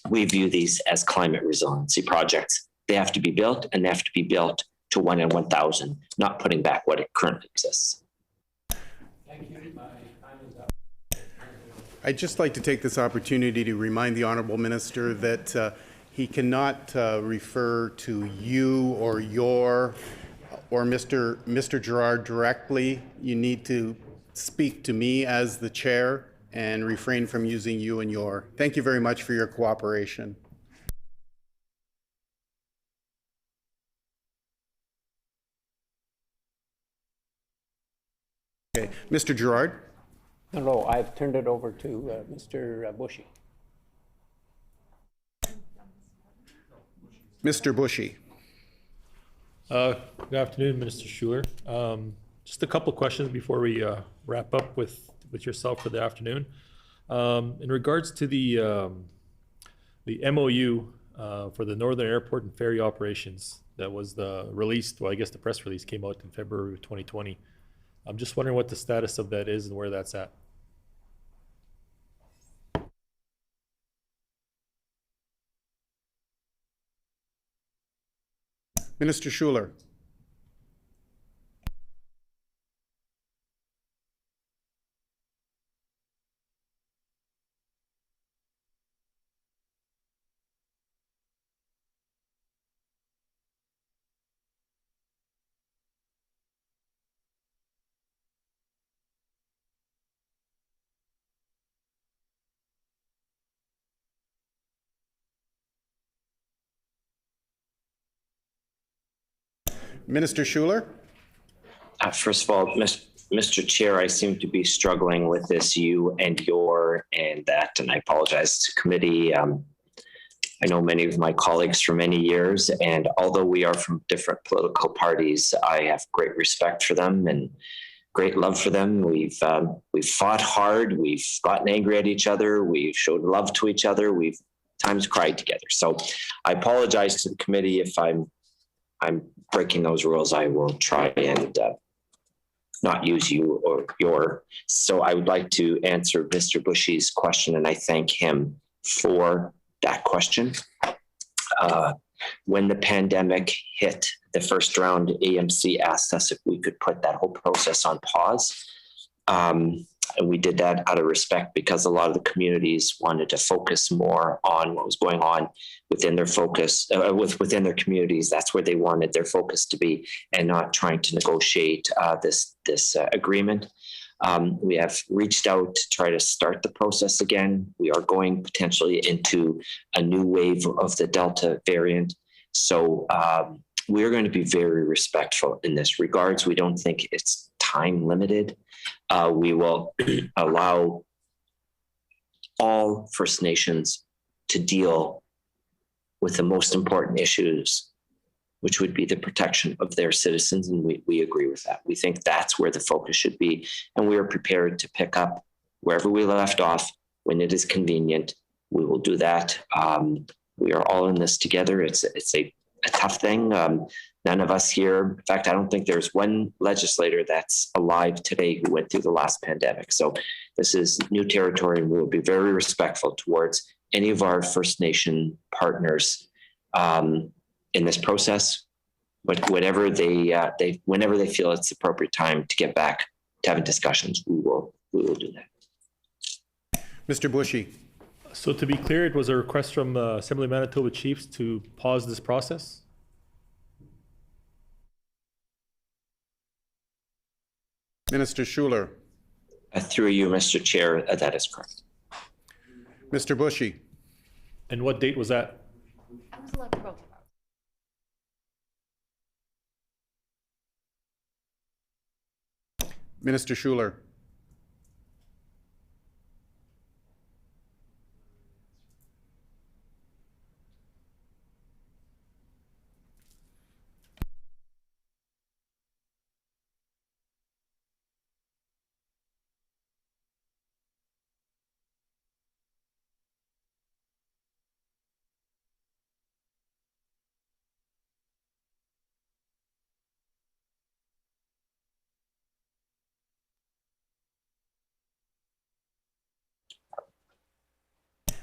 C: we view these as climate resiliency projects. They have to be built, and they have to be built to 1 in 1,000, not putting back what it currently exists.
F: Thank you. My time is up.
E: I'd just like to take this opportunity to remind the Honourable Minister that he cannot refer to you or your or Mr. Gerard directly. You need to speak to me as the chair and refrain from using you and your. Thank you very much for your cooperation. Okay, Mr. Gerard.
F: No, I've turned it over to Mr. Bushy.
E: Mr. Bushy.
H: Good afternoon, Minister Schuler. Just a couple of questions before we wrap up with yourself for the afternoon. In regards to the MOU for the Northern Airport and Ferry operations that was released, well, I guess the press release came out in February of 2020. I'm just wondering what the status of that is and where that's at.
E: Minister Schuler. Minister Schuler.
C: First of all, Mr. Chair, I seem to be struggling with this you and your and that, and I apologize to committee. I know many of my colleagues for many years, and although we are from different political parties, I have great respect for them and great love for them. We've fought hard, we've gotten angry at each other, we've showed love to each other, we've times cried together. So I apologize to the committee if I'm breaking those rules. I will try and not use you or your. So I would like to answer Mr. Bushy's question, and I thank him for that question. When the pandemic hit the first round, AMC asked us if we could put that whole process on pause. And we did that out of respect because a lot of the communities wanted to focus more on what was going on within their focus, within their communities. That's where they wanted their focus to be, and not trying to negotiate this agreement. We have reached out to try to start the process again. We are going potentially into a new wave of the Delta variant. So we're going to be very respectful in this regards. We don't think it's time limited. We will allow all First Nations to deal with the most important issues, which would be the protection of their citizens. And we agree with that. We think that's where the focus should be. And we are prepared to pick up wherever we left off when it is convenient. We will do that. We are all in this together. It's a tough thing. None of us here, in fact, I don't think there's one legislator that's alive today who went through the last pandemic. So this is new territory, and we will be very respectful towards any of our First Nation partners in this process. But whenever they feel it's the appropriate time to get back to having discussions, we will do that.
E: Mr. Bushy.
H: So to be clear, it was a request from Assembly Manitoba Chiefs to pause this process?
E: Minister Schuler.
C: Through you, Mr. Chair, that is correct.
E: Mr. Bushy.
H: And what date was that?
E: Minister Schuler.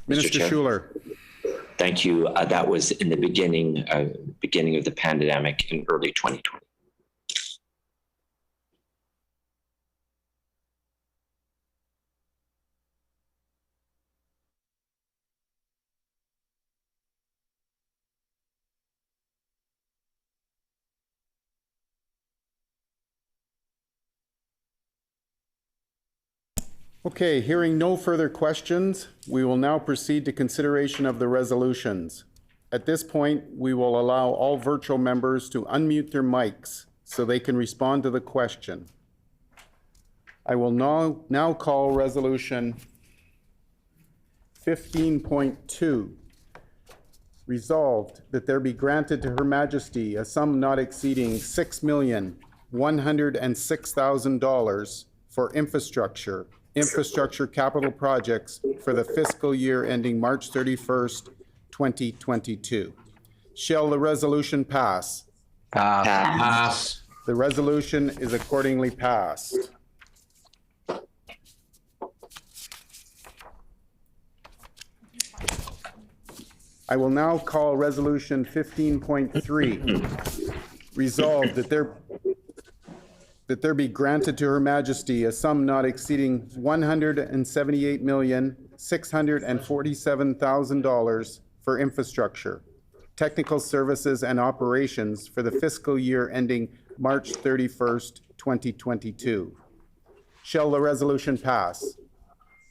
E: Minister
C: Chair.
E: Schuler.
C: Thank you. That was in the beginning of the pandemic in early 2020.
E: Okay, hearing no further questions, we will now proceed to consideration of the resolutions. At this point, we will allow all virtual members to unmute their mics so they can respond to the question. I will now call resolution 15.2. Resolved that there be granted to Her Majesty a sum not exceeding $6,106,000 for infrastructure capital projects for the fiscal year ending March 31st, 2022. Shall the resolution pass?
C: Pass.
E: The resolution is accordingly passed. I will now call resolution 15.3. Resolved that there be granted to Her Majesty a sum not exceeding $178,647,000 for infrastructure, technical services and operations for the fiscal year ending March 31st, 2022. Shall the resolution pass?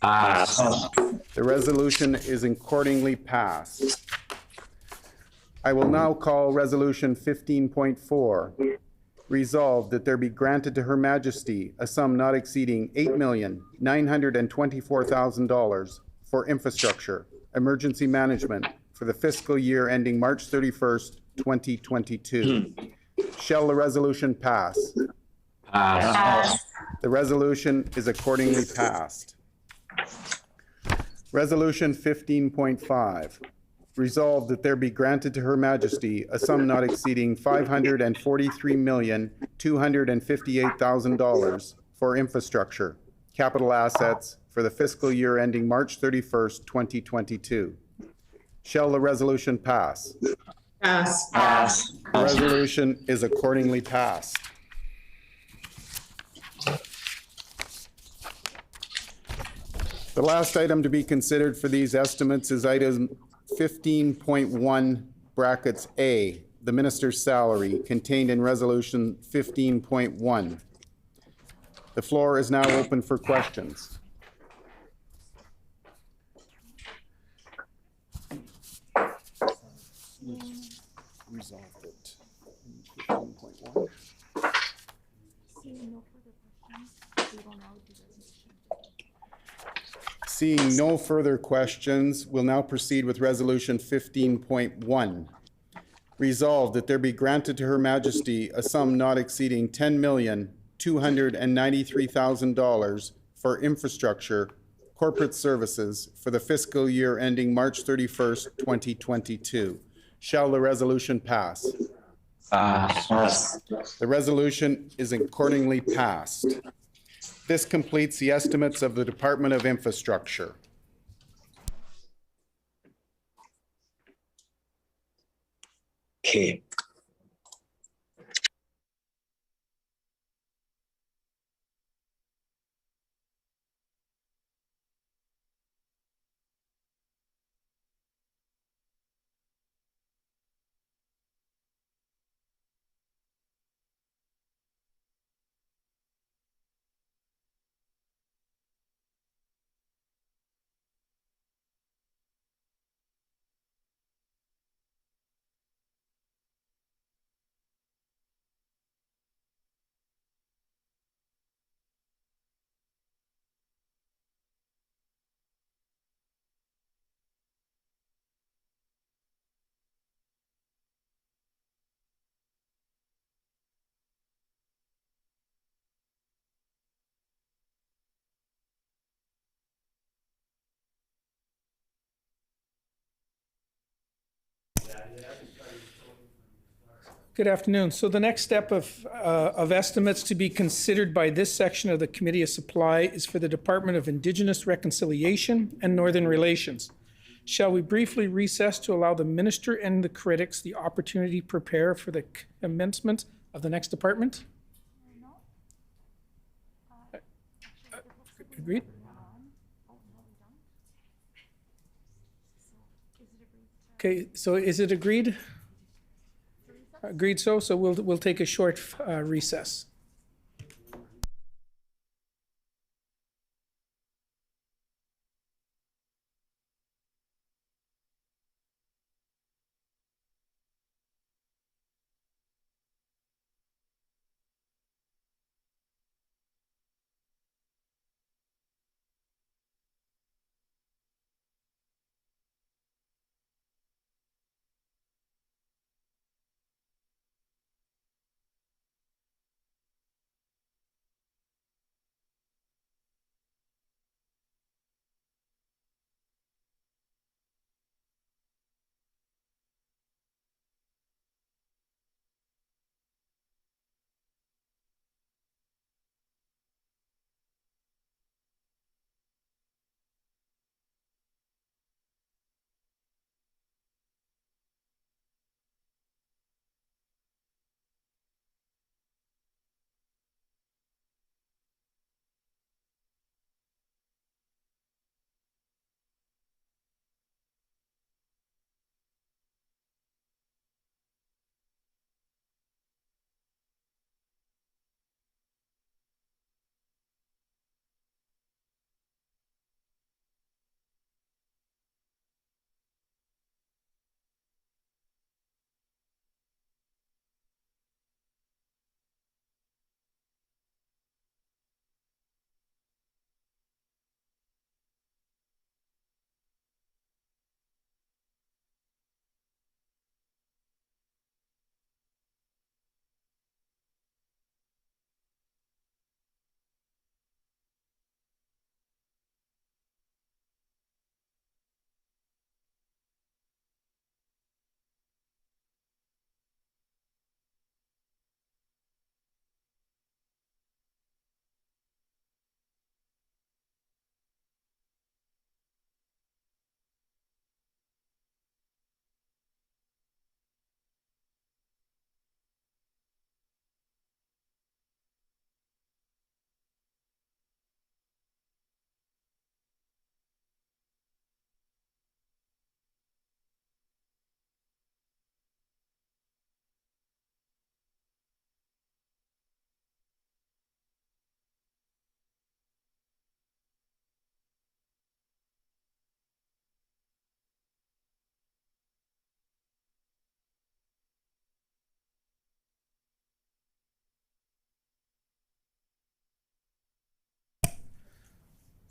C: Pass.
E: The resolution is accordingly passed. I will now call resolution 15.4. Resolved that there be granted to Her Majesty a sum not exceeding $8,924,000 for infrastructure, emergency management for the fiscal year ending March 31st, 2022. Shall the resolution pass?
C: Pass.
E: The resolution is accordingly passed. Resolution 15.5. Resolved that there be granted to Her Majesty a sum not exceeding $543,258,000 for infrastructure, capital assets for the fiscal year ending March 31st, 2022. Shall the resolution pass?
I: Pass.
C: Pass.
E: The resolution is accordingly passed. The last item to be considered for these estimates is item 15.1 brackets A, the minister's salary contained in resolution 15.1. The floor is now open for questions. Resolved it. Seeing no further questions, we'll now proceed with Resolution 15.1. Resolved that there be granted to Her Majesty a sum not exceeding $10,293,000 for infrastructure, corporate services for the fiscal year ending March 31st, 2022. Shall the resolution pass?
C: Pass.
E: The resolution is accordingly passed. This completes the estimates of the Department of Infrastructure.
C: Okay.
A: Good afternoon. So the next step of estimates to be considered by this section of the Committee of Supply is for the Department of Indigenous Reconciliation and Northern Relations. Shall we briefly recess to allow the minister and the critics the opportunity to prepare for the commencement of the next department? Agreed? Okay, so is it agreed? Agreed so we'll take a short recess.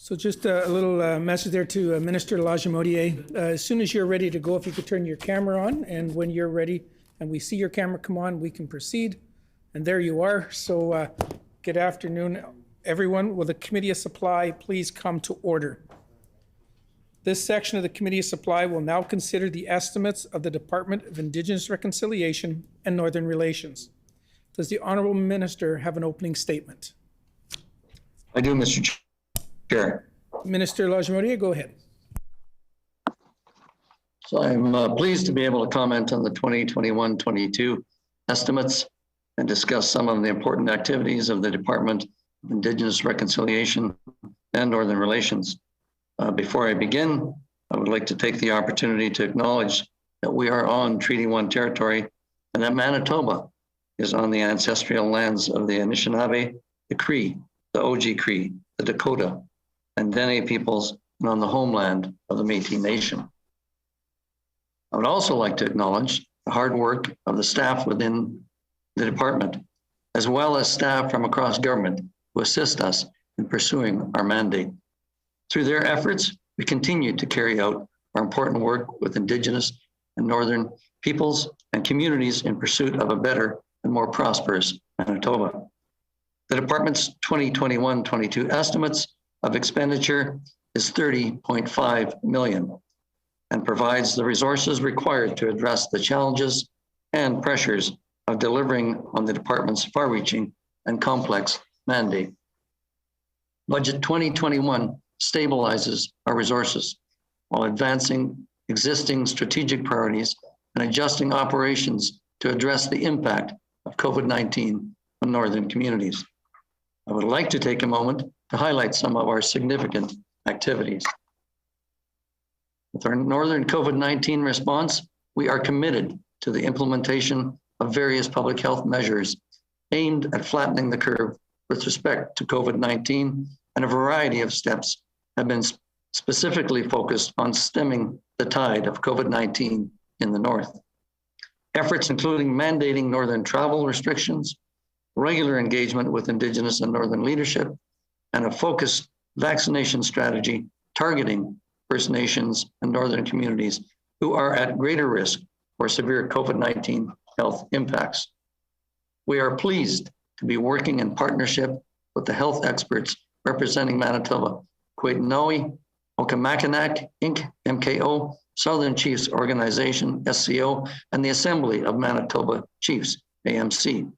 A: So just a little message there to Minister Lajimodier. As soon as you're ready to go, if you could turn your camera on, and when you're ready and we see your camera come on, we can proceed. And there you are. So good afternoon, everyone. Will the Committee of Supply please come to order? This section of the Committee of Supply will now consider the estimates of the Department of Indigenous Reconciliation and Northern Relations. Does the Honourable Minister have an opening statement?
I: I do, Mr. Chair.
A: Minister Lajimodier, go ahead.
I: So I'm pleased to be able to comment on the 2021-22 estimates and discuss some of the important activities of the Department of Indigenous Reconciliation and Northern Relations. Before I begin, I would like to take the opportunity to acknowledge that we are on Treaty 1 territory and that Manitoba is on the ancestral lands of the Anishinaabe, the Cree, the Oji-Cree, the Dakota, and Dene peoples, and on the homeland of the Métis Nation. I would also like to acknowledge the hard work of the staff within the department, as well as staff from across government who assist us in pursuing our mandate. Through their efforts, we continue to carry out our important work with Indigenous and Northern peoples and communities in pursuit of a better and more prosperous Manitoba. The department's 2021-22 estimates of expenditure is $30.5 million and provides the resources required to address the challenges and pressures of delivering on the department's far-reaching and complex mandate. Budget 2021 stabilizes our resources while advancing existing strategic priorities and adjusting operations to address the impact of COVID-19 on Northern communities. I would like to take a moment to highlight some of our significant activities. With our Northern COVID-19 response, we are committed to the implementation of various public health measures aimed at flattening the curve with respect to COVID-19, and a variety of steps have been specifically focused on stemming the tide of COVID-19 in the North. Efforts including mandating Northern travel restrictions, regular engagement with Indigenous and Northern leadership, and a focused vaccination strategy targeting First Nations and Northern communities who are at greater risk for severe COVID-19 health impacts. We are pleased to be working in partnership with the health experts representing Manitoba, Kwetnoe, Okamakinak, Inc., MKO, Southern Chiefs Organization, SCO, and the Assembly of Manitoba Chiefs, AMC,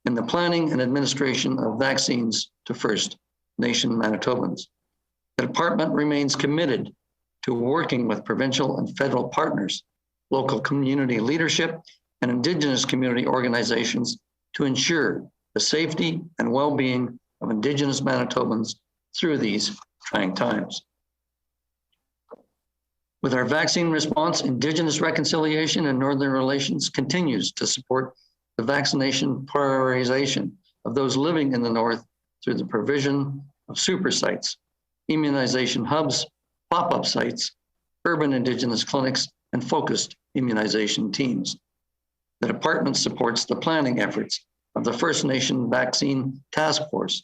I: in the planning and administration of vaccines to First Nation Manitobans. The department remains committed to working with provincial and federal partners, local community leadership, and Indigenous community organizations to ensure the safety and well-being of Indigenous Manitobans through these trying times. With our vaccine response, Indigenous reconciliation and Northern relations continues to support the vaccination prioritization of those living in the North through the provision of super sites, immunization hubs, pop-up sites, urban Indigenous clinics, and focused immunization teams. The department supports the planning efforts of the First Nation Vaccine Task Force,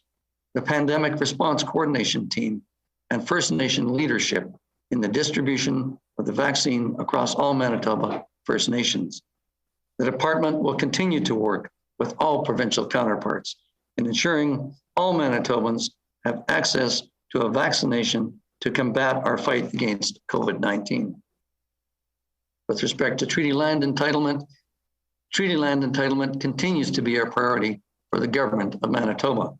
I: the Pandemic Response Coordination Team, and First Nation leadership in the distribution of the vaccine across all Manitoba First Nations. The department will continue to work with all provincial counterparts in ensuring all Manitobans have access to a vaccination to combat our fight against COVID-19. With respect to treaty land entitlement continues to be our priority for the government of Manitoba.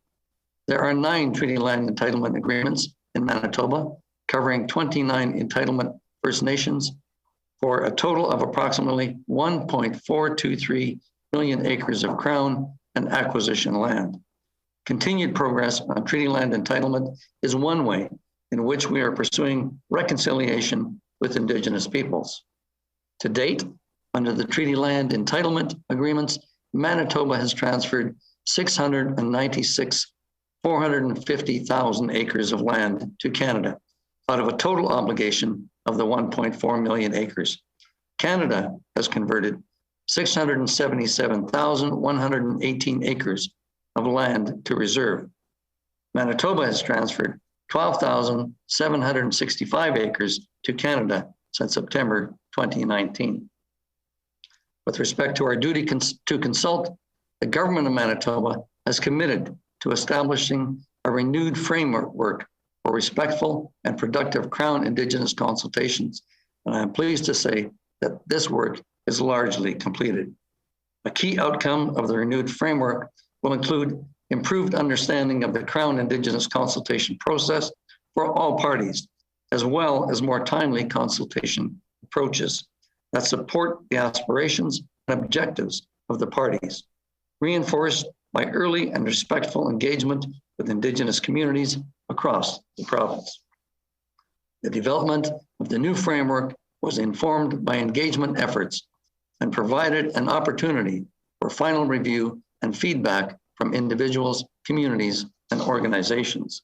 I: There are 9 treaty land entitlement agreements in Manitoba, covering 29 entitlement First Nations for a total of approximately 1.423 million acres of Crown and acquisition land. Continued progress on treaty land entitlement is one way in which we are pursuing reconciliation with Indigenous peoples. To date, under the treaty land entitlement agreements, Manitoba has transferred 450,000 acres of land to Canada out of a total obligation of the 1.4 million acres. Canada has converted 677,118 acres of land to reserve. Manitoba has transferred 12,765 acres to Canada since September 2019. With respect to our duty to consult, the government of Manitoba has committed to establishing a renewed framework for respectful and productive Crown Indigenous consultations. And I am pleased to say that this work is largely completed. A key outcome of the renewed framework will include improved understanding of the Crown Indigenous consultation process for all parties, as well as more timely consultation approaches that support the aspirations and objectives of the parties, reinforced by early and respectful engagement with Indigenous communities across the province. The development of the new framework was informed by engagement efforts and provided an opportunity for final review and feedback from individuals, communities, and organizations.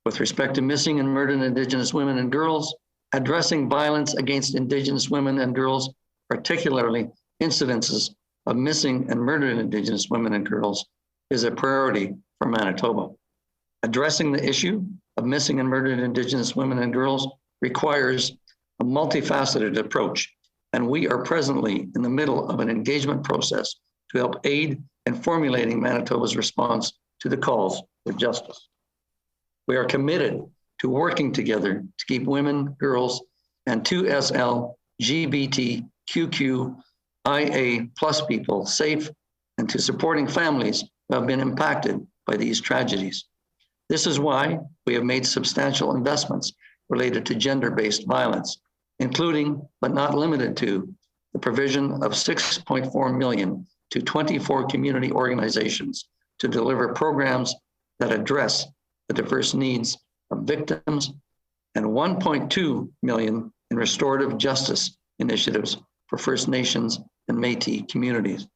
I: With respect to missing and murdered Indigenous women and girls, addressing violence against Indigenous women and girls, particularly incidences of missing and murdered Indigenous women and girls, is a priority for Manitoba. Addressing the issue of missing and murdered Indigenous women and girls requires a multifaceted approach, and we are presently in the middle of an engagement process to help aid in formulating Manitoba's response to the calls for justice. We are committed to working together to keep women, girls, and 2SL, LGBTQIA+ people safe and to supporting families who have been impacted by these tragedies. This is why we have made substantial investments related to gender-based violence, including, but not limited to, the provision of $6.4 million to 24 community organizations to deliver programs that address the diverse needs of victims, and $1.2 million in restorative justice initiatives for First Nations and Métis communities.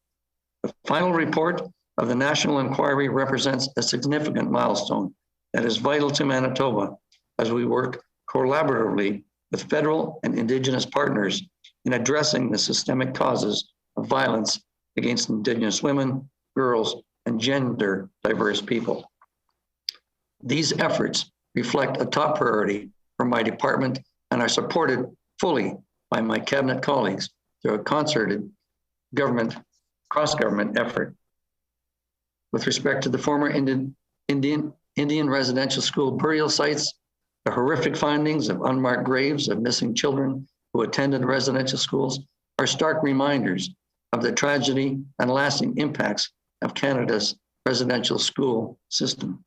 I: The final report of the National Inquiry represents a significant milestone that is vital to Manitoba as we work collaboratively with federal and Indigenous partners in addressing the systemic causes of violence against Indigenous women, girls, and gender diverse people. These efforts reflect a top priority for my department and are supported fully by my cabinet colleagues through a concerted cross-government effort. With respect to the former Indian residential school burial sites, the horrific findings of unmarked graves of missing children who attended residential schools are stark reminders of the tragedy and lasting impacts of Canada's residential school system.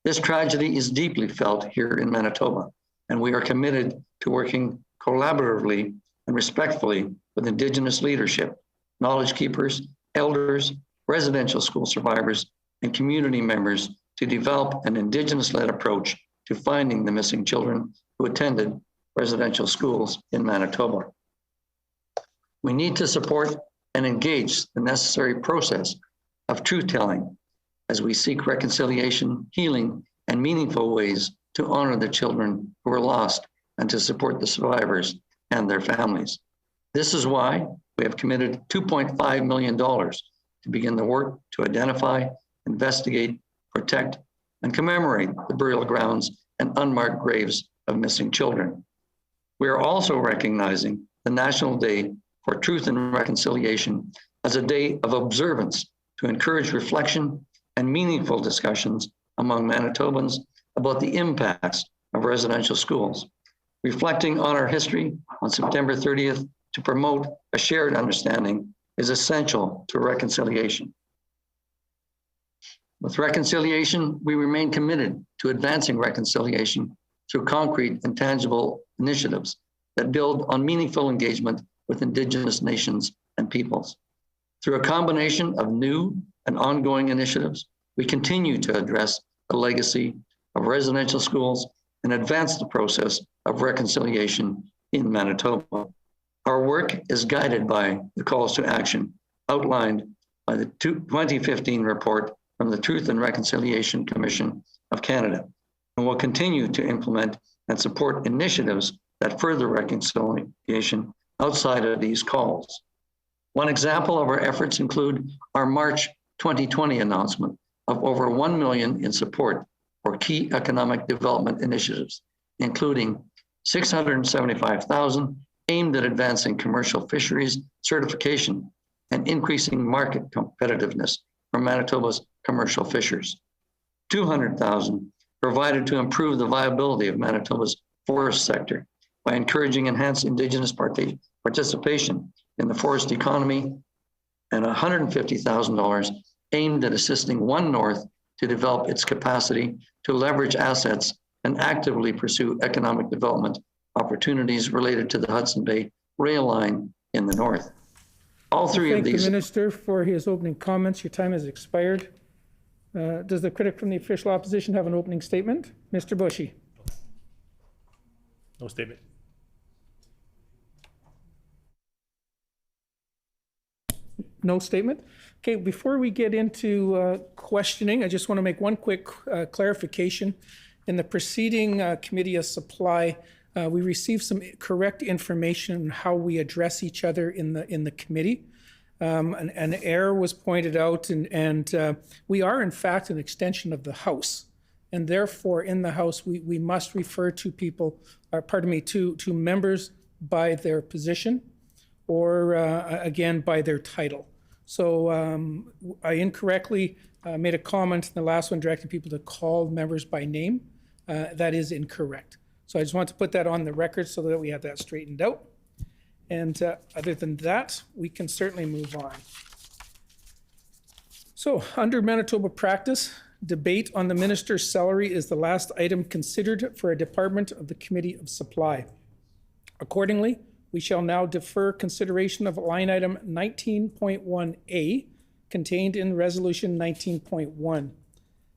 I: This tragedy is deeply felt here in Manitoba, and we are committed to working collaboratively and respectfully with Indigenous leadership, knowledge keepers, elders, residential school survivors, and community members to develop an Indigenous-led approach to finding the missing children who attended residential schools in Manitoba. We need to support and engage the necessary process of truth-telling as we seek reconciliation, healing, and meaningful ways to honor the children who were lost and to support the survivors and their families. This is why we have committed $2.5 million to begin the work to identify, investigate, protect, and commemorate the burial grounds and unmarked graves of missing children. We are also recognizing the National Day for Truth and Reconciliation as a day of observance to encourage reflection and meaningful discussions among Manitobans about the impacts of residential schools. Reflecting on our history on September 30th to promote a shared understanding is essential to reconciliation. With reconciliation, we remain committed to advancing reconciliation through concrete and tangible initiatives that build on meaningful engagement with Indigenous nations and peoples. Through a combination of new and ongoing initiatives, we continue to address the legacy of residential schools and advance the process of reconciliation in Manitoba. Our work is guided by the calls to action outlined by the 2015 report from the Truth and Reconciliation Commission of Canada, and will continue to implement and support initiatives that further reconciliation outside of these calls. One example of our efforts include our March 2020 announcement of over $1 million in support for key economic development initiatives, including $675,000 aimed at advancing commercial fisheries certification and increasing market competitiveness for Manitoba's commercial fishers. $200,000 provided to improve the viability of Manitoba's forest sector by encouraging enhanced Indigenous participation in the forest economy, and $150,000 aimed at assisting One North to develop its capacity to leverage assets and actively pursue economic development opportunities related to the Hudson Bay rail line in the north. All three of
A: Thank the
I: these.
A: minister for his opening comments. Your time has expired. Does the critic from the official opposition have an opening statement? Mr. Bushy.
H: No statement.
A: No statement. Okay, before we get into questioning, I just want to make one quick clarification. In the preceding committee of supply, we received some correct information on how we address each other in the committee. An error was pointed out, and we are in fact an extension of the House, and therefore in the House we must refer to people, to members by their position, or again by their title. So I incorrectly made a comment in the last one directing people to call members by name. That is incorrect. So I just want to put that on the record so that we have that straightened out. And other than that, we can certainly move on. So under Manitoba practice, debate on the minister's salary is the last item considered for a department of the Committee of Supply. Accordingly, we shall now defer consideration of line item 19.1A contained in resolution 19.1.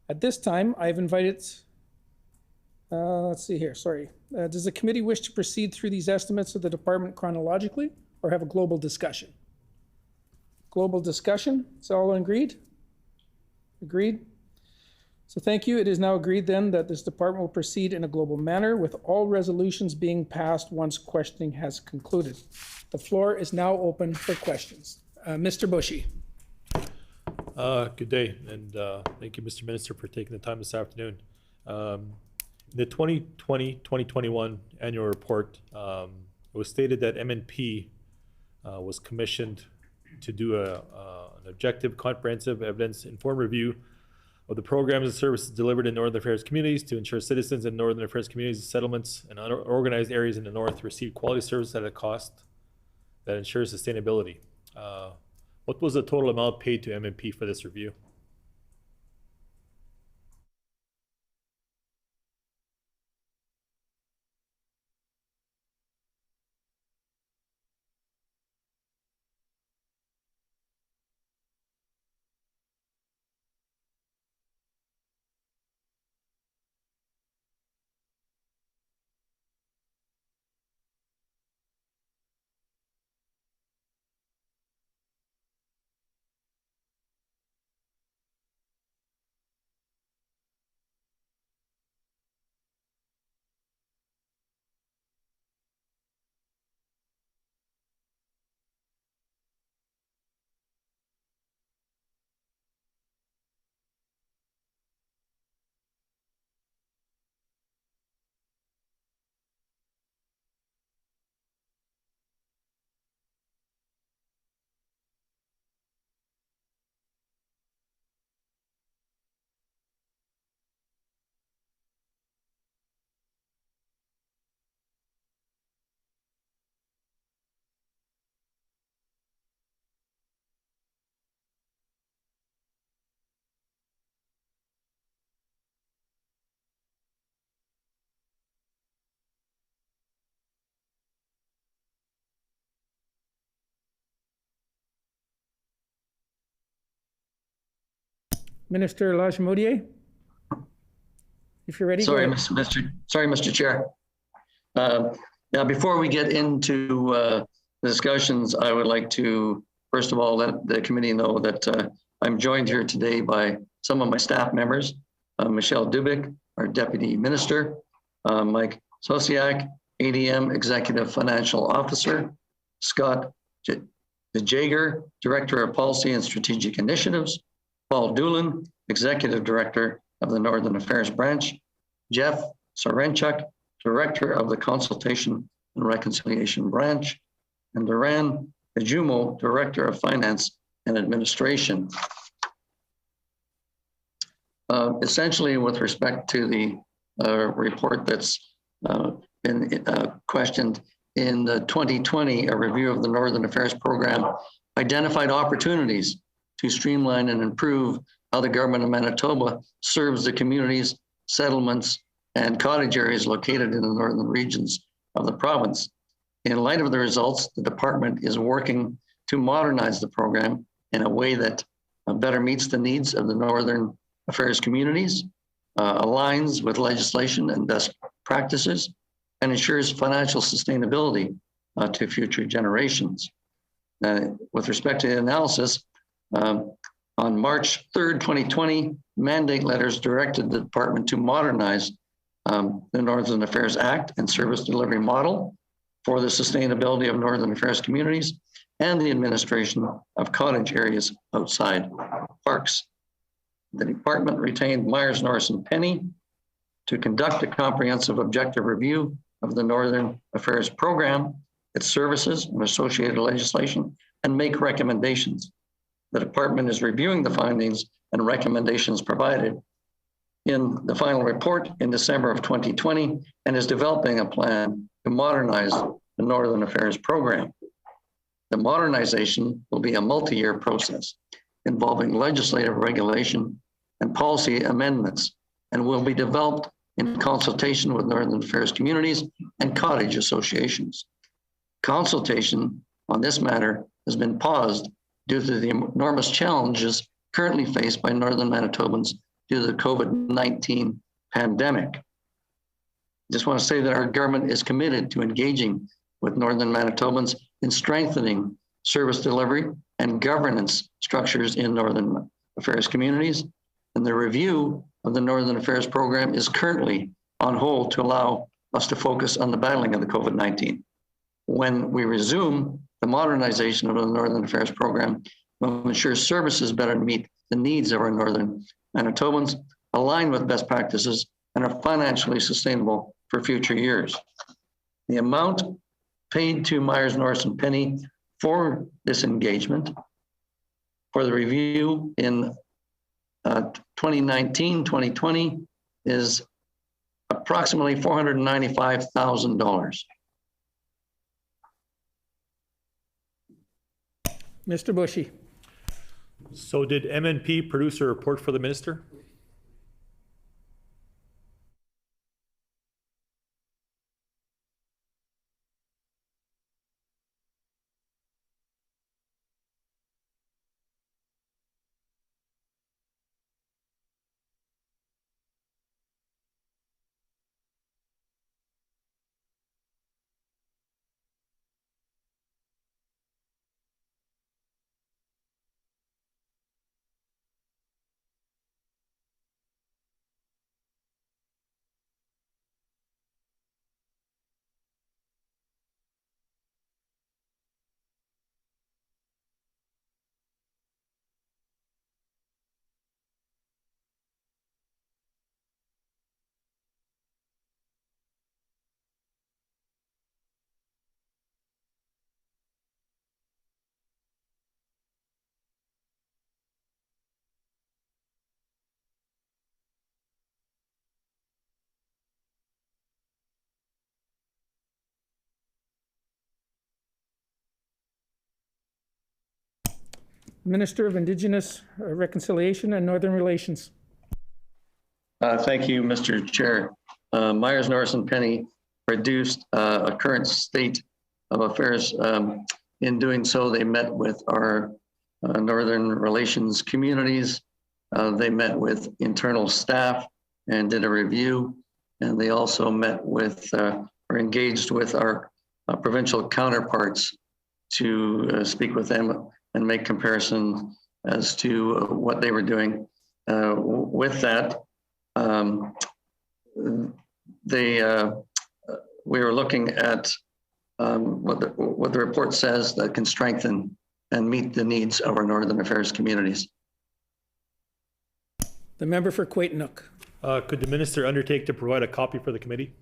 A: At this time, I've invited, let's see here, sorry. Does the committee wish to proceed through these estimates of the department chronologically or have a global discussion? Global discussion, is all agreed? Agreed? So thank you. It is now agreed then that this department will proceed in a global manner with all resolutions being passed once questioning has concluded. The floor is now open for questions. Mr. Bushy.
H: Good day, and thank you, Mr. Minister, for taking the time this afternoon. In the 2020-2021 annual report, it was stated that MNP was commissioned to do an objective, comprehensive, evidence-informed review of the programs and services delivered in Northern Affairs communities to ensure citizens in Northern Affairs communities, settlements, and unorganized areas in the North receive quality service at a cost that ensures sustainability. What was the total amount paid to MNP for this review?
A: Minister Lachemodier, if you're ready.
I: Sorry, Mr. Chair. Now, before we get into the discussions, I would like to, first of all, let the committee know that I'm joined here today by some of my staff members, Michelle Dubik, our Deputy Minister, Mike Sosiak, ADM Executive Financial Officer, Scott DeJager, Director of Policy and Strategic Initiatives, Paul Doolin, Executive Director of the Northern Affairs Branch, Jeff Sorenchuk, Director of the Consultation and Reconciliation Branch, and Duran Ajumo, Director of Finance and Administration. Essentially, with respect to the report that's been questioned, in the 2020, a review of the Northern Affairs Program identified opportunities to streamline and improve how the government of Manitoba serves the communities, settlements, and cottage areas located in the northern regions of the province. In light of the results, the department is working to modernize the program in a way that better meets the needs of the Northern Affairs communities, aligns with legislation and best practices, and ensures financial sustainability to future generations. With respect to the analysis, on March 3rd, 2020, mandate letters directed the department to modernize the Northern Affairs Act and service delivery model for the sustainability of Northern Affairs communities and the administration of cottage areas outside parks. The department retained Myers, Norris & Penny to conduct a comprehensive objective review of the Northern Affairs Program, its services and associated legislation, and make recommendations. The department is reviewing the findings and recommendations provided in the final report in December of 2020 and is developing a plan to modernize the Northern Affairs Program. The modernization will be a multi-year process involving legislative regulation and policy amendments, and will be developed in consultation with Northern Affairs communities and cottage associations. Consultation on this matter has been paused due to the enormous challenges currently faced by Northern Manitobans due to the COVID-19 pandemic. I just want to say that our government is committed to engaging with Northern Manitobans in strengthening service delivery and governance structures in Northern Affairs communities. And the review of the Northern Affairs Program is currently on hold to allow us to focus on the battling of the COVID-19. When we resume the modernization of the Northern Affairs Program, we'll ensure services better meet the needs of our Northern Manitobans, align with best practices, and are financially sustainable for future years. The amount paid to Myers, Norris & Penny for this engagement for the review in 2019-2020 is approximately $495,000.
A: Mr. Bushy.
H: So did MNP produce a report for the minister?
A: Minister of Indigenous Reconciliation and Northern Relations.
I: Thank you, Mr. Chair. Myers, Norris & Penny produced a current state of affairs. In doing so, they met with our Northern Relations communities. They met with internal staff and did a review. And they also met with or engaged with our provincial counterparts to speak with them and make comparison as to what they were doing. With that, we were looking at what the report says that can strengthen and meet the needs of our Northern Affairs communities.
A: The member for Quaitnook.
H: Could the minister undertake to provide a copy for the committee?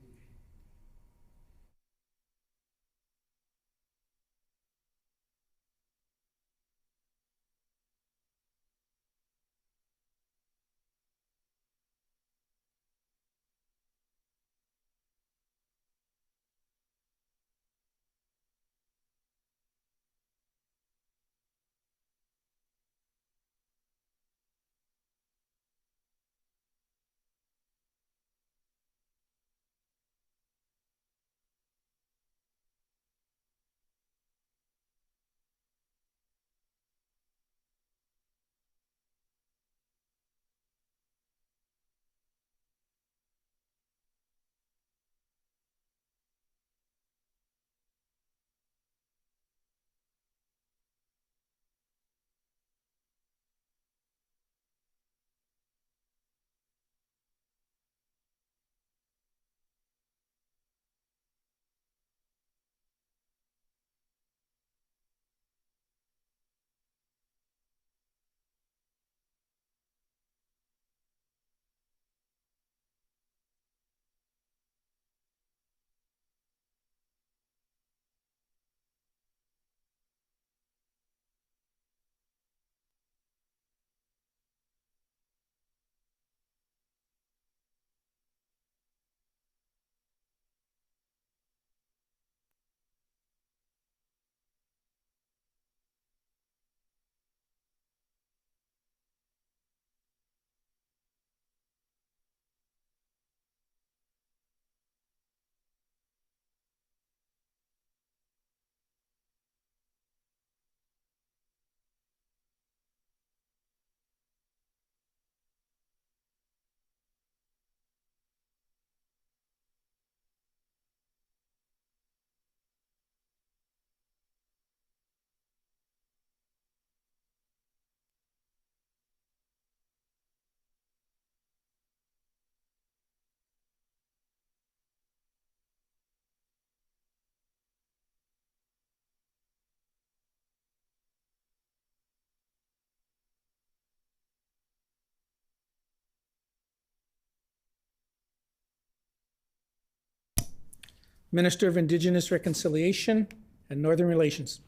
A: Minister of Indigenous Reconciliation and Northern Relations.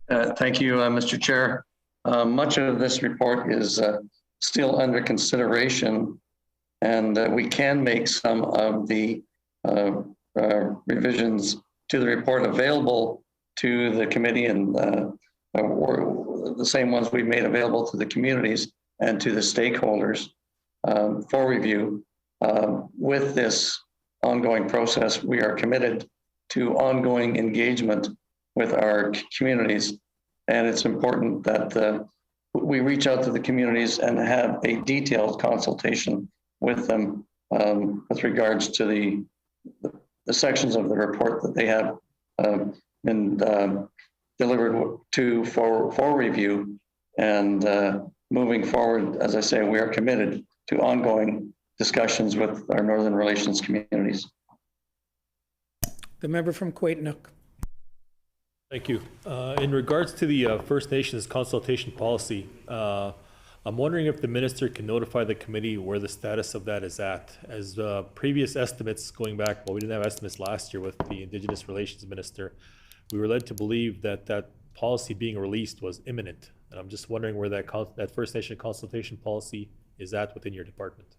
I: Thank you, Mr. Chair. Much of this report is still under consideration, and we can make some of the revisions to the report available to the committee, and the same ones we made available to the communities and to the stakeholders for review. With this ongoing process, we are committed to ongoing engagement with our communities. And it's important that we reach out to the communities and have a detailed consultation with them with regards to the sections of the report that they have been delivered to for review. And moving forward, as I say, we are committed to ongoing discussions with our Northern Relations communities.
A: The member from Quaitnook.
H: Thank you. In regards to the First Nations consultation policy, I'm wondering if the minister can notify the committee where the status of that is at. As previous estimates going back, well, we didn't have estimates last year with the Indigenous Relations Minister. We were led to believe that that policy being released was imminent. And I'm just wondering where that First Nation consultation policy is at within your department.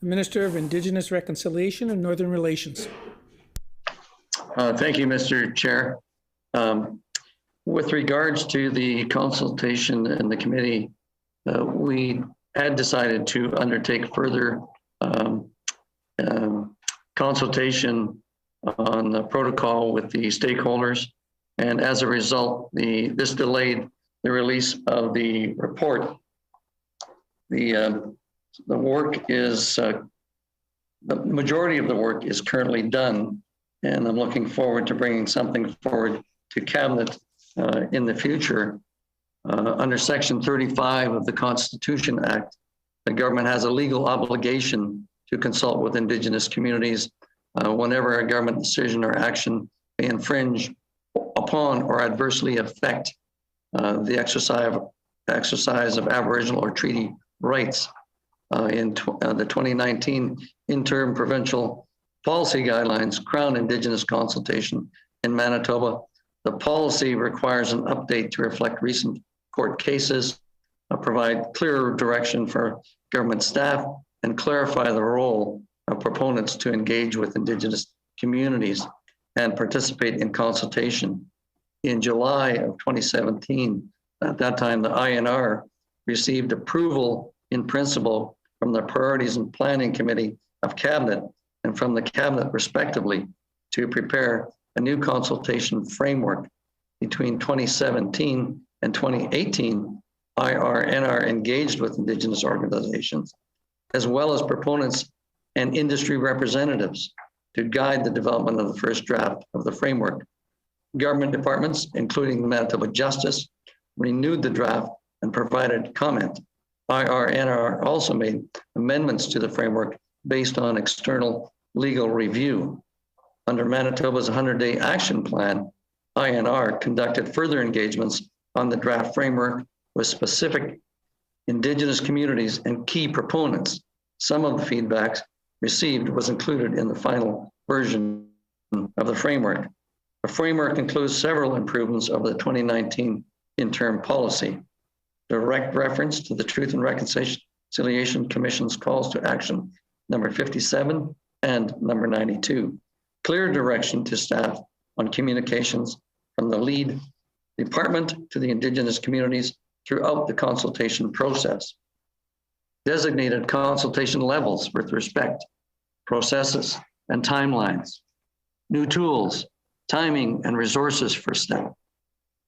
A: The Minister of Indigenous Reconciliation and Northern Relations.
I: Thank you, Mr. Chair. With regards to the consultation in the committee, we had decided to undertake further consultation on the protocol with the stakeholders. And as a result, this delayed the release of the report. The work is, the majority of the work is currently done, and I'm looking forward to bringing something forward to Cabinet in the future. Under Section 35 of the Constitution Act, the government has a legal obligation to consult with Indigenous communities whenever a government decision or action may infringe upon or adversely affect the exercise of Aboriginal or treaty rights. In the 2019 interim provincial policy guidelines, Crown Indigenous consultation in Manitoba, the policy requires an update to reflect recent court cases, provide clearer direction for government staff, and clarify the role of proponents to engage with Indigenous communities and participate in consultation. In July of 2017, at that time, the INR received approval in principle from the Priorities and Planning Committee of Cabinet and from the Cabinet respectively to prepare a new consultation framework. Between 2017 and 2018, IRNR engaged with Indigenous organizations, as well as proponents and industry representatives to guide the development of the first draft of the framework. Government departments, including the Manitoba Justice, renewed the draft and provided comment. IRNR also made amendments to the framework based on external legal review. Under Manitoba's 100-day action plan, INR conducted further engagements on the draft framework with specific Indigenous communities and key proponents. Some of the feedback received was included in the final version of the framework. The framework includes several improvements of the 2019 interim policy. Direct reference to the Truth and Reconciliation Commission's calls to action, number 57 and number 92. Clear direction to staff on communications from the lead department to the Indigenous communities throughout the consultation process. Designated consultation levels with respect, processes, and timelines. New tools, timing and resources for staff.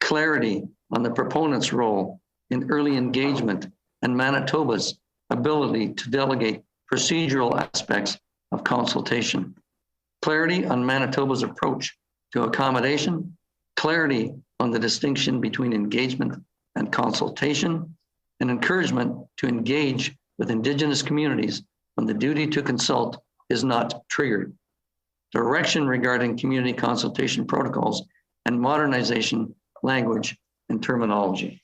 I: Clarity on the proponent's role in early engagement and Manitoba's ability to delegate procedural aspects of consultation. Clarity on Manitoba's approach to accommodation, clarity on the distinction between engagement and consultation, and encouragement to engage with Indigenous communities when the duty to consult is not triggered. Direction regarding community consultation protocols and modernization language and terminology.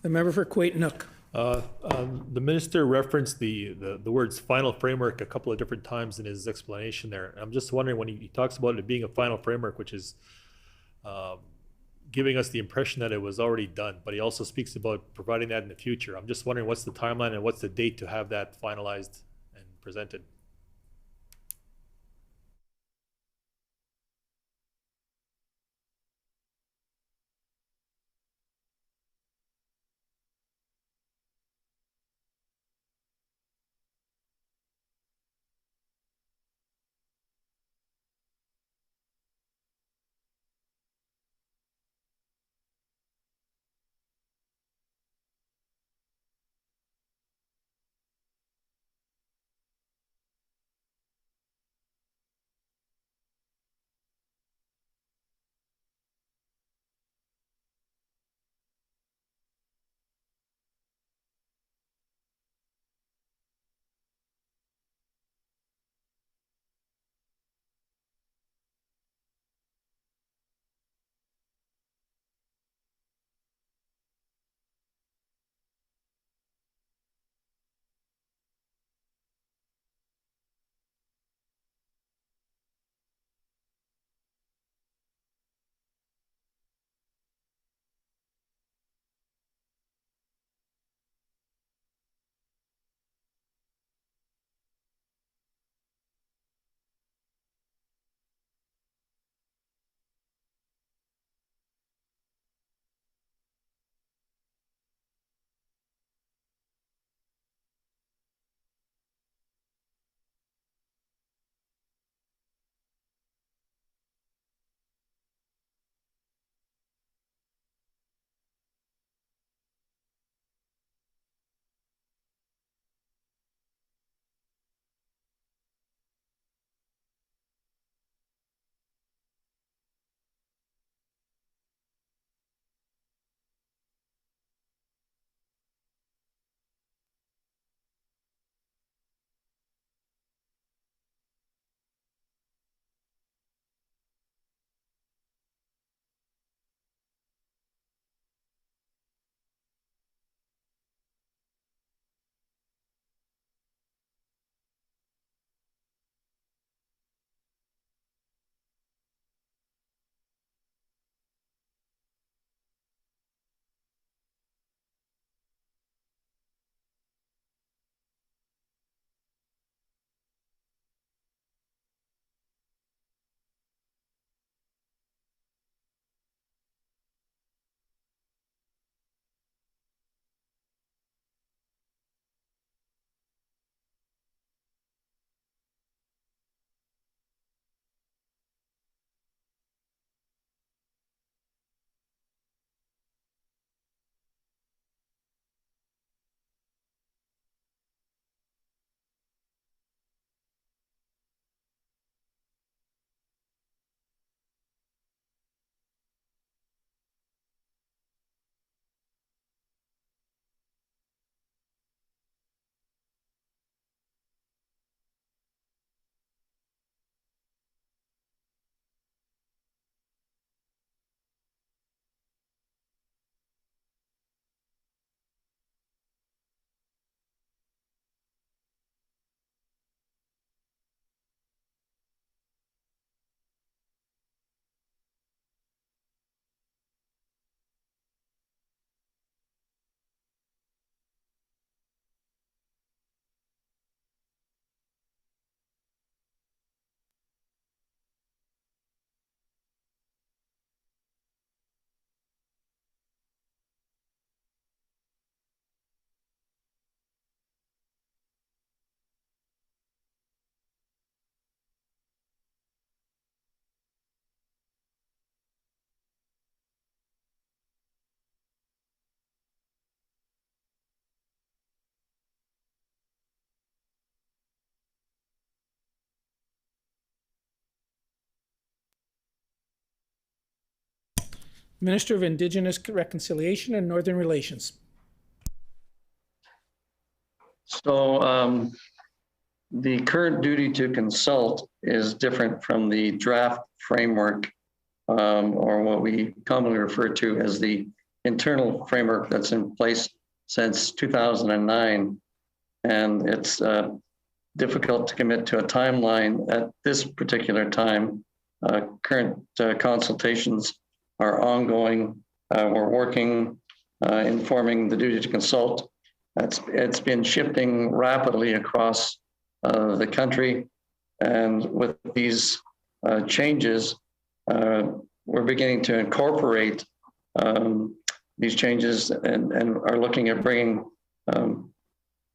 A: The member for Quaitnook.
H: The minister referenced the words final framework a couple of different times in his explanation there. I'm just wondering when he talks about it being a final framework, which is giving us the impression that it was already done, but he also speaks about providing that in the future. I'm just wondering what's the timeline and what's the date to have that finalized and presented?
A: Minister of Indigenous Reconciliation and Northern Relations.
I: So the current duty to consult is different from the draft framework, or what we commonly refer to as the internal framework that's in place since 2009. And it's difficult to commit to a timeline at this particular time. Current consultations are ongoing. We're working, informing the duty to consult. It's been shifting rapidly across the country. And with these changes, we're beginning to incorporate these changes and are looking at bringing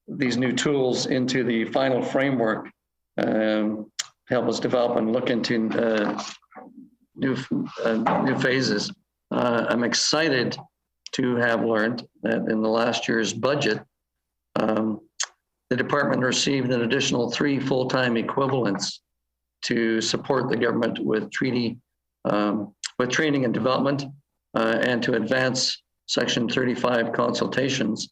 I: these new tools into the final framework, help us develop and look into new phases. I'm excited to have learned that in the last year's budget, the department received an additional 3 full-time equivalents to support the government with training and development, and to advance Section 35 consultations.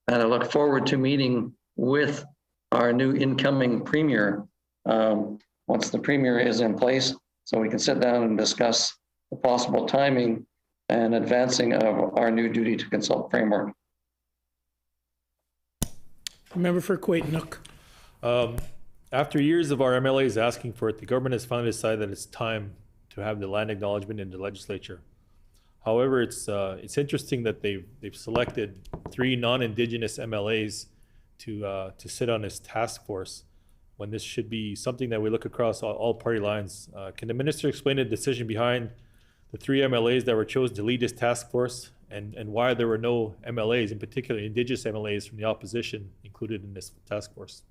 I: And I look forward to meeting with our new incoming premier once the premier is in place, so we can sit down and discuss the possible timing and advancing of our new duty to consult framework.
A: Member for Quaitnook.
H: After years of our MLAs asking for it, the government has finally decided that it's time to have the land acknowledgement in the legislature. However, it's interesting that they've selected 3 non-Indigenous MLAs to sit on this task force, when this should be something that we look across all party lines. Can the minister explain the decision behind the 3 MLAs that were chosen to lead this task force, and why there were no MLAs, in particular Indigenous MLAs from the opposition, included in this task force?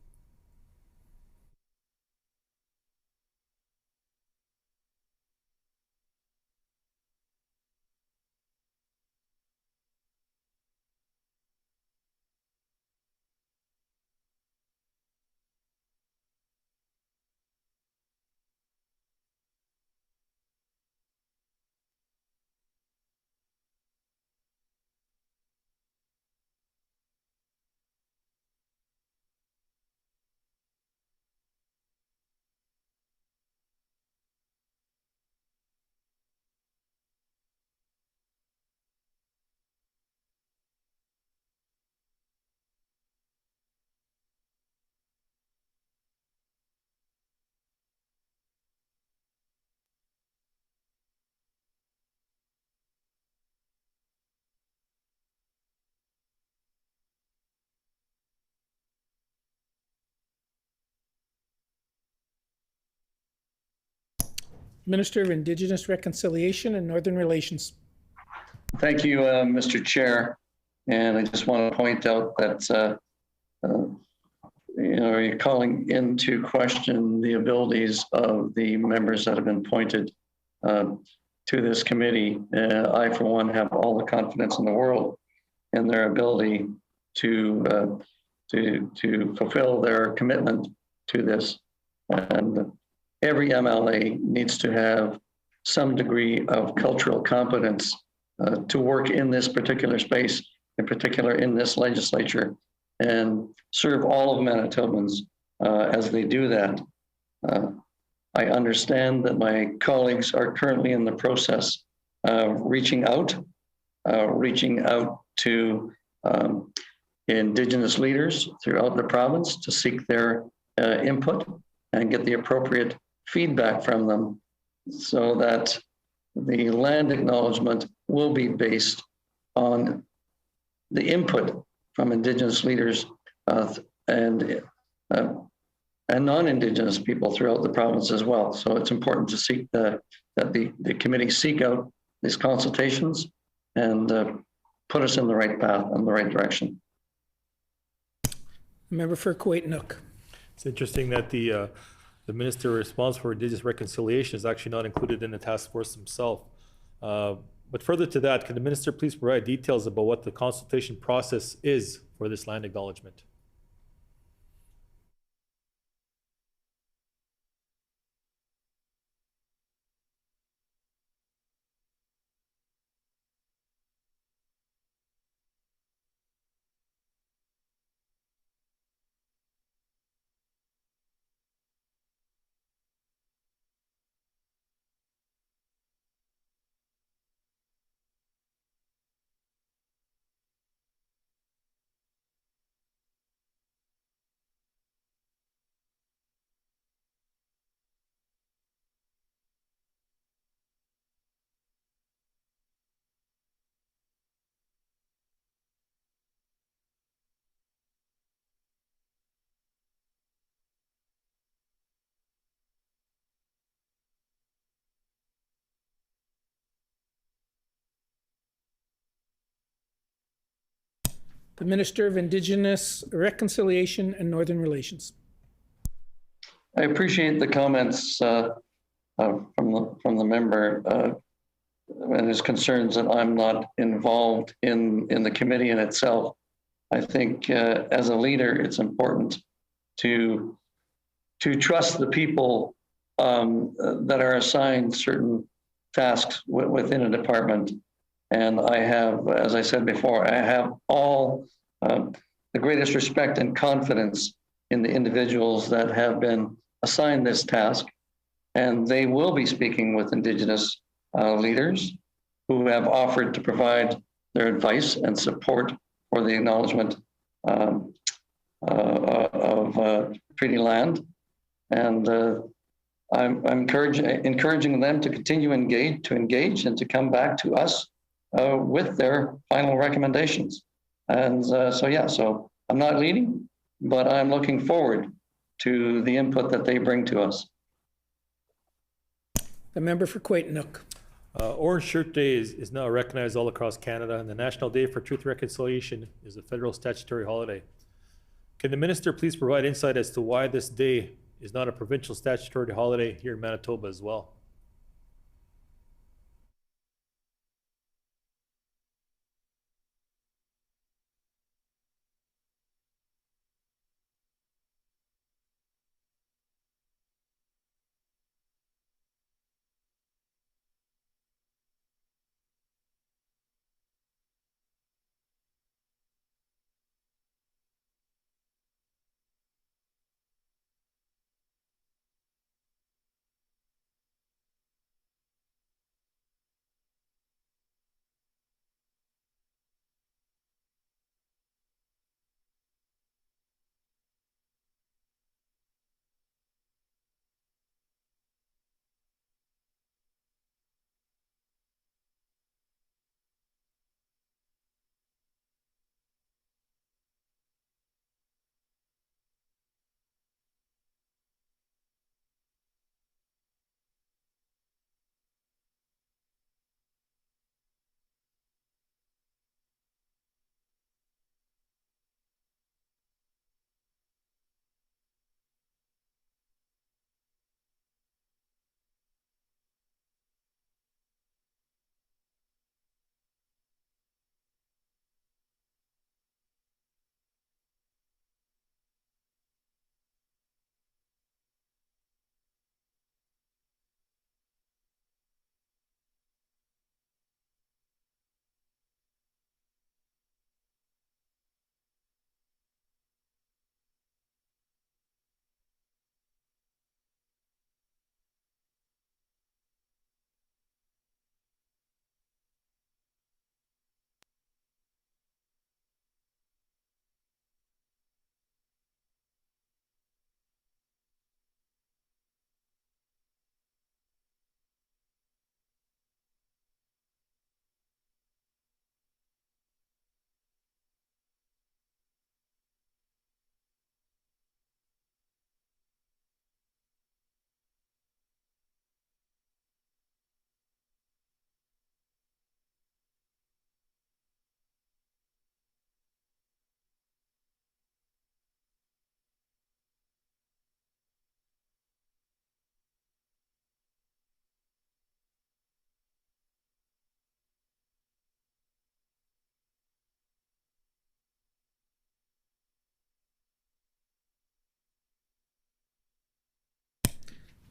A: Minister of Indigenous Reconciliation and Northern Relations.
I: Thank you, Mr. Chair. And I just want to point out that, you're calling into question the abilities of the members that have been appointed to this committee. I, for one, have all the confidence in the world in their ability to fulfill their commitment to this. And every MLA needs to have some degree of cultural competence to work in this particular space, in particular in this legislature, and serve all of Manitobans as they do that. I understand that my colleagues are currently in the process of reaching out to Indigenous leaders throughout the province to seek their input and get the appropriate feedback from them, so that the land acknowledgement will be based on the input from Indigenous leaders and non-Indigenous people throughout the province as well. So it's important to seek that the committee seek out these consultations and put us in the right path, in the right direction.
A: Member for Quaitnook.
H: It's interesting that the minister responsible for Indigenous reconciliation is actually not included in the task force himself. But further to that, can the minister please provide details about what the consultation process is for this land acknowledgement?
A: The Minister of Indigenous Reconciliation and Northern Relations.
I: I appreciate the comments from the member and his concerns that I'm not involved in the committee in itself. I think as a leader, it's important to trust the people that are assigned certain tasks within a department. And I have, as I said before, I have all the greatest respect and confidence in the individuals that have been assigned this task. And they will be speaking with Indigenous leaders who have offered to provide their advice and support for the acknowledgement of treaty land. And I'm encouraging them to continue to engage and to come back to us with their final recommendations. And so I'm not leading, but I'm looking forward to the input that they bring to us.
A: The member for Quatenok.
H: Orange Shirt Day is now recognized all across Canada, and the National Day for Truth and Reconciliation is a federal statutory holiday. Can the minister please provide insight as to why this day is not a provincial statutory holiday here in Manitoba as well?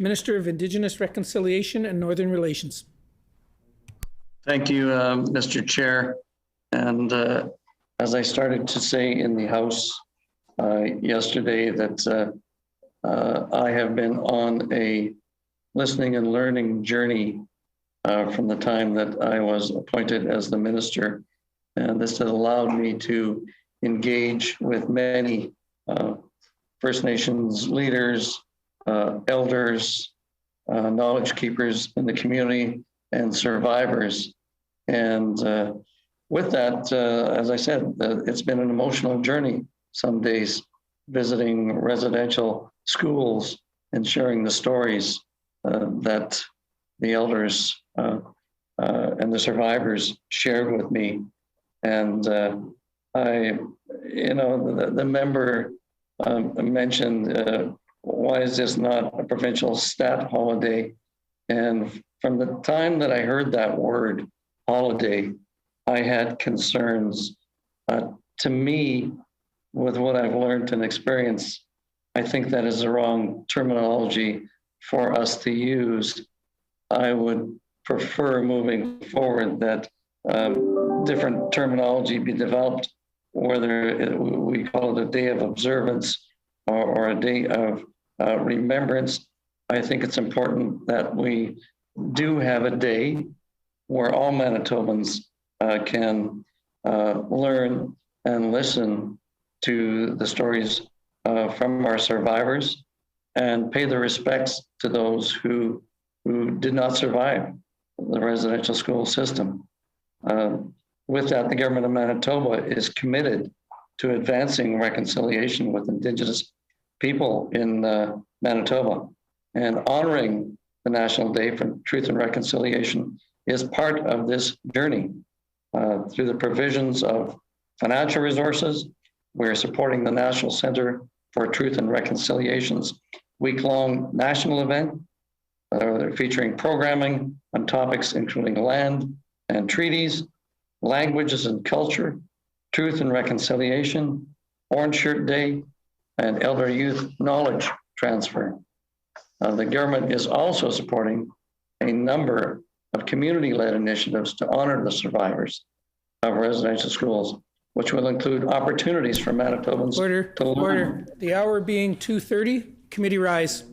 A: Minister of Indigenous Reconciliation and Northern Relations.
I: Thank you, Mr. Chair. And as I started to say in the House yesterday, that I have been on a listening and learning journey from the time that I was appointed as the minister. And this has allowed me to engage with many First Nations leaders, elders, knowledge keepers in the community, and survivors. And with that, as I said, it's been an emotional journey some days, visiting residential schools and sharing the stories that the elders and the survivors shared with me. And I the member mentioned, why is this not a provincial stat holiday? And from the time that I heard that word, holiday, I had concerns. To me, with what I've learned and experienced, I think that is the wrong terminology for us to use. I would prefer moving forward that different terminology be developed, whether we call it a day of observance or a day of remembrance. I think it's important that we do have a day where all Manitobans can learn and listen to the stories from our survivors and pay the respects to those who did not survive the residential school system. With that, the government of Manitoba is committed to advancing reconciliation with Indigenous people in Manitoba, and honoring the National Day for Truth and Reconciliation is part of this journey. Through the provisions of financial resources, we're supporting the National Center for Truth and Reconciliation's week-long national event, featuring programming on topics including land and treaties, languages and culture, truth and reconciliation, Orange Shirt Day, and elder youth knowledge transfer. The government is also supporting a number of community-led initiatives to honor the survivors of residential schools, which will include opportunities for Manitobans
A: Order,
I: to learn.
A: order. The hour being 2:30, committee rise.